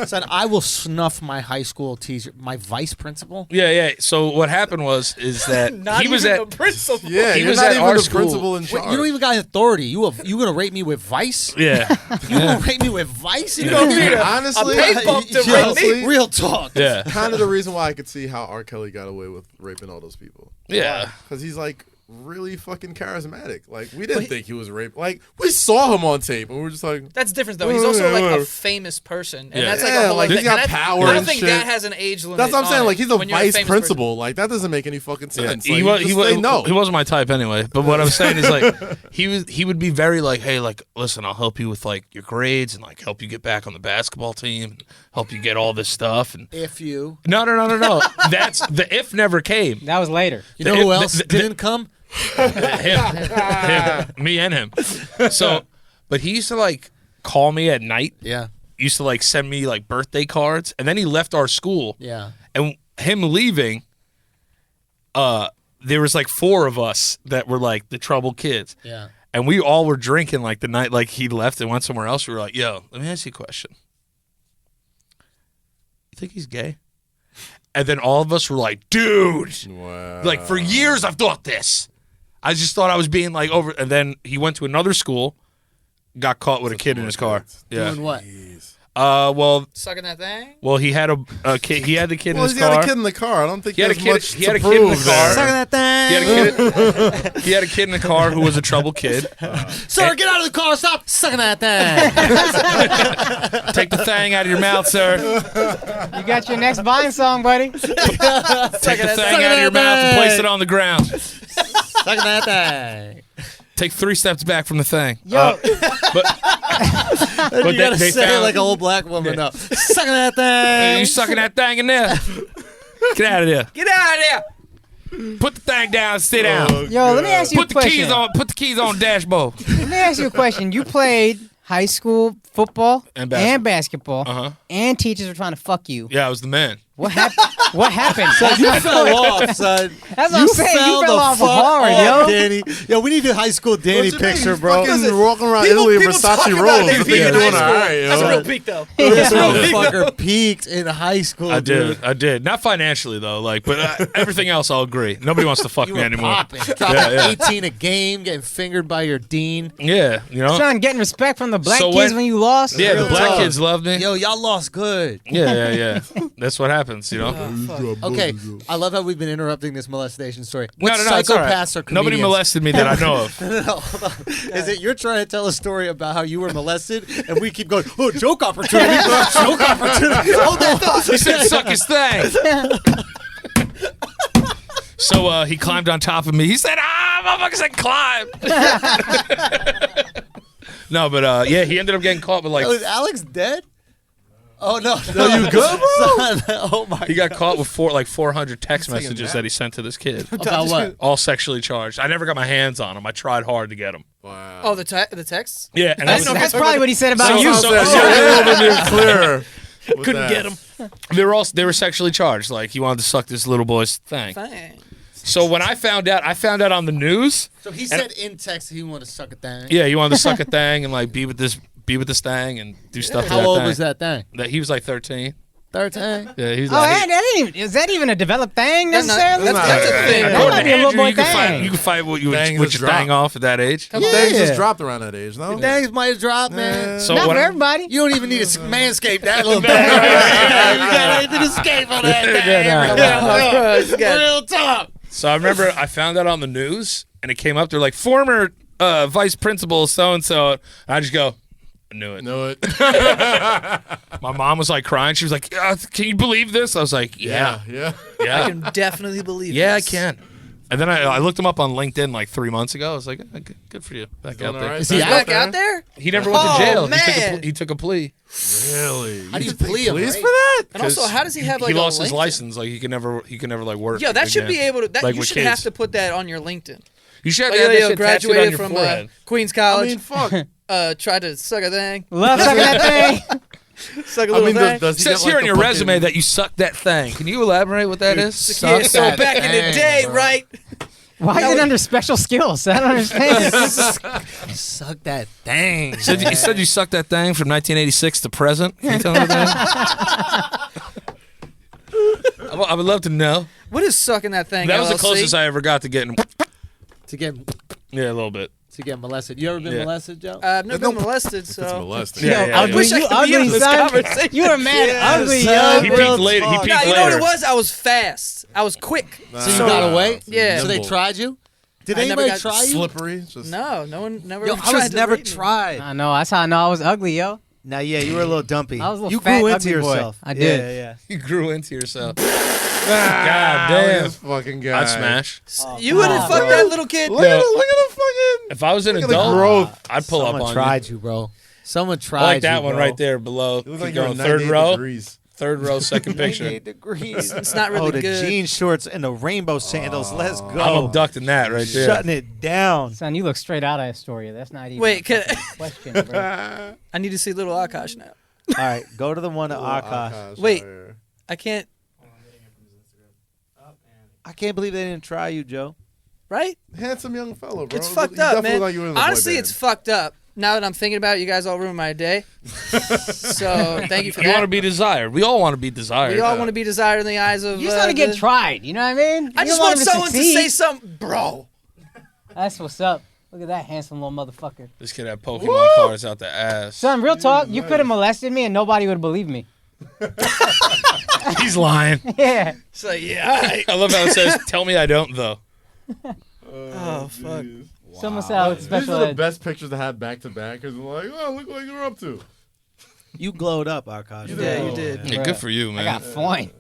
Son, I will snuff my high school teacher, my vice principal. Yeah. So what happened is that Not he was even at the principal. Yeah, He you're was not at even our the school. principal in Wait, charge. you don't even got authority. You gonna rate me with vice? yeah. You gonna rate me with vice? You don't know need a honestly, pay bump to Yeah, rate me. real talk. Yeah. kind of the reason why I could see how R. Kelly got away with raping all those people. Yeah. Because he's like really fucking charismatic. Like we didn't think he was raped. Like we saw him on tape and we were just like, That's different though. He's also like a famous person, and Yeah. that's like Yeah, a whole like, thing. he's got And power I don't and think shit. that has an age limit. that's what I'm saying. on Like it he's a when you're vice famous principal. Like that doesn't make any fucking sense. He Like, was just say no. he wasn't my type anyway. But what I'm saying is like he would be very like, hey, like listen, I'll help you with like your grades and like help you get back on the basketball team, help you get all this stuff. And If you, no. That's the if never came. that was later. you know who else didn't come? him, me and him. So, but he used to like call me at night. Yeah, Used to like send me like birthday cards, and then he left our school. yeah. And him leaving, there was like 4 of us that were like the troubled kids. Yeah. And we all were drinking like the night like he left and went somewhere else. We were like, yo, let me ask you a question. You think he's gay? And then all of us were like, dude. Wow. Like for years I've thought this. I just thought I was being like over. And then he went to another school, got caught with a kid in his car. Yeah. Doing what? Well, Sucking that thing. he had a kid. He had the kid Well, in his he's got car. a kid in the car. I don't think He had a there's kid- much he had to a kid in the prove car. there. Suck that He thing. had a kid. He had a kid in the car who was a troubled kid. Sir, get out of the car. Stop sucking that thing. Take the thing out of your mouth, sir. You got your next Vine song, buddy. Take the thing out of your mouth and place it on the ground. Sucking that thing. Take 3 steps back from the thing. Yo, But You gotta they say it found- like an old black woman though. Sucking that thing. You sucking that thing in there? Get out of there. Get out of there. Put the thing down and sit down. yo, let me ask you Put a the question. keys on. Put the keys on the dashboard. Let me ask you a question. You played high school football And basketball, Uh-huh. and teachers were trying to fuck you. Yeah, I was the man. What happened? What happened? You fell off, son. That's what I'm saying. You fell the off fuck hard, off, yo. Danny. Yo, we need a high school Danny picture, bro. Fucking walking around People- Italy in people talk Versace about robes. their I think peak you're in doing high all school. right. That's a yo. real peak though. This Yeah. motherfucker peaked in high school. I dude. did. I did. Not financially though. Like, but everything else, I'll agree. Nobody wants to fuck You me were anymore. popping. Dropping Yeah. 18 a game, getting fingered by your dean. Yeah, you know. Son, getting respect from the black So kids when- when you lost. Yeah, the Real black talk. kids loved me. Yo, y'all lost good. Yeah. That's what happens, you know. Okay, I love how we've been interrupting this molestation story. No, What it's all right. psychopaths are comedians? Nobody molested me that I know of. No, hold on. Is it you're trying to tell a story about how you were molested, and we keep going, oh, joke opportunity, joke opportunity. Hold on. He said, "Suck his thing." So he climbed on top of me. He said, motherfucker said climb. No, but yeah, he ended up getting caught with like Oh, is Alex dead? Oh no, you good, Son, oh my! he got caught with 400 text messages that he sent to this kid, About what? all sexually charged. I never got my hands on him. I tried hard to get him. Wow. Oh, the texts. Yeah, and I was, That's probably what he said about So- you. so- Yeah, a little bit more clearer. with couldn't that. get him. They were sexually charged. Like he wanted to suck this little boy's thing. Fine. So when I found out on the news. So he said in text he wanted to suck a thing. Yeah, he wanted to suck a thing and like be with this thing and do stuff. to How that old thing. was that thing? That he was like 13. 13. Yeah, he was Oh, like. and that ain't even, is that even a developed thing necessarily? That's That's a thing. That According might to be a little Andrew, boy you can fight. thing. You can fight with your Thing with is your thing dropped. off at that age. Couple things Yeah. just dropped around that age, no? Things might have dropped, man. So Not what for I- everybody. You don't even need to manscape that little thing. You got anything to escape on that thing. Real talk. So I remember I found out on the news and it came up. They're like former vice principal so and so. I just go, I knew it. Know it. My mom was like crying. She was like, "Can you believe this?" I was like, "Yeah, Yeah. yeah, I can definitely believe. yeah, I this. can." And then I looked him up on LinkedIn like 3 months ago. I was like, good for you. Back Doing out all there. right? Is he He's out back there? out there. He never went to Oh, jail. man. He took a plea. Really? How do you can take plea him, police right? for that? And also, how does he have like he lost a his LinkedIn? license. Like he can never like work. Yo, that should be again. able to. That, Like you with should kids. have to put that on your LinkedIn. You should have Like, to have that shit tattooed on graduated your from forehead. Queens I College. mean, fuck. Tried to suck a thing. Love sucking that thing. Suck a I little mean, thing. does It he says get, here like, on the your fucking- resume that you sucked that thing. Can you elaborate what that is? Suck Yeah, so that back in the thing, day, bro. right? Why is it under special skills? I don't understand. Suck that thing. You said you sucked that thing from 1986 to present. Can you tell me that? I would love to know. What is sucking that thing? That was the LLC? closest I ever got to getting. To get Yeah, a little bit. molested. You ever been molested, Joe? I've never been molested, It's so. molested. Yeah, yeah, ugly, wish I you could be in ugly, this son. conversation. You were mad ugly, son. He yo. peaked later. He talk. peaked Nah, you know what later. it was? I was fast. I was quick. So you got away? Yeah. So they tried you? Did I never anybody got try you? Slippery. Just No, no one never Yo, tried I was to never rape me. tried. I know. That's how I know I was ugly, yo. Now, yeah, you were a little dumpy. I was a little you fat, grew into ugly boy. yourself. I did. Yeah. You grew into yourself. God Look damn. at this fucking guy. I'd smash. You wouldn't fuck that little kid? Look at the fucking. If I was an Look at the adult, growth. I'd pull Someone up on tried you, bro. Someone you. tried I like that you, one bro. right there below. It looks Keep like you're going. 98 Third row. degrees. Third row, second picture. 98 degrees. It's not really Oh, the good. jean shorts and the rainbow sandals. Let's go. I'm abducting that right there. Shutting it down. Son, you look straight out of Astoria. That's not even Wait, a question, bro. I need to see little Akaash now. All right, go to the one at Akaash. Wait. I can't. I can't believe they didn't try you, Joe. Right? Handsome young fellow, bro. It's You fucked up, definitely man. Like you were in the boy Honestly, band. it's fucked up. Now that I'm thinking about it, you guys all ruined my day. So thank you for You want to that. be desired. We all want to be desired. We all want to be desired in the eyes of. You just want to get the- tried. You know what I mean? I You just don't want him someone to succeed. say something, bro. That's what's up. Look at that handsome little motherfucker. This kid had Pokemon cards out the ass. Son, real talk, you could have molested me and nobody would believe me. He's lying. Yeah. It's like, yeah, all right. I love how it says, "Tell me I don't though." Oh fuck. Someone said I was These special are the ed. best pictures to have back to back because like, oh, look what you're up to. You glowed up, Akaash. Yeah, you did. Yeah, good for you, I man. got fine.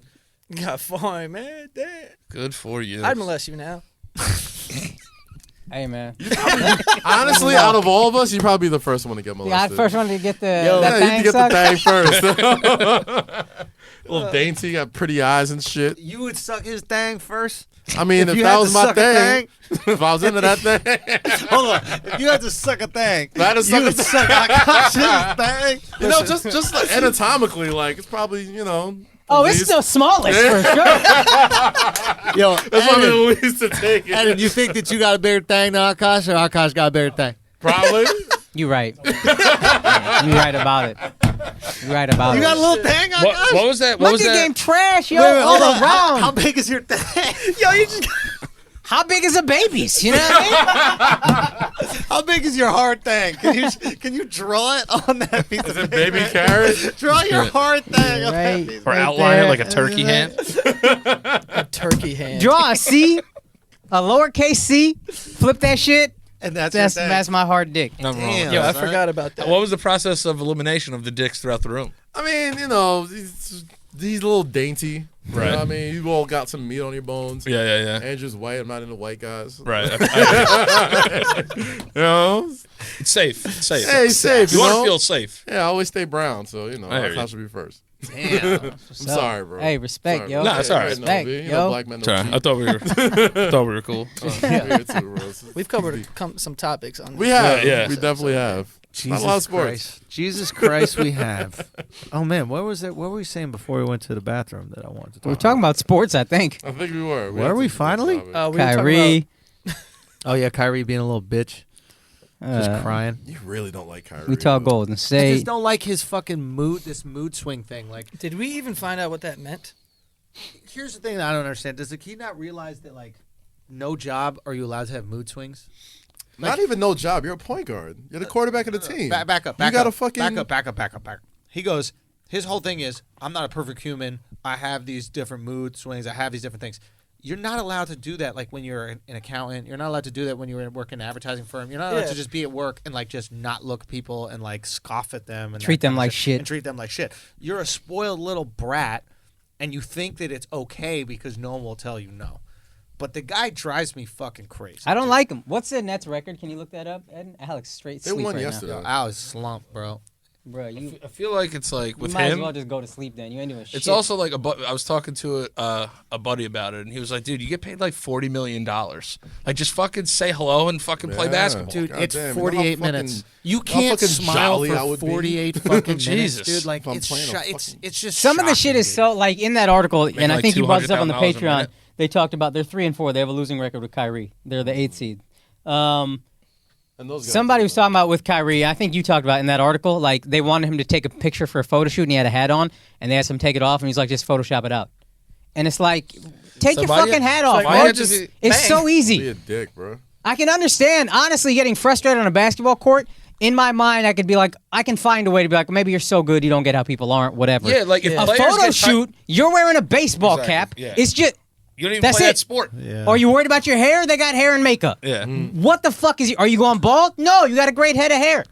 You got fine, man. Damn. Good for you. I'd molest you now. Hey, man. Honestly, out of all of us, you'd probably be the first one to get Yeah, I molested. first wanted to get the Yo, that yeah, thing you get sucked. the thing first. Little dainty, got pretty eyes and shit. You would suck his thang first? I mean, if you that had was to my suck a thing, if I was into that thing, Hold on. If you had to suck a thang, I had to suck you a would suck Akaash's thing. you know, just like anatomically, like it's probably, you know. Oh, the it's least- the smallest for sure. Yo, That's probably the least to take it. Adam, you think that you got a bigger thang than Akaash, or Akaash got a bigger thang? Probably. You right. You right about it. You right about You it. got a little thang, Akaash? What was that? What was Monkey that? game trash, yo. Wait, wait, hold all on. around. How big is your thang? Yo, you just. How big is a baby's? You know what I mean? How big is your hard thang? Can you draw it on that piece of paper? Baby carrot. Draw your hard thang on that Right. piece. Or Right outline it there. like a turkey hand? A turkey hand. Draw a C, a lowercase C, flip that shit. And that's That's your thang. that's my hard dick. Nothing wrong with Damn. Yo, I that. forgot about that. What was the process of elimination of the dicks throughout the room? I mean, you know, these little dainty. You know Right. what I mean, you all got some meat on your bones. Yeah. Andrew's white. I'm not into white guys. Right. You know? It's safe. It's safe. Hey, safe. You You want know? to feel safe. Yeah, I always stay brown, so you know I hear that's you. how it should be first. Damn. I'm sorry, bro. Hey, respect, Sorry, yo. bro. Nah, it's all right. Respect, You know, yo. black men don't Sorry, cheat. I thought we were cool. We've covered some topics on We this. have. Yeah. We definitely have. Not a lot of sports. Jesus Christ, we have. Oh man, what was it? What were we saying before we went to the bathroom that I wanted to talk We're talking about sports, I think. I think we were. Were had we some finally? topics. We were talking Kyrie. Oh yeah, Kyrie being a little bitch, just crying. You really don't like Kyrie. We talk huh? Golden I State. just don't like his fucking mood, this mood swing thing. Like, about- Did we even find out what that meant? here's the thing that I don't understand. Does the kid not realize that, like, no job are you allowed to have mood swings? Not even no job. You're a point guard. You're the quarterback of the team. Back up. You got to fucking back up. He goes, his whole thing is, I'm not a perfect human. I have these different mood swings. I have these different things. You're not allowed to do that, like, when you're an accountant. You're not allowed to do that when you're working in an advertising firm. You're not allowed Yeah. to just be at work and, like, just not look at people and, like, scoff at them. And Treat that them kind of like shit. And treat them like shit. You're a spoiled little brat, and you think that it's okay because no one will tell you no. But the guy drives me fucking crazy. I don't dude. like him. What's the Nets record? Can you look that up? Ed? Alex straight They sleep won right yesterday. Yo, I was slumped, bro. now. Bro, you I feel like it's like with might as him. well just go to sleep then. You ain't doing shit. It's also like I was talking to a buddy about it, and he was like, "Dude, you get paid like $40 million. Like, just fucking say hello and fucking play Yeah. basketball." Dude, God it's damn, you know how 48 fucking- minutes. You how can't fucking smile jolly I for would be. 48 fucking minutes, Jesus. dude. Like, If I'm it's playing a it's fucking- it's just some of the shit shocking, is dude. so like in that article, and I like think you brought this up on the $200,000 a Patreon. minute. they talked about they're 3-4. They have a losing record with Kyrie. They're the 8th seed. And those guys Somebody was talking about with Kyrie, I think you talked about in that article, like they wanted him to take a picture for a photo shoot and he had a hat on, and they asked him to take it off, and he's like, just Photoshop it out. And it's like, take your fucking hat off, bro. It's so Be easy. a dick, bro. I can understand, honestly, getting frustrated on a basketball court. In my mind, I could be like, I can find a way to be like, maybe you're so good you don't get how people aren't, whatever. Yeah, like if a players photo get shoot, you're wearing a baseball cap. Yeah. It's just... You don't even That's play it. that sport. Yeah. Are you worried about your hair? They got hair and makeup. Yeah. What the fuck is... Are you going bald? No, you got a great head of hair.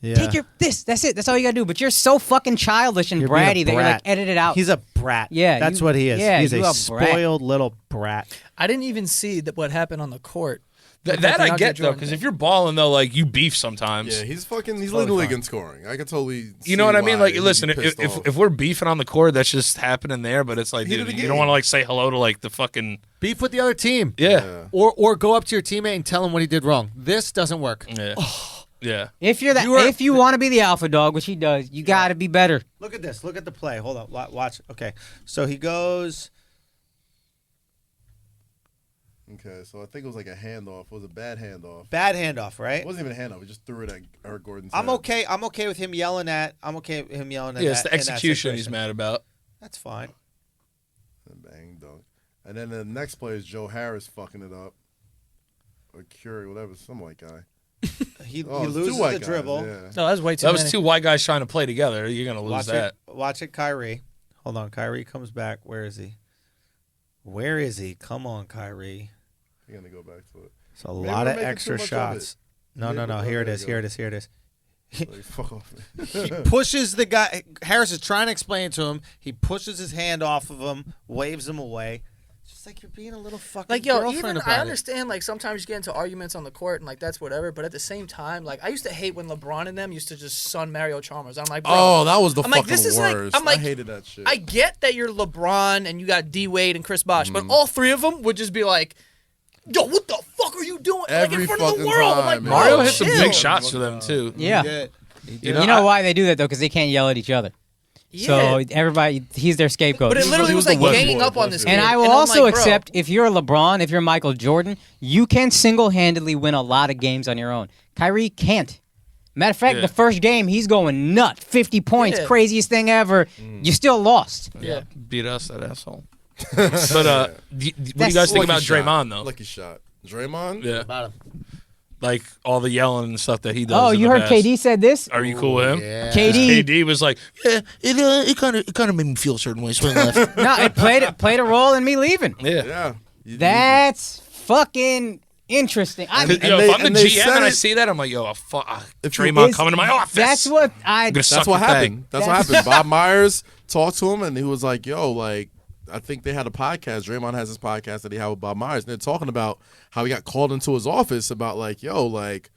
Yeah. Take your that's it. That's all you gotta do. But you're so fucking childish and You're being a bratty that you're like, brat. edit it out. He's a brat. Yeah, That's you- what he is. yeah, He's you a a brat. spoiled little brat. I didn't even see what happened on the court. That I get though, Jordan because thing. if you're balling though, like you beef sometimes. Yeah, he's leading the league in scoring. I can totally. You know what I mean? Like, listen, if if we're beefing on the court, that's just happening there. But it's like, Heat of dude, the you don't game. want to like say hello to like the fucking Beef with the other team. yeah, Or go up to your teammate and tell him what he did wrong. This doesn't work. yeah, yeah. if you're if you want to be the alpha dog, which he does, you gotta be better. Look at this. Look at the play. Hold on. Watch. Okay. So he goes. Okay, so I think it was like a handoff. It was a bad handoff. Bad handoff, right? It wasn't even a handoff. He just threw it at Eric Gordon's I'm head. okay. I'm okay with him yelling at. I'm okay with him yelling at. Yeah, it's that, the in that execution he's situation. mad about. That's fine. And bang, dunk. And then the next play is Joe Harris fucking it up. Or Curry, whatever, some white guy. He Oh, it's loses two white the guys, dribble. yeah. No, that was way too That many. was two white guys trying to play together. You're gonna lose Watch that. it. Watch it, Kyrie. Hold on. Kyrie comes back. Where is he? Where is he? Come on, Kyrie. You're going to go back to it. It's a Maybe lot we're of making extra too much of shots. No. Here it there is. you Here go. it is. Here it is. Like, fuck off. He pushes the guy. Harris is trying to explain to him. He pushes his hand off of him, waves him away. It's just like you're being a little fucking Like, yo, girlfriend even about I it. understand, like, sometimes you get into arguments on the court and, like, that's whatever. But at the same time, like, I used to hate when LeBron and them used to just sun Mario Chalmers. I'm like, bro. Oh, that was the I'm like, fucking this is like- worst. I'm like, I hated that shit. I get that you're LeBron and you got D Wade and Chris Bosh, Mm. but all three of them would just be like, yo, what the fuck are you doing? Like, Every in front of the fucking world. I'm time, like, man. Mario bro, hit some chill. big shots for them too. Yeah. You You know why they do that though? Because they can't yell at each other. So Yeah. everybody, he's their scapegoat. But it literally He was was like the ganging Westbrook, up on this wasn't kid. And I will I'm also like, bro, accept if you're LeBron, if you're Michael Jordan, you can single-handedly win a lot of games on your own. Kyrie can't. Matter of fact, Yeah. the first game, he's going nut. 50 points, Yeah. craziest thing ever. You still lost. Yeah. Beat us, that asshole. But what do you guys That's think about Lucky shot. Draymond though? Lucky shot. Draymond? Yeah, About him. like all the yelling and stuff that he does. Oh, in you the heard past. KD said this? Are you cool with him? Yeah. KD was like, yeah, it kind of made me feel a certain way. So I left. No, it played a role in me leaving. Yeah. Yeah. That's fucking interesting. I mean, Yo, they- if I'm the and they GM said and I it- see that, I'm like, yo, If you- Draymond It's- coming to my office. that's what I'm gonna suck That's what the happened. thing. That's what happened. Bob Myers talked to him, and he was like, "Yo, like, I think they had a podcast. Draymond has this podcast that he had with Bob Myers, and they're talking about how he got called into his office about like, yo, like,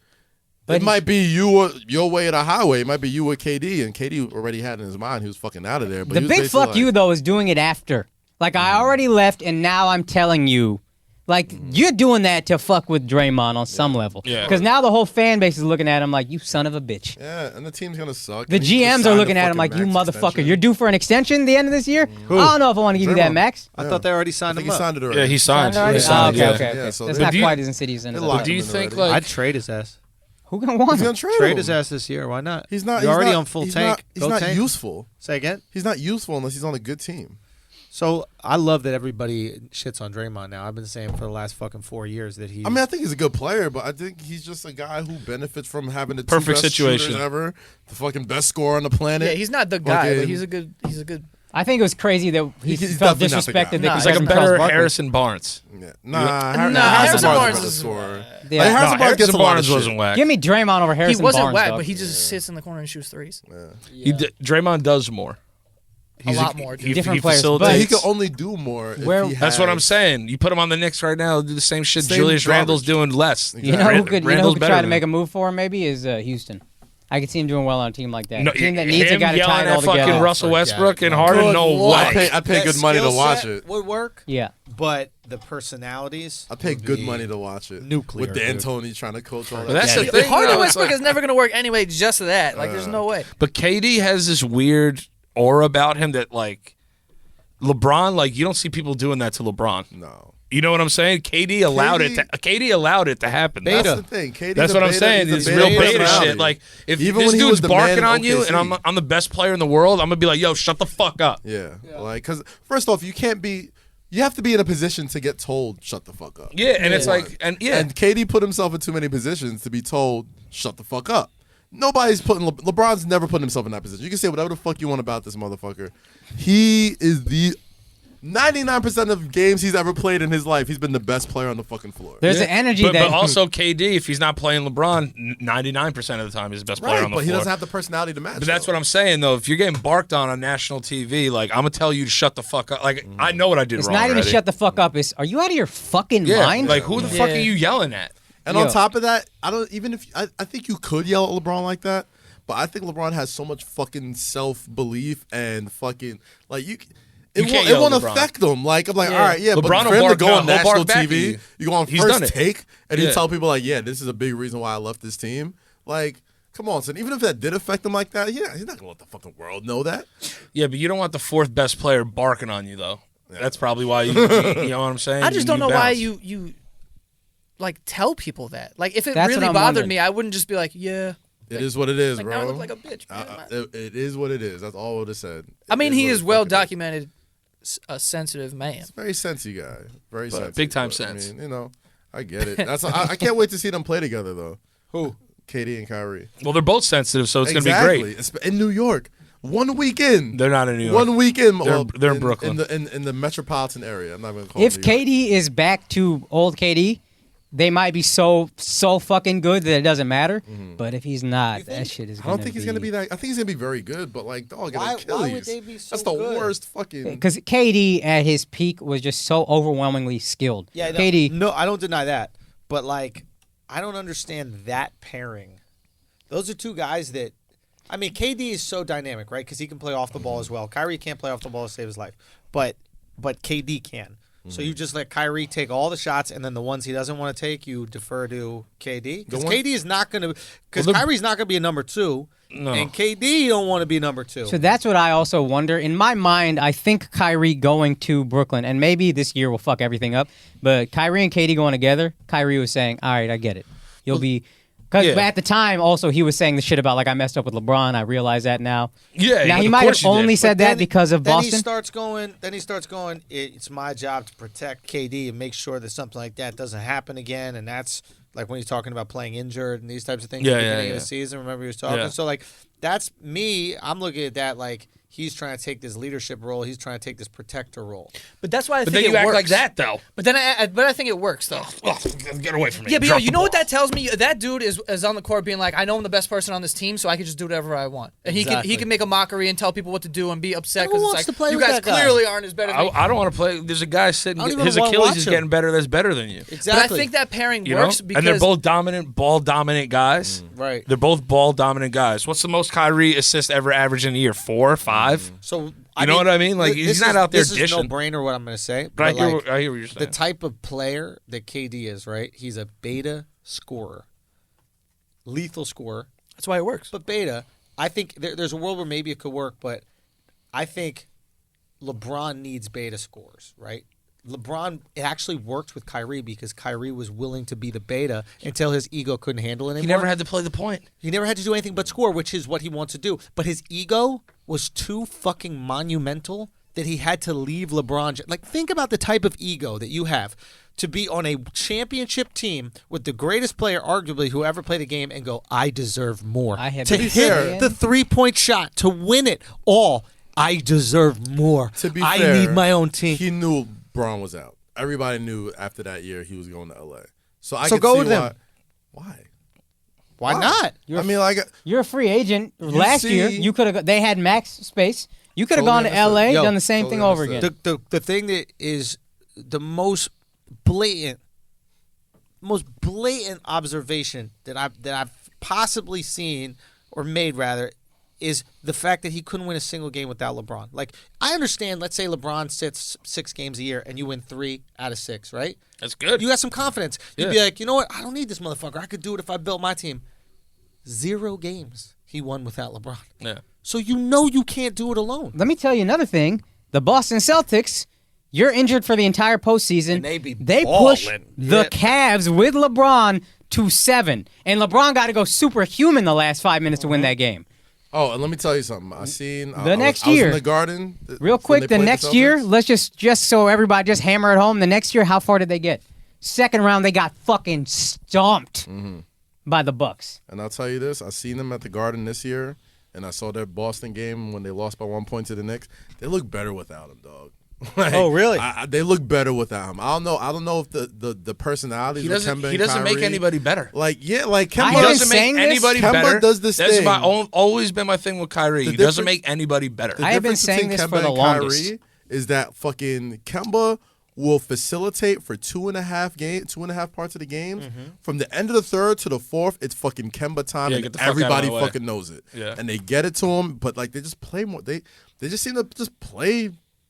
it might be you or your way or the highway. It might be you or KD, and KD already had in his mind he was fucking out of there. But the he was big basically fuck like, you though is doing it after. Like I already left, and now I'm telling you, like you're doing that to fuck with Draymond on some level. Yeah. Because now the whole fan base is looking at him like you son of a bitch. Yeah, and the team's gonna suck. The And he just GMs are signed looking a at him fucking like you max motherfucker. extension. You're due for an extension at the end of this year. I don't know if I want to give you that Draymond. max. I thought they already signed I him think he up. signed it already. Yeah, he signed. Already? He signed, okay, yeah. okay. Yeah, so That's they- not do you- quite as insidious as they that. locked Do him you in think already. like I'd trade his ass. Who gonna want He's him? gonna trade Trade him. his ass this year. Why not? He's not. You're he's already not- on full he's tank. Not, he's Go not tank. useful. Say again. He's not useful unless he's on a good team. So I love that everybody shits on Draymond now. I've been saying for the last fucking 4 years that he's. I mean, I think he's a good player, but I think he's just a guy who benefits from having the Perfect two best situation. shooters ever, the fucking best scorer on the planet. Yeah, he's not the guy, but Fucking- he's a good. I think it was crazy that he He's felt definitely not the guy. disrespected. that Nah, he he's like a wasn't better Charles Barkley. Harrison Barnes. Yeah. Nah, Harrison Harrison Barnes Barnes is a is- scorer. Yeah. Like, No, Harrison Barnes gets a lot of Barnes shit. wasn't whack. Give me Draymond over He Harrison wasn't Barnes. whack, dog. but he just sits in the corner and shoots threes. Draymond does more. A lot more. Different he players, facilitates. but He could only do more. Where- if he That's what I'm has- saying. You put him on the Knicks right now, do the same shit. Same Julius garbage. Randle's doing less. You know who could, Randle's try better to make a than move for him? Maybe is Houston. I could see him doing well on a team like that. No, a team that needs a him guy to tie yelling it all at fucking together. Russell Forget Westbrook it. and Harden. Good No Lord. way. I'd pay good money to watch it. Would work. Yeah. But the personalities. I pay would good be money to watch it. nuclear, With dude. D'Antoni trying to coach all that. But that's the shit. thing. Harden though, it's Westbrook like- is never going to work anyway. Just that, like, there's no way. But KD has this weird aura about him that, like, LeBron, like you don't see people doing that to LeBron. No. You know what I'm saying? KD allowed it to happen. That's the thing. That's what I'm saying. It's real beta shit. Like if Even this when he was dude's the barking man on you, in and OKC. I'm the best player in the world, I'm gonna be like, yo, shut the fuck up. Yeah. Like, because first off, you have to be in a position to get told shut the fuck up. Yeah, and it's like, and KD put himself in too many positions to be told shut the fuck up. Nobody's putting LeBron's never putting himself in that position. You can say whatever the fuck you want about this motherfucker. He is the 99% of games he's ever played in his life, he's been the best player on the fucking floor. There's an energy but that also KD, if he's not playing LeBron, 99% of the time he's the best player on the floor. But he doesn't have the personality to match. But that's what I'm saying, though. If you're getting barked on national TV, like, I'm going to tell you to shut the fuck up. Like, I know what I did it's wrong not even already. shut the fuck up. It's are you out of your fucking mind? Like, who the fuck are you yelling at? And on top of that, I think you could yell at LeBron like that, but I think LeBron has so much fucking self-belief and fucking, like, it won't affect them. Like, I'm like, all right, yeah, LeBron but for him to go on he'll national bark back at TV, you go on He's done First it. Take, and you tell people, like, yeah, this is a big reason why I left this team. Like, come on, son. Even if that did affect him like that, yeah, he's not going to let the fucking world know that. Yeah, but you don't want the fourth best player barking on you, though. Yeah. That's probably why you know what I'm saying? I just don't know why bounce. you like tell people that. Like if it That's really what I'm bothered wondering. me, I wouldn't just be like, yeah. It is what it is, Like bro. now I look like a bitch. Man. It is what it is. That's all I would have said. I mean, It he what is it well fucking is. documented, a sensitive man. Very sensy guy. Very sensy. big time but, sense. I mean, I get it. I can't wait to see them play together, though. Who? KD and Kyrie. Well, they're both sensitive, so it's going to be great. Exactly. In New York. 1 weekend. They're not in New York. 1 weekend. They're in Brooklyn. In the metropolitan area. I'm not going to call If it New York. KD is back to old KD, they might be so fucking good that it doesn't matter. But if he's not, that shit is I gonna don't think he's going to be that. I think he's going to be very good, but like, dog, Why- an Achilles. why would they be so That's the good? worst fucking. because KD at his peak was just so overwhelmingly skilled. Yeah, KD. No, I don't deny that. But, like, I don't understand that pairing. Those are two guys that, I mean, KD is so dynamic, right? Because he can play off the ball as well. Kyrie can't play off the ball to save his life. But KD can. So you just let Kyrie take all the shots, and then the ones he doesn't want to take, you defer to KD. Because KD is not going to, because Kyrie's not going to be a number two, and KD don't want to be number two. So that's what I also wonder. In my mind, I think Kyrie going to Brooklyn, and maybe this year will fuck everything up, but Kyrie and KD going together, Kyrie was saying, all right, I get it. You'll be... Because at the time, also, he was saying the shit about, like, I messed up with LeBron. I realize that now. Yeah, Now, he of might course have you did. only said that because of Then Boston. he starts going, it's my job to protect KD and make sure that something like that doesn't happen again. And that's like when he's talking about playing injured and these types of things at the beginning of the season. Remember he was talking? Yeah. So, like, that's me. I'm looking at that like he's trying to take this leadership role. He's trying to take this protector role. But that's why I But think then it you act works. like that, though. But then I think it works though. Oh, get away from me. Yeah, but Drop you the know what ball. that tells me? That dude is on the court being like, I know I'm the best person on this team, so I can just do whatever I want. And he Exactly. can make a mockery and tell people what to do and be upset Who because wants it's to like play you with guys that guy? clearly aren't as better than me. I don't want to play. There's a guy sitting. I don't even His wanna Achilles watch is him. getting better. That's better than you. Exactly. But I think that pairing You works know? because And they're both ball dominant guys. Right. They're both ball dominant guys. What's the most Kyrie assists ever averaged in a year? 4 or 5? So You know what I mean? Like, he's not out there This is dishing. no brainer what I'm going to say. But I hear like, what you're saying. the type of player that KD is, right? He's a beta scorer, lethal scorer. that's why it works. But beta, I think there's a world where maybe it could work, but I think LeBron needs beta scorers, right? LeBron, it actually worked with Kyrie because Kyrie was willing to be the beta until his ego couldn't handle it anymore. he never had to play the point. He never had to do anything but score, which is what he wants to do. But his ego was too fucking monumental that he had to leave LeBron. Like, think about the type of ego that you have to be on a championship team with the greatest player, arguably, who ever played the game, and go, I deserve more. I have to been hit saying- the 3-point shot, to win it all. I deserve more. To be I fair, need my own team. He knew Braun was out. Everybody knew after that year he was going to LA. So I So could go see with him. Why? Why not? I mean, like, You're a free agent. Last year, see- you could have. They had max space. You could have Totally gone to understood. LA, Yo, done the same totally thing over understood. again. The thing that is the most blatant observation that I've possibly seen or made rather is the fact that he couldn't win a single game without LeBron. Like, I understand, let's say LeBron sits 6 games a year and you win 3 out of 6, right? That's good. You got some confidence. You'd be like, you know what? I don't need this motherfucker. I could do it if I built my team. 0 games he won without LeBron. Yeah. So you know you can't do it alone. Let me tell you another thing. The Boston Celtics, you're injured for the entire postseason. And they push ballin'. the Cavs with LeBron to 7. And LeBron got to go superhuman the last 5 minutes to win that game. Oh, and let me tell you something. I next was year. in the Garden. Real quick, the next year, let's just so everybody just hammer it home. The next year, how far did they get? Second round, they got fucking stomped by the Bucks. And I'll tell you this: I seen them at the Garden this year, and I saw their Boston game when they lost by 1 point to the Knicks. They look better without him, dog. Like, oh, really? They look better without him. I don't know if the personalities of Kemba and he doesn't Kyrie, make anybody better. Like Kemba I He haven't doesn't make saying this. anybody Kemba better. does this That's thing. always been my thing with Kyrie. He doesn't make anybody better. The I have been difference saying between this Kemba for the and longest. Kyrie is that fucking Kemba will facilitate for 2.5 parts of the game. From the end of the third to the fourth, it's fucking Kemba time, Yeah, and get the fuck out of everybody my way. fucking knows it. Yeah. And they get it to him, but like they just play more. They just seem to just play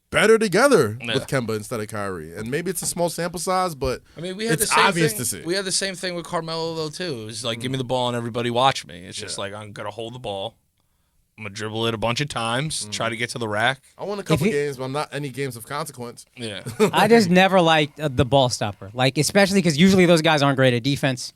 better together with Kemba instead of Kyrie. And maybe it's a small sample size, but I mean, we had it's the same obvious thing. to see. We had the same thing with Carmelo though too. It's like give me the ball and everybody watch me. It's just like I'm gonna hold the ball. I'm gonna dribble it a bunch of times, try to get to the rack. I won a couple you- games, but I'm not any games of consequence. Yeah. I just never liked the ball stopper. Like, especially because usually those guys aren't great at defense.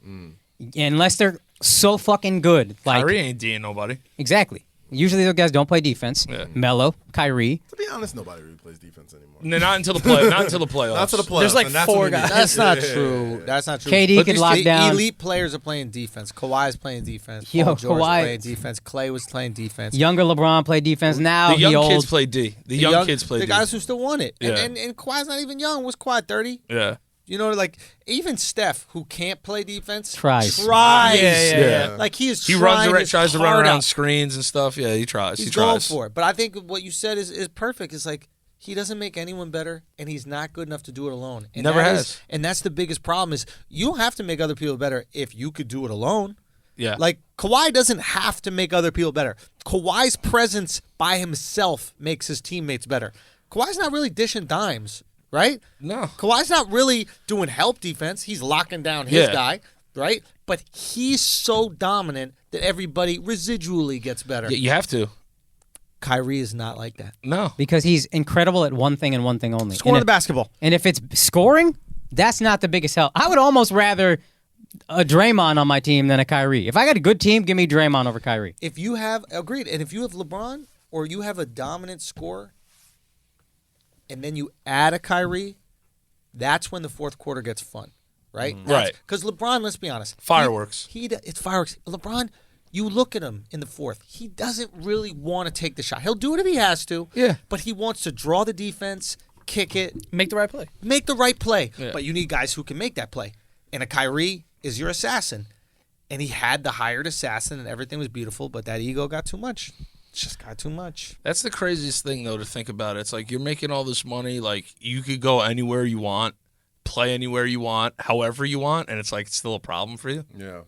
Unless they're so fucking good. Like, Kyrie ain't D'ing nobody. exactly. Usually those guys don't play defense. Yeah. Melo, Kyrie. To be honest, nobody really plays defense anymore. No, not until the playoffs. Not until the playoffs. Not to the playoffs. There's like and that's four when we guys. need- That's not Yeah. true. That's not true. KD But could these lock down. Elite players are playing defense. Kawhi's playing defense. Yo, Paul George Kawhi- playing defense. Clay was playing defense. Younger LeBron played defense. Now The he young old. kids play D. The young kids play the D. guys who still won it. Yeah. And Kawhi's not even young. Was Kawhi 30? Yeah. You know, like even Steph, who can't play defense, Tries. Yeah. Like he is. He runs around, his tries to run heart around out. screens and stuff. Yeah, he tries. He's he going tries. for it. But I think what you said is perfect. It's like he doesn't make anyone better, and he's not good enough to do it alone. And Never that has. is- and that's the biggest problem is you don't have to make other people better if you could do it alone. Yeah. Like Kawhi doesn't have to make other people better. Kawhi's presence by himself makes his teammates better. Kawhi's not really dishing dimes, right? No. Kawhi's not really doing help defense. He's locking down his Yeah. guy, right? But he's so dominant that everybody residually gets better. Yeah, you have to. Kyrie is not like that. No. Because he's incredible at one thing and one thing only. Scoring And the basketball. And if it's scoring, that's not the biggest help. I would almost rather a Draymond on my team than a Kyrie. If I got a good team, give me Draymond over Kyrie. If you have agreed, and if you have LeBron or you have a dominant scorer, and then you add a Kyrie, that's when the fourth quarter gets fun, right? Right. Because LeBron, let's be honest, Fireworks. It's fireworks. LeBron, you look at him in the fourth. He doesn't really want to take the shot. He'll do it if he has to. Yeah. But he wants to draw the defense, kick it, Make the right play. make the right play. Yeah. But you need guys who can make that play. And a Kyrie is your assassin. And he had the hired assassin, and everything was beautiful, but that ego got too much. It just got too much. That's the craziest thing, though, to think about. It's like you're making all this money. Like, you could go anywhere you want, play anywhere you want, however you want, and it's like it's still a problem for you. Yeah.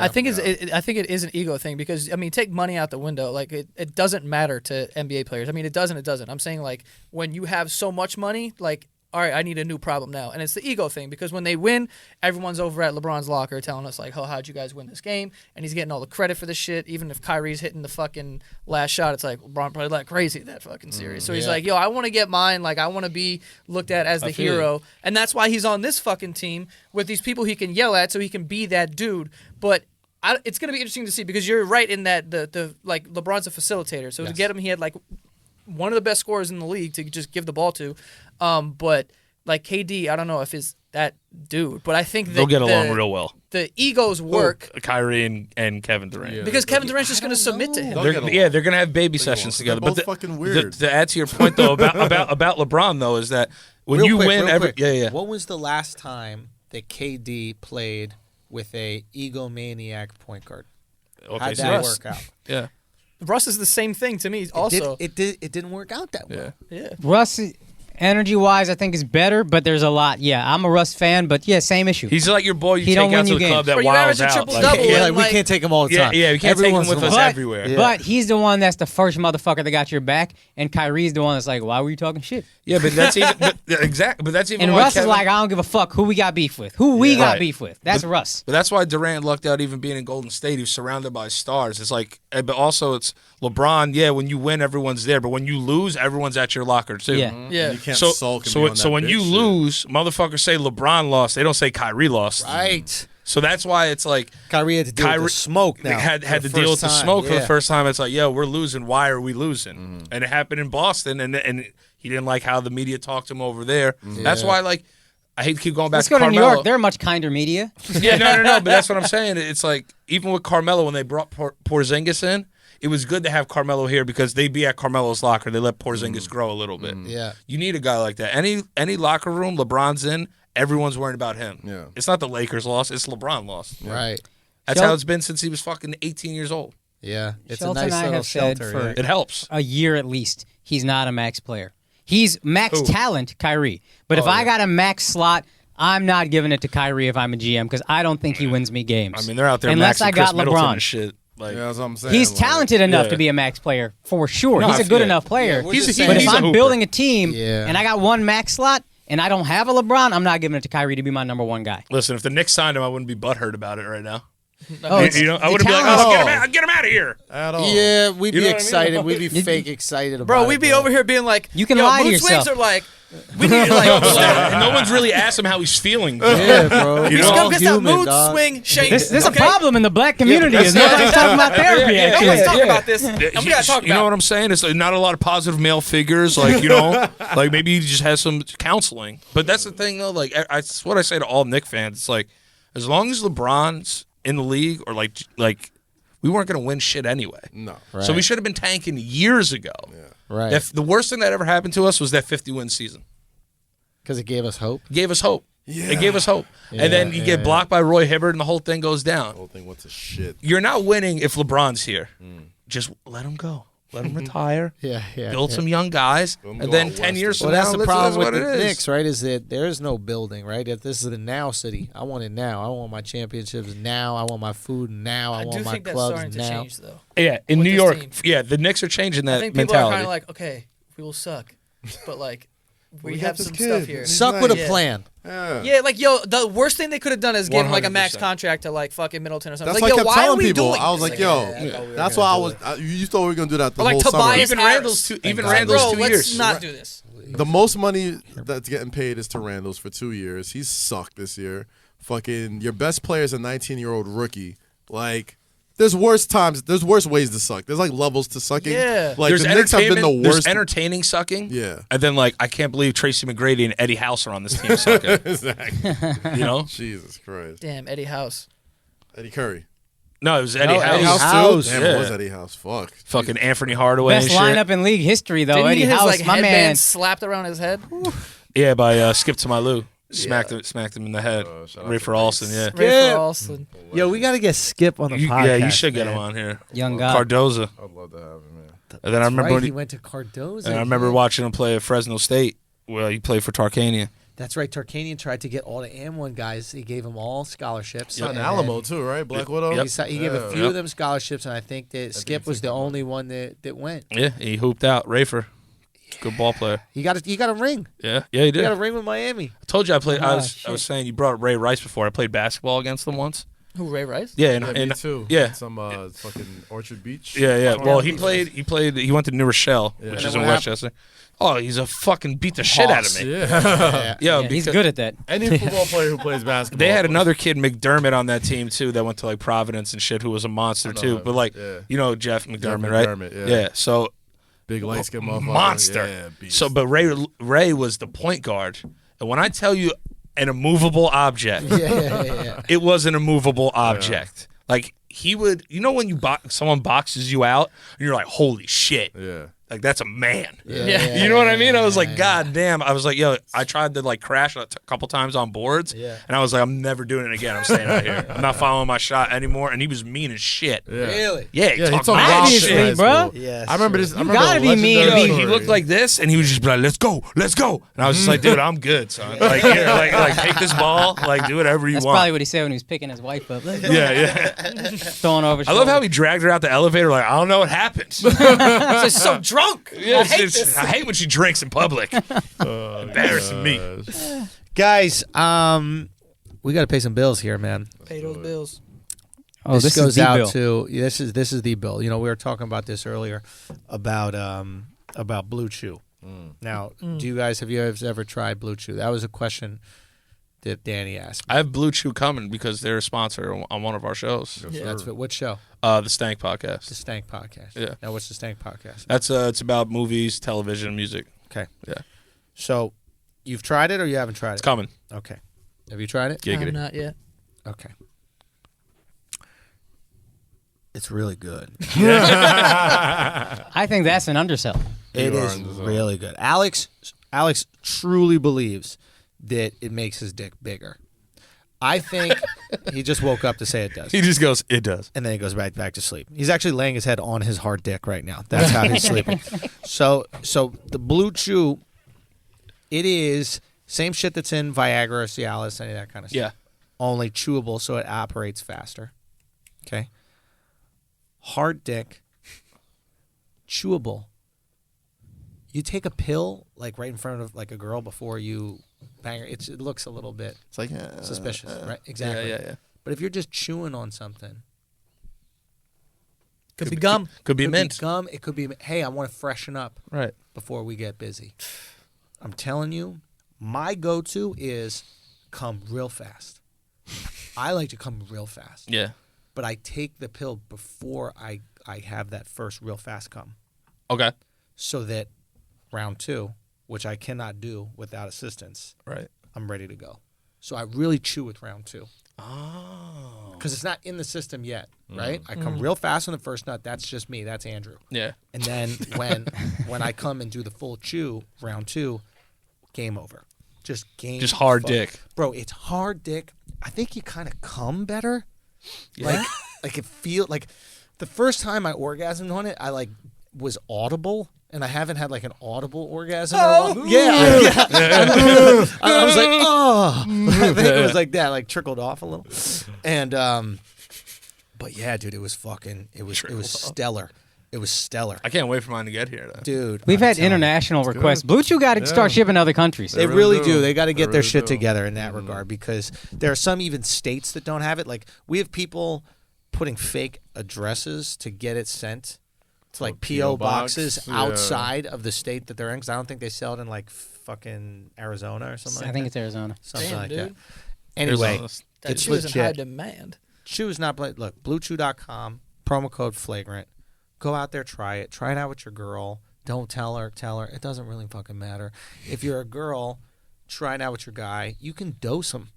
I think it is an ego thing because I mean, take money out the window. Like it doesn't matter to NBA players. I mean, it doesn't. I'm saying like when you have so much money, like all right, I need a new problem now, and it's the ego thing because when they win, everyone's over at LeBron's locker telling us like, "Oh, how'd you guys win this game?" And he's getting all the credit for the shit. Even if Kyrie's hitting the fucking last shot, it's like LeBron played like crazy that fucking series. So he's like, "Yo, I want to get mine. Like I want to be looked at as the feel hero." And that's why he's on this fucking team with these people he can yell at so he can be that dude. But it's going to be interesting to see because you're right in that the like LeBron's a facilitator. So to get him, he had like one of the best scorers in the league to just give the ball to. But like KD, I don't know if is that dude, but I think that They'll get along real well. The egos work Kyrie and Kevin Durant. Yeah. because Kevin Durant's just going to submit to him. They'll get along. They're gonna have baby sessions They're together. both But fucking weird. To add to your point though about LeBron though is that when Real you quick, win, real quick. yeah. What was the last time that KD played with a egomaniac point guard? Okay, How'd so that Russ. work out? Yeah, Russ is the same thing to me. Also, it didn't work out that well. yeah. yeah. Russ, Energy-wise, I think is better, but there's a lot. Yeah, I'm a Russ fan, but yeah, same issue. He's like your boy you He take don't out win to you the club games. that Bro, you wilds average a out. triple-double. Yeah, and, we like- can't take him all the time. Yeah, we can't take him with us But- everywhere. But he's the one that's the first motherfucker that got your back, and Kyrie's the one that's like, why were you talking shit? Yeah, but that's even exactly. But that's even And why Russ is Kevin, like, I don't give a fuck who we got beef with. Who we got Right. beef with. That's Russ. But that's why Durant lucked out even being in Golden State. He was surrounded by stars. It's like, but also it's LeBron. Yeah, when you win, everyone's there. But when you lose, everyone's at your locker too. Yeah. Yeah. You can't So, sulk and so, be on so that when you bitch shit. lose, motherfuckers say LeBron lost. They don't say Kyrie lost. Right. So that's why it's like Kyrie had to deal with the smoke now. had for to the deal with first the time. smoke for the Yeah. first time. It's like, yo, we're losing. Why are we losing? And it happened in Boston, and he didn't like how the media talked to him over there. That's why, like, I hate to keep going back Let's to go to Carmelo. New York. They're much kinder media. Yeah, no. But that's what I'm saying. It's like, even with Carmelo, when they brought Porzingis in, it was good to have Carmelo here because they'd be at Carmelo's locker. They let Porzingis grow a little bit. Yeah. You need a guy like that. Any locker room LeBron's in, everyone's worried about him. Yeah. It's not the Lakers loss, it's LeBron loss. Right. That's Shel- how it's been since he was fucking 18 years old. Yeah. It's Shelton a and nice I little have said shelter. for- yeah. It helps. A year at least, he's not a max player. He's max Who? talent, Kyrie. But if I got a max slot, I'm not giving it to Kyrie if I'm a GM because I don't think he wins me games. I mean, they're out there Unless maxing I Chris got Middleton LeBron. and shit. Like, Yeah, that's what I'm saying. He's like, talented enough yeah. to be a max player for sure. No, He's a good yeah. enough player. we're He's just a- But saying- if he's a I'm hooper. building a team Yeah. and I got one max slot and I don't have a LeBron, I'm not giving it to Kyrie to be my number one guy. listen, if the Knicks signed him, I wouldn't be butthurt about it right now. Oh, it's- You know, I the wouldn't be like, talent- oh, get him out of here. At all. Yeah, we'd You be know what I mean? excited. We'd be fake excited about Bro, it. we'd be but- over here being like, You can yo, lie to mood yourself. swings are like, we need like, And no one's really asked him how he's feeling. Yeah, bro. You We're know? all Scum gets that human, mood dog. swing shake. This is okay? a problem in the black community. Is nobody's talking about therapy, Yeah, actually. Let's talk Yeah. about this. And we gotta talk You know about what I'm saying? It's like not a lot of positive male figures. Like, you know, like maybe he just has some counseling. But that's the thing, though. Like, it's what I say to all Knick fans. It's like, as long as LeBron's in the league, or like we weren't going to win shit anyway. No. So we should have been tanking years ago. Right. If the worst thing that ever happened to us was that 50-win season. Because it gave us hope. It gave us hope. Yeah. It gave us hope. And then you get blocked by Roy Hibbert and the whole thing goes down. The whole thing went to shit. You're not winning if LeBron's here. Just let him go. Let him retire. Yeah. Build some young guys. Them And go then out 10 west years or from Well, now, that's the this problem is with what the it is. Knicks, right? Is that there is no building, right? If this is the now city, I want it now. I want my championships now. I want my food now. I, I want do my think that's clubs starting to now. change, though. Yeah, in with New this York. team. Yeah, the Knicks are changing I that think people are mentality. kind of like, okay, we will suck, but like, we got have this some kid. stuff here. Suck with a Yeah. plan. Yeah. Yeah, like yo, the worst thing they could have done is give him like a max 100%. contract to like fucking Middleton or something. That's like, why I yo, kept why are telling we people. doing I was this? like, yo, that's why I was. You thought we were gonna do that the Or like whole Tobias summer. Even Harris. Randall's Bro, 2 let's years. not do this. The most money that's getting paid is to Randall's for 2 years. He's sucked this year. Fucking your best player is a 19-year-old rookie. Like, there's worse times. There's worse ways to suck. There's like levels to sucking. Yeah. Like There's the Knicks have been the entertainment- There's worst. entertaining sucking. Yeah. And then, like, I can't believe Tracy McGrady and Eddie House are on this team sucking. Exactly. You know? Jesus Christ. Damn, Eddie House. Eddie Curry. No, it was Eddie No, House. Eddie House House. too. Damn, Yeah. it was Eddie House. Fuck. Fucking Anthony Hardaway Best and shit. lineup in league history, though. Didn't he Eddie get his House, like my headband man. slapped around his head? Yeah, by Skip to My Lou. Smacked him in the head. shout out Ray to for Alston, yeah. Ray Yeah. for Alston. Yo, we got to get Skip on the podcast. Yeah, you should get man. him on here. Young guy. Cardoza. I'd love to have him, man. And then I remember Right, when he went to Cardozo. and I remember watching him play at Fresno State. Well, he played for Tarkanian. That's right. Tarkanian tried to get all the AM1 guys. He gave them all scholarships. Son, And Alamo too, right? Black Widow. Yep. He gave a few Yep. of them scholarships, and I think that Skip was the only one that went. Yeah, he hooped out. Rafer. Good ball player. He got a ring. Yeah, he He did. got a ring with Miami. I told you I played. I was shit. saying you brought up Ray Rice before. I played basketball against them once. Who, Ray Rice? Yeah, Yeah, me too. Yeah. Some fucking Orchard Beach. Yeah. Well, he Beach. played. He went to New Rochelle, Yeah. which And is then in what Westchester. Oh, he's a fucking beat the shit out of me. Yeah. Yeah. Yo, Yeah, he's because good at that. Any football player who plays basketball. They had another kid, McDermott, on that team too, that went to like Providence and shit, who was a monster know too. him. But like, Yeah. you know Jeff McDermott, Jeff right? McDermott, yeah. So big light skin motherfucker. monster. Yeah, beast. So, but Ray was the point guard, and when I tell you an immovable object, Yeah. it was an immovable object. Like he would, you know, when someone boxes you out, and you're like, holy shit. yeah. Like, that's a man. Yeah. You know what I mean? I was like, God damn. I was like, yo, I tried to like crash a couple times on boards. Yeah. And I was like, I'm never doing it again. I'm staying out here. I'm not following my shot anymore. And he was mean as shit. Yeah. Really? Yeah, he Yeah, talked he talked mad wild shit. shit in high bro. school. Yes, I remember true. this. I remember gotta a be mean legendary to be- He story. looked like this, and he was just like, "Let's go, let's go." And I was just like, "Dude, I'm good, son. Like, here, like, take this ball, like, do whatever you That's want." probably what he said when he was picking his wife up. Like, Yeah. throwing over. I love how he dragged her out the elevator. Like, I don't know what happened. She's so drunk. Yeah, I hate this. I hate when she drinks in public. Embarrassing me. Guys, we got to pay some bills here, man. Pay those bills. Oh, this is goes the out bill. to this is the bill. You know, we were talking about this earlier about Blue Chew. Now, do you guys have you ever tried Blue Chew? That was a question that Danny asked me. I have Blue Chew coming because they're a sponsor on one of our shows. That's what show? The Stank Podcast. The Stank Podcast. Yeah. Now, what's the Stank Podcast? That's it's about movies, television, music. Okay. Yeah. So, you've tried it or you haven't tried It's it? coming. Okay. Have you tried it? Giggity. I'm not yet. Okay. It's really good. I think that's an undersell. It You are is in the zone. really good. Alex truly believes that it makes his dick bigger. I think he just woke up to say it does. He just goes, it does. And then he goes back to sleep. He's actually laying his head on his hard dick right now. That's how he's sleeping. So the Blue Chew, it is same shit that's in Viagra, Cialis, any of that kind of stuff. Yeah. Only chewable, so it operates faster. Okay. Hard dick, chewable. You take a pill like right in front of like a girl before you bang her. It looks a little bit It's like suspicious, right? Exactly. Yeah. But if you're just chewing on something, Could be gum. Could be it could mint. be gum. It could be, hey, I want to freshen up Right. before we get busy. I'm telling you, my go-to is come real fast. I like to come real fast. Yeah. But I take the pill before I have that first real fast come. Okay. So that round 2, which I cannot do without assistance, Right. I'm ready to go. So I really chew with round 2. Oh. Because it's not in the system yet, right? I come real fast on the first nut. That's just me. That's Andrew. Yeah. And then when I come and do the full chew, round 2, game over. Just hard fuck. dick. Bro, it's hard dick. I think you kind of come better. Yeah. Like it feel like the first time I orgasmed on it, I like was audible. And I haven't had like an audible orgasm. Yeah. I was like, oh. I think it was like that, like trickled off a little. And but yeah, dude, it was stellar. It was stellar. I can't wait for mine to get here, though. Dude. We've I'm had telling you. international requests. Blue Chew got to start shipping to other countries. They really really do. do. They got to get They their really shit do. together in that regard because there are some even states that don't have it. Like we have people putting fake addresses to get it sent to like P.O. boxes Yeah. outside of the state that they're in because I don't think they sell it in like fucking Arizona or something like I think that. it's Arizona. Something Damn, like dude. that. Anyway, There's That it's shit is in high legit. demand. Chew is not look, bluechew.com, promo code Flagrant. Go out there, try it out with your girl. Don't tell her. It doesn't really fucking matter. If you're a girl, try it out with your guy. You can dose them.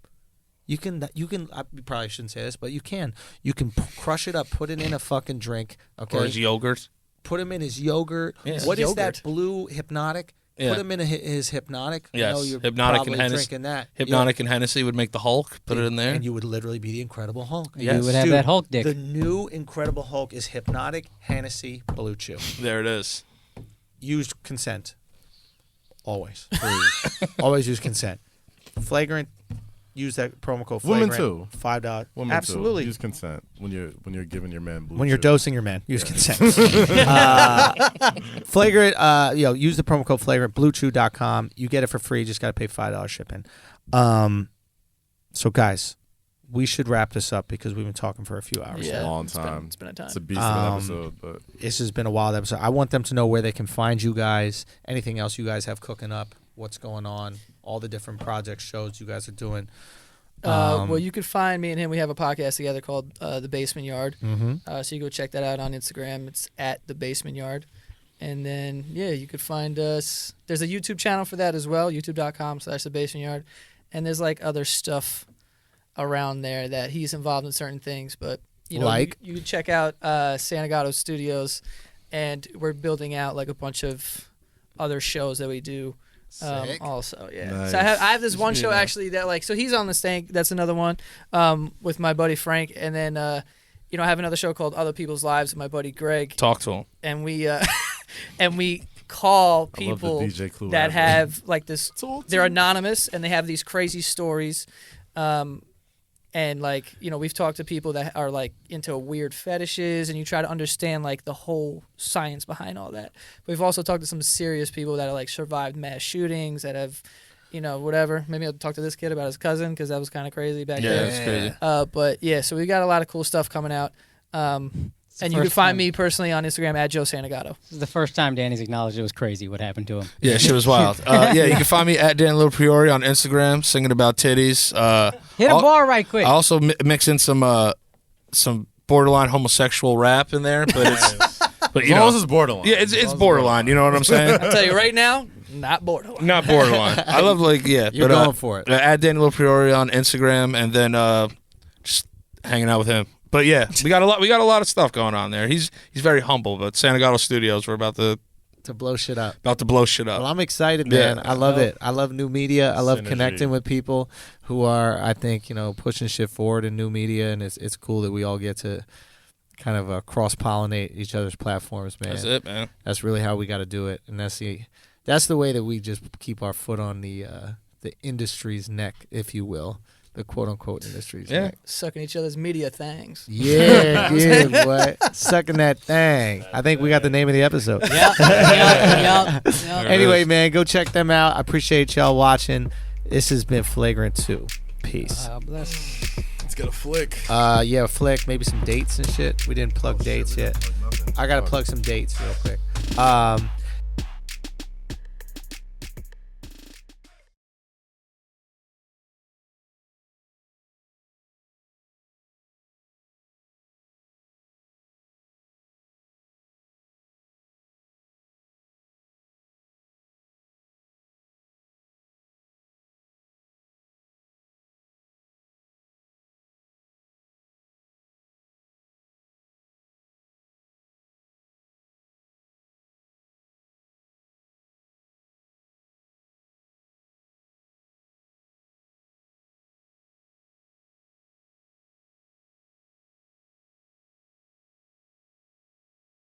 You can. I probably shouldn't say this, but you can. You can crush it up, put it in a fucking drink. Okay. Or his yogurt. Put him in his yogurt. Yeah. What is Yogurt. that blue hypnotic? Yeah. Put him in his hypnotic. I Yes. know you're Hypnotic and probably Hennessy. drinking that. Hypnotic and Hennessy would make the Hulk. Put it in there. And you would literally be the Incredible Hulk. Yes. You would have Dude, that Hulk dick. The new Incredible Hulk is Hypnotic, Hennessy, Blue Chew. There it is. Use consent. Always. Always use consent. Flagrant. Use that promo code Women Flagrant. too. $5. Women Absolutely. too. Use consent when you're giving your man blue When you're chew. dosing your man, use consent. Flagrant, use the promo code Flagrant, bluechew.com. You get it for free. Just got to pay $5 shipping. So, guys, we should wrap this up because we've been talking for a few hours. It's a Yeah, long it's been- time. it's been a time. It's a beast of an episode, but This has been a wild episode. I want them to know where they can find you guys, anything else you guys have cooking up, what's going on, all the different projects, shows you guys are doing. Well, you could find me and him. We have a podcast together called The Basement Yard. Mm-hmm. So you go check that out on Instagram. It's at The Basement Yard. And then, yeah, you could find us. There's a YouTube channel for that as well, youtube.com/The Basement Yard. And there's like other stuff around there that he's involved in certain things. But, you know, Like? you can check out Santagato Studios and we're building out like a bunch of other shows that we do. Also, yeah. Nice. So I have this one show actually that like, so he's on the Stank. That's another one with my buddy Frank, and then I have another show called Other People's Lives with my buddy Greg. Talk to him. And we and we call people that have like this. They're anonymous and they have these crazy stories. And like, we've talked to people that are like into weird fetishes, and you try to understand like the whole science behind all that. We've also talked to some serious people that are like survived mass shootings, that have, whatever. Maybe I'll talk to this kid about his cousin, because that was kind of crazy back then. Yeah, it's crazy. But yeah, so we got a lot of cool stuff coming out. And you can find me personally on Instagram at Joe Santagato. This is the first time Danny's acknowledged it was crazy what happened to him. Yeah, shit was wild. Yeah, you can find me at Danny LoPriore on Instagram, singing about titties. Hit a bar right quick. I also mix in some borderline homosexual rap in there, but it's but as long as it's borderline. Yeah, it's borderline. You know what I'm saying? I'll tell you right now, not borderline. Not borderline. I love You're going for it. At Danny LoPriore on Instagram, and then just hanging out with him. But yeah, we got a lot of stuff going on there. He's very humble, but Santagato Studios, we're about to blow shit up. Well, I'm excited, man. I love it. I love new media. I love connecting with people who are, I think, pushing shit forward in new media, and it's cool that we all get to kind of cross-pollinate each other's platforms, man. That's it, man. That's really how we got to do it, and that's the way that we just keep our foot on the industry's neck, if you will. The quote-unquote industries. Yeah. Neck. Sucking each other's media thangs. Yeah, boy. Sucking that thang. I think we got the name of the episode. Yep. Anyway, man, go check them out. I appreciate y'all watching. This has been Flagrant 2. Peace. Bless. Let's get a flick. Yeah, flick. Maybe some dates and shit. We didn't plug dates yet. I got to plug some dates real quick.